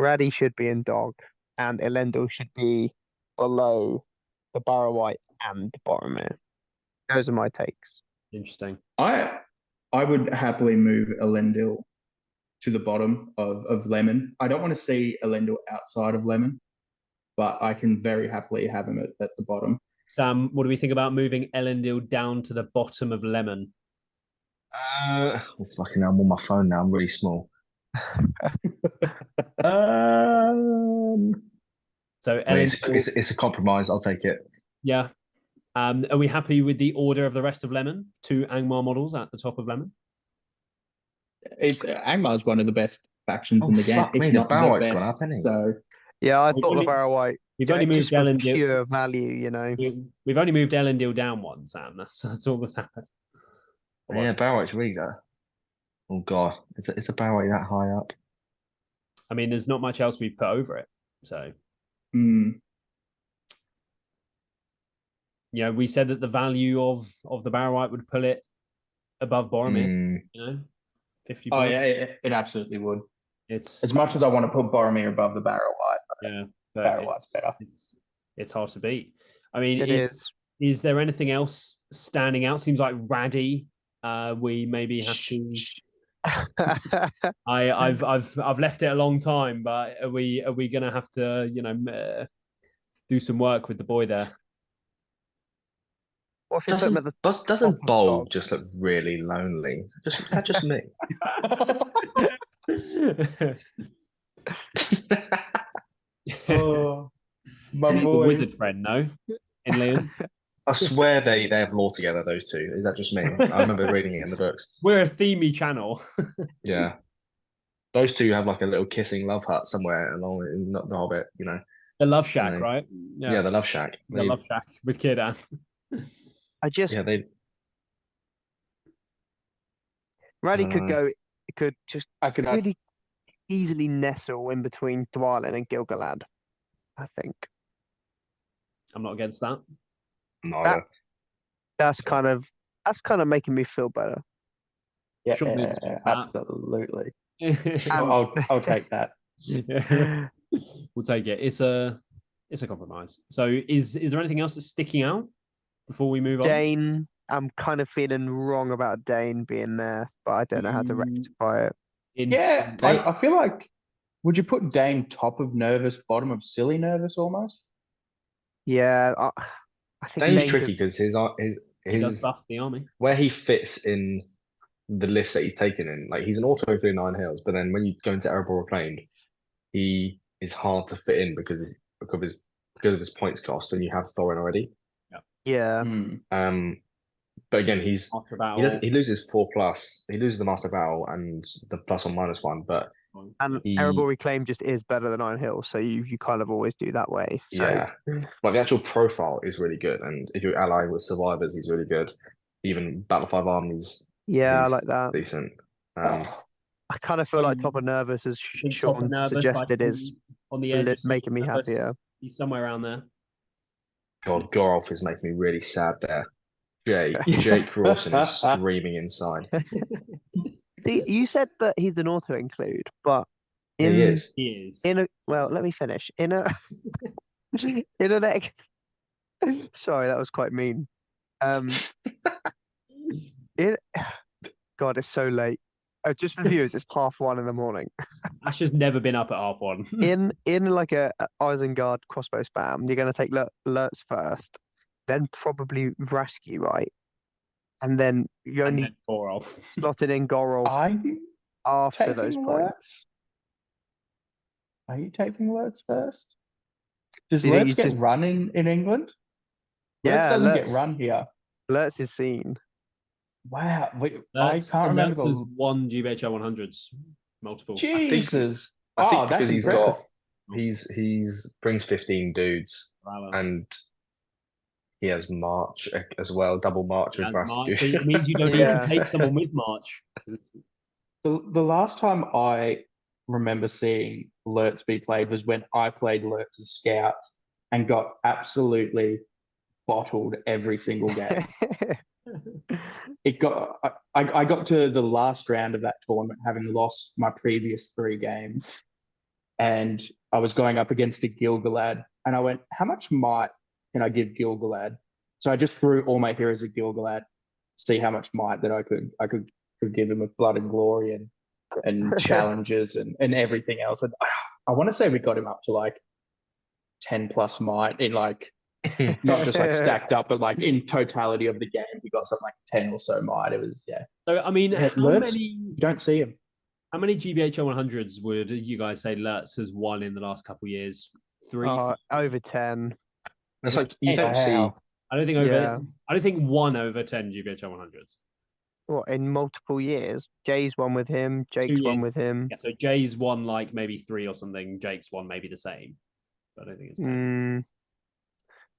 Raddy should be in dog, and Elendil should be below the Barrow-wight and Boromir. Those are my takes. Interesting. I would happily move Elendil to the bottom of Lemon. I don't want to see Elendil outside of Lemon, but I can very happily have him at the bottom. Sam, what do we think about moving Elendil down to the bottom of Lemon? Fucking hell, I'm on my phone now. I'm really small. So I mean, it's a compromise. I'll take it. Yeah. Are we happy with the order of the rest of Lemon? 2 Angmar models at the top of Lemon? Angmar is one of the best factions in the game. Fuck me, the Barrow-wight's gone up, hasn't he? So yeah, I thought the Barrow-wight. We've only moved Elendil. Pure value, you know. We've only moved Elendil down one, Sam. That's all that's happened. Yeah, Barrow-wight's really good. Oh god, it's a Barrow-wight that high up? I mean, there's not much else we've put over it. So, you know, we said that the value of the Barrow-wight would pull it above Boromir. You know, 50. Oh yeah, it absolutely would. It's as much as I want to put Boromir above the Barrow-wight. Yeah, Barrow-wight's better. It's hard to beat. I mean, it is. Is there anything else standing out? Seems like Raddy. We maybe have to. I've left it a long time, but are we gonna have to do some work with the boy there? Doesn't Bolg just look really lonely? Is that just me? Oh, my boy. Wizard friend, no? In Leon? I swear they have lore together, those two. Is that just me? I remember reading it in the books. We're a themey channel. Yeah. Those two have like a little kissing love hut somewhere along in the Hobbit, you know. The Love Shack, right? Yeah, the Love Shack. The Love Shack with Círdan. Raddy could really easily nestle in between Dwalin and Gil-galad, I think. I'm not against that. That's kind of making me feel better. Yeah, absolutely. I'll take that. We'll take it. It's a compromise. So is there anything else that's sticking out before we move on? Dane, I'm kind of feeling wrong about Dane being there, but I don't know how to rectify it. I feel like, would you put Dane top of nervous, bottom of silly nervous almost? Yeah, I think Dane's tricky because his he does buff the army. Where he fits in the list that he's taken in, like he's an auto through 9 hills, but then when you go into Erebor Reclaimed, he is hard to fit in because of his points cost, and you have Thorin already. Yeah. But again, he loses 4+. He loses the Master Battle and the +1/-1, but Erebor Reclaimed just is better than Iron Hill, so you kind of always do that way. So. Yeah, but the actual profile is really good, and if you ally with survivors, he's really good. Even Battle 5 armies. Yeah, I like that. Decent. I kind of feel like top of nervous, as Sean suggested, like is on the edge, making me happier. He's somewhere around there. God, Gorulf is making me really sad there. Jake Rawson is screaming inside. You said that he's an auto include, but he is. Well, let me finish. Sorry, that was quite mean. God, it's so late. Just for viewers, it's 1:30 in the morning. Ash has never been up at 1:30. in like a Isengard crossbow spam, you're going to take Lurtz first, then probably Vrasky, right? And then you only slotted in Gorulf after those points. Are you taking Lurtz first? Does Lurtz get run in England? Yeah, Lurtz doesn't get run here. Lurtz is seen. Wow, I can't remember. Lurtz won GBHL 100s multiple. Jesus, I think because he's brings 15 dudes and he has March as well, double March with Rascue. It means you don't even take someone with March. The last time I remember seeing Lurtz be played was when I played Lurtz as Scout and got absolutely bottled every single game. I got to the last round of that tournament having lost my previous 3 games, and I was going up against a Gil-galad, and I went, how much might can I give Gil-galad? So I just threw all my heroes at Gil-galad, see how much might that I could give him with blood and glory and challenges and everything else. And I want to say we got him up to like 10 plus might in like not just like stacked up, but like in totality of the game, we got something like 10 or so might. It was So I mean, how Lurtz, many? You don't see him. How many GBHL 100s would you guys say Lurtz has won in the last couple of years? 3? Over 10. It's like you don't see. I don't think I don't think 1 over 10 GBHL 100s. What, in multiple years? Jay's won with him. Jake's won with him. Yeah, so Jay's won like maybe 3 or something. Jake's won maybe the same. But I don't think it's 10.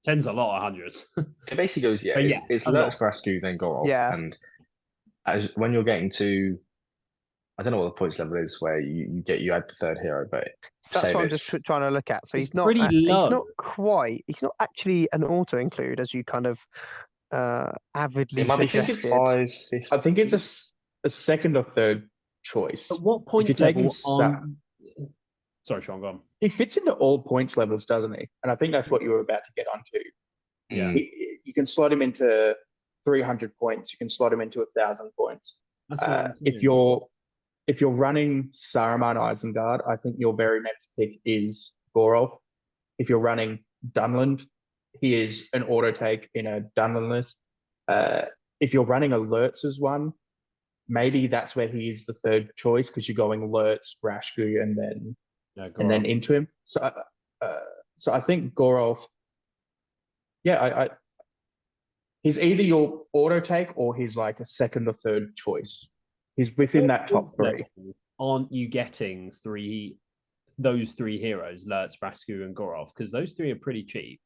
10's a lot of 100s. It basically goes, it's Lurtz, Vrasku, then Gorulf. Yeah. And when you're getting to, I don't know what the points level is where you add the 3rd hero, but that's what I'm just trying to look at. So he's not pretty low. He's not quite. He's not actually an auto include as you kind of avidly suggested. I think it's a 2nd or 3rd choice. At what points level on? Sorry, Sean, go on. He fits into all points levels, doesn't he? And I think that's what you were about to get onto. Yeah. You can slot him into 300 points. You can slot him into 1,000 points. If you're running Saruman Isengard, I think your very next pick is Gorulf. If you're running Dunland, he is an auto take in a Dunland list. If you're running a Lurtz's one, maybe that's where he is the 3rd choice because you're going Lurtz, Vrasku, and then into him. So I think Gorulf, he's either your auto take or he's like a 2nd or 3rd choice. He's within that top 3. Aren't you getting those 3 heroes, Lurtz, Vrasku, and Gorulf? Because those 3 are pretty cheap.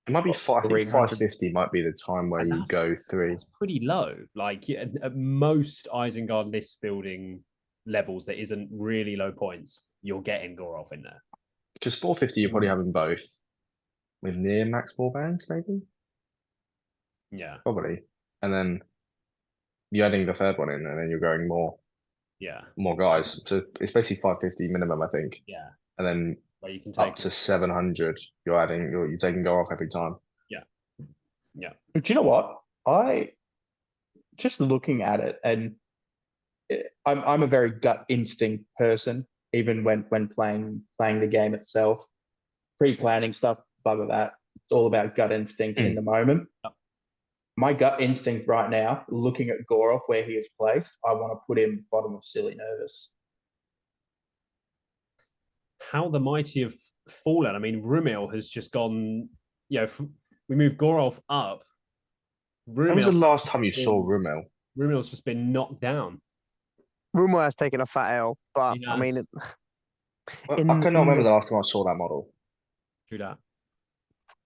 It might be 550 might be the time where you go 3. It's pretty low. Like at most Isengard list building levels that isn't really low points, you're getting Gorulf in there. Because 450, you're probably having both with near max ball bands, maybe. Yeah, probably. And then you're adding the 3rd one in, and then you're going more guys. So it's basically 550 minimum, I think. Yeah, and then where you can take up to 700. You're taking Gorulf every time. Yeah. But you know what? I just looking at it, and I'm a very gut instinct person. Even when playing the game itself, pre-planning stuff, bugger that. It's all about gut instinct in the moment. Yep. My gut instinct right now, looking at Gorulf where he is placed, I want to put him bottom of silly nervous. How the mighty have fallen. I mean, Rumil has just gone. We moved Gorulf up. When was the last time you saw Rumil? Rumil's just been knocked down. Rumil has taken a fat L, but I mean, I cannot remember the last time I saw that model. True that.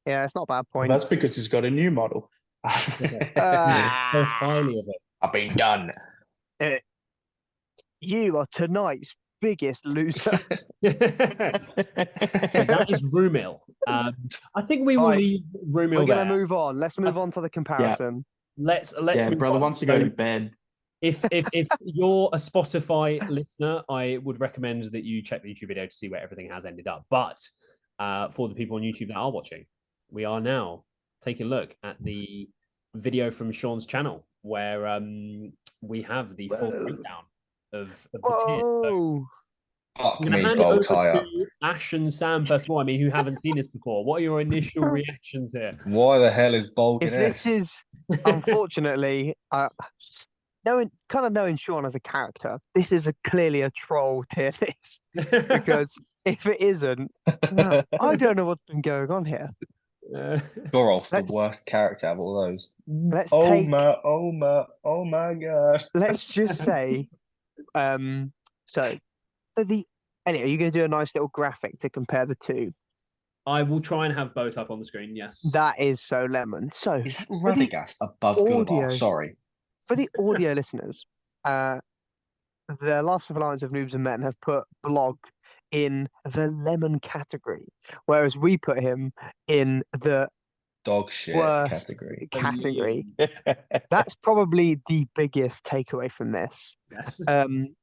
Yeah, it's not a bad point. Well, that's because he's got a new model. So highly of it. I've been done. You are tonight's biggest loser. That is Rumil. I think we will leave Rumil. We're going to move on. Let's move on to the comparison. Let's move brother, on. Wants to go to bed. If you're a Spotify listener, I would recommend that you check the YouTube video to see where everything has ended up. But for the people on YouTube that are watching, we are now taking a look at the video from Sean's channel where we have the full breakdown of the tiers. So I'm going to hand it over to Ash and Sam first of all. I mean, who haven't seen this before. What are your initial reactions here? Why the hell is Bolg in this? This is, unfortunately, knowing Sean as a character, this is clearly a troll tier list. Because if it isn't, I don't know what's been going on here. Gorulf, the worst character of all those. Oh my gosh. Let's just say, anyway, are you going to do a nice little graphic to compare the two? I will try and have both up on the screen, yes. That is so lemon. So is that Radagast above Gil-galad? Sorry. For the audio listeners, the Last of Alliance of Noobs and Men have put Bolg in the lemon category, whereas we put him in the dog shit worst category. That's probably the biggest takeaway from this. Yes.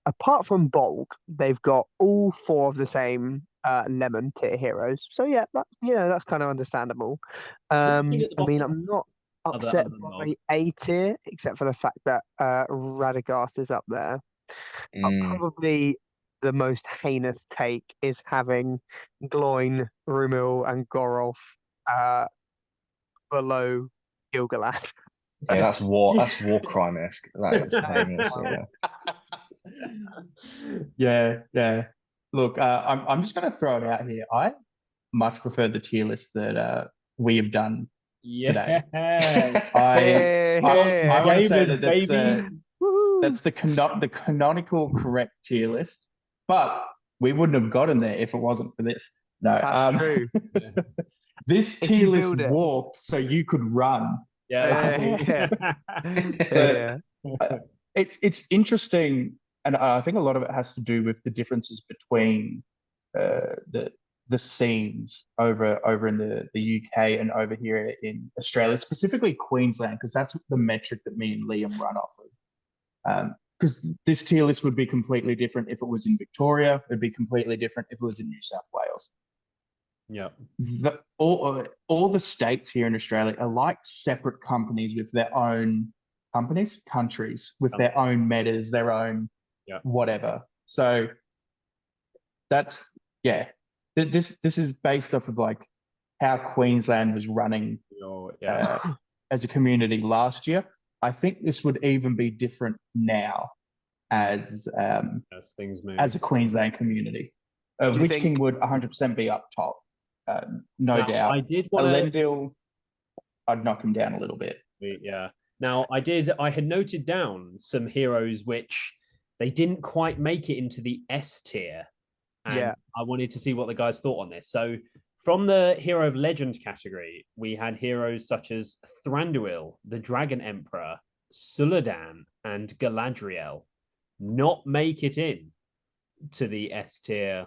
Apart from Bolg, they've got all 4 of the same lemon tier heroes. So yeah, that's kind of understandable. I mean, I'm not upset by A tier, except for the fact that Radagast is up there. But probably the most heinous take is having Gloin, Rumil, and Gorulf below Gil-galad. Yeah, that's war crime-esque. That is heinous. Yeah. Look, I'm just going to throw it out here. I much prefer the tier list that we have done today. I want to say that that's the canonical correct tier list, but we wouldn't have gotten there if it wasn't for this. No, that's true. This tier list walked so you could run. Yeah. It's interesting, and I think a lot of it has to do with the differences between the scenes over in the UK and over here in Australia, specifically Queensland, because that's the metric that me and Liam run off of. Because this tier list would be completely different if it was in Victoria. It'd be completely different if it was in New South Wales. Yeah. All the states here in Australia are like separate companies with their own countries with their own metas, their own whatever. So that's This is based off of like how Queensland was running as a community last year. I think this would even be different now as things move. As a Queensland community. Witch King would 100% be up top. No doubt. I did want Elendil, I'd knock him down a little bit. Yeah. Now I had noted down some heroes which they didn't quite make it into the S tier. And I wanted to see what the guys thought on this. So from the Hero of Legend category, we had heroes such as Thranduil, the Dragon Emperor, Suladan, and Galadriel not make it in to the S tier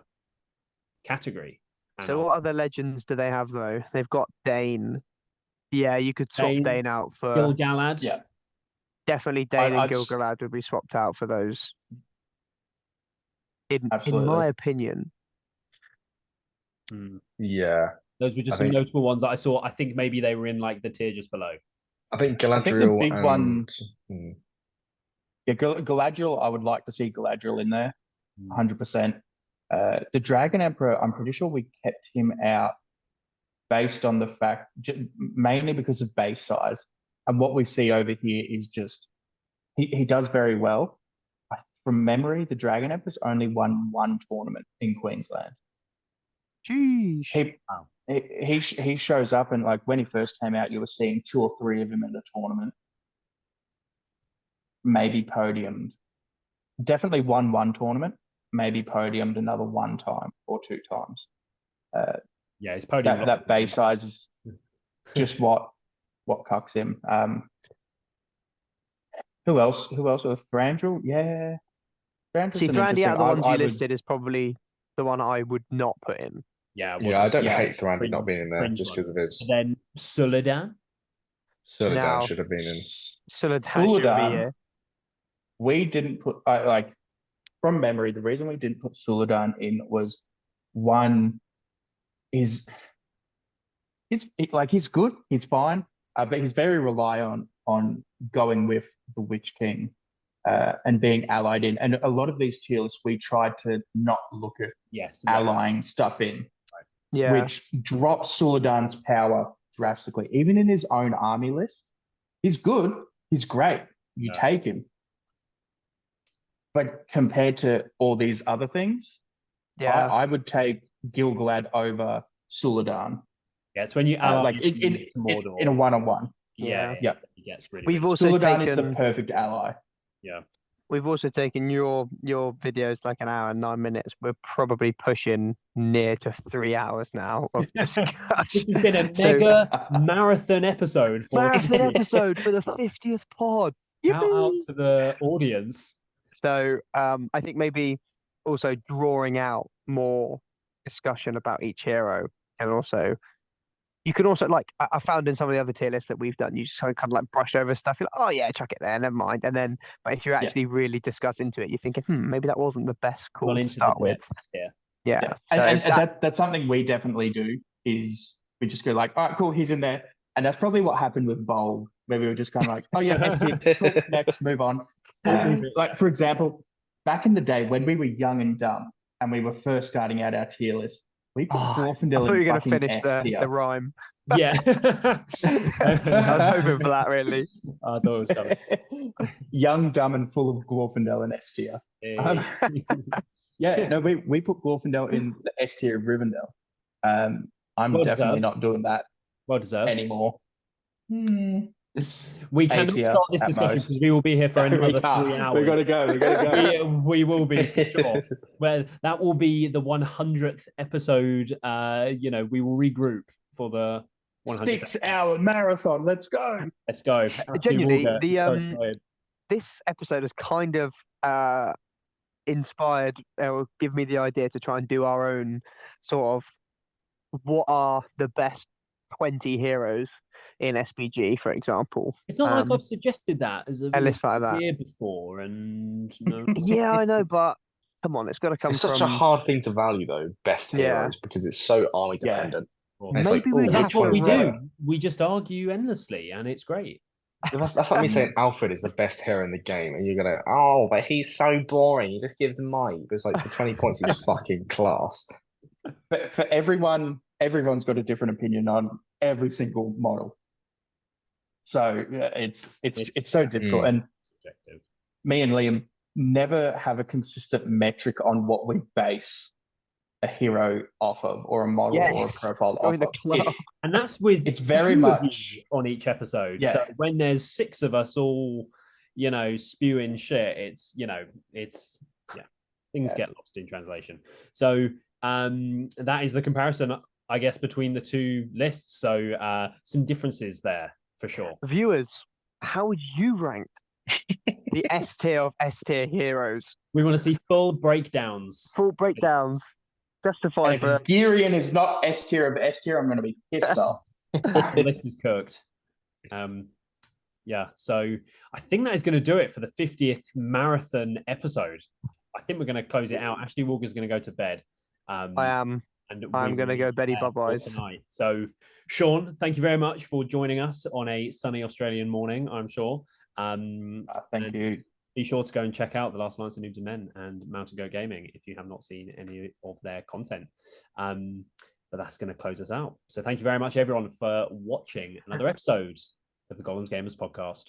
category. So what other legends do they have though? They've got Dane. Yeah, you could swap Dane out for Gil-galad. Yeah. Definitely Dane and Gil-galad would be swapped out for those. In my opinion. Yeah. Those were just some notable ones that I saw. I think maybe they were in like the tier just below. I think Galadriel the big one. Yeah, Galadriel, I would like to see Galadriel in there. 100%. The Dragon Emperor, I'm pretty sure we kept him out based on the fact, mainly because of base size. And what we see over here is just, he does very well. From memory, the Dragon Emperor's only won 1 tournament in Queensland. Jeez. He shows up, and like when he first came out, you were seeing 2 or 3 of him in the tournament. Maybe podiumed. Definitely won 1 tournament. Maybe podiumed another 1 time or 2 times. His podium. That base size is just what cucks him. Who else? Thranduil? Yeah. See, Thrandy out of the ones you listed is probably the one I would not put in. Yeah, I don't hate Thrandy not being in there just because of his. And then Suladan. Suladan should have been in. Suladan should be here. We didn't put from memory. The reason we didn't put Suladan in was one is he's good, he's fine, but he's very reliant on going with the Witch King. And being allied in. And a lot of these tier lists, we tried to not look at allying stuff in, which drops Suladan's power drastically. Even in his own army list, he's good, he's great, you take him. But compared to all these other things, I would take Gil-galad over Suladan. Yeah, it's when you ally in a one-on-one. Yeah. It gets really Suladan is the perfect ally. Yeah. We've also taken your videos like 1 hour and 9 minutes. We're probably pushing near to 3 hours now of discussion. This has been a mega marathon episode. For the 50th pod. Shout out to the audience. So I think maybe also drawing out more discussion about each hero, and also you can also like I found in some of the other tier lists that we've done, you just kind of like brush over stuff. You're like, oh yeah, chuck it there, never mind. And then, but if you actually really discuss into it, you're thinking, maybe that wasn't the best call to start with. Yeah. So and that's something we definitely do. Is we just go like, all right, cool, he's in there, and that's probably what happened with Bolg, where we were just kind of like, oh yeah, S tier, cool, next, move on. Like for example, back in the day when we were young and dumb, and we were first starting out our tier list. We put Glorfindel I thought you were going to finish the rhyme. Yeah. I was hoping for that, really. I thought it was coming. Young, dumb, and full of Glorfindel in S tier. No, we put Glorfindel in the S tier of Rivendell. I'm definitely not doing that anymore. We cannot start this discussion because we will be here for another 3 hours. We gotta go. We will be for sure. Well, that will be the 100th episode. We will regroup for the 100th 6-hour marathon. Let's go. Genuinely, this episode has kind of inspired or give me the idea to try and do our own sort of what are the best 20 heroes in SBG, for example. It's not like I've suggested that as a list like that year before, and yeah, I know, but come on, it's got to come. It's such a hard thing to value, though. Best heroes, because it's so army dependent. Maybe that's what we do. We just argue endlessly, and it's great. That's like me saying Alfred is the best hero in the game, and you're gonna, but he's so boring. He just gives might. It's like for 20 points, he's fucking class. But for everyone's got a different opinion on every single model. So it's so difficult. And me and Liam never have a consistent metric on what we base a hero off of, or a model or a profile off of. And that's with it's very much on each episode. Yeah. So when there's 6 of us all, spewing shit, things get lost in translation. So that is the comparison, I guess, between the two lists. So some differences there for sure. Viewers, how would you rank the S tier of S tier heroes? We want to see full breakdowns. Justified. If Girion is not S tier of S tier, I'm going to be pissed off. The list is cooked. So I think that is going to do it for the 50th marathon episode. I think we're going to close it out. Ashley Walker's going to go to bed. I am. And I'm going to go Betty Bub-Eyes tonight. So, Sean, thank you very much for joining us on a sunny Australian morning, I'm sure. Thank you. Be sure to go and check out The Last Alliance of Noobs and Men and Mount & Go Gaming if you have not seen any of their content. But that's going to close us out. So thank you very much, everyone, for watching another episode of the Gollum's Gamers podcast.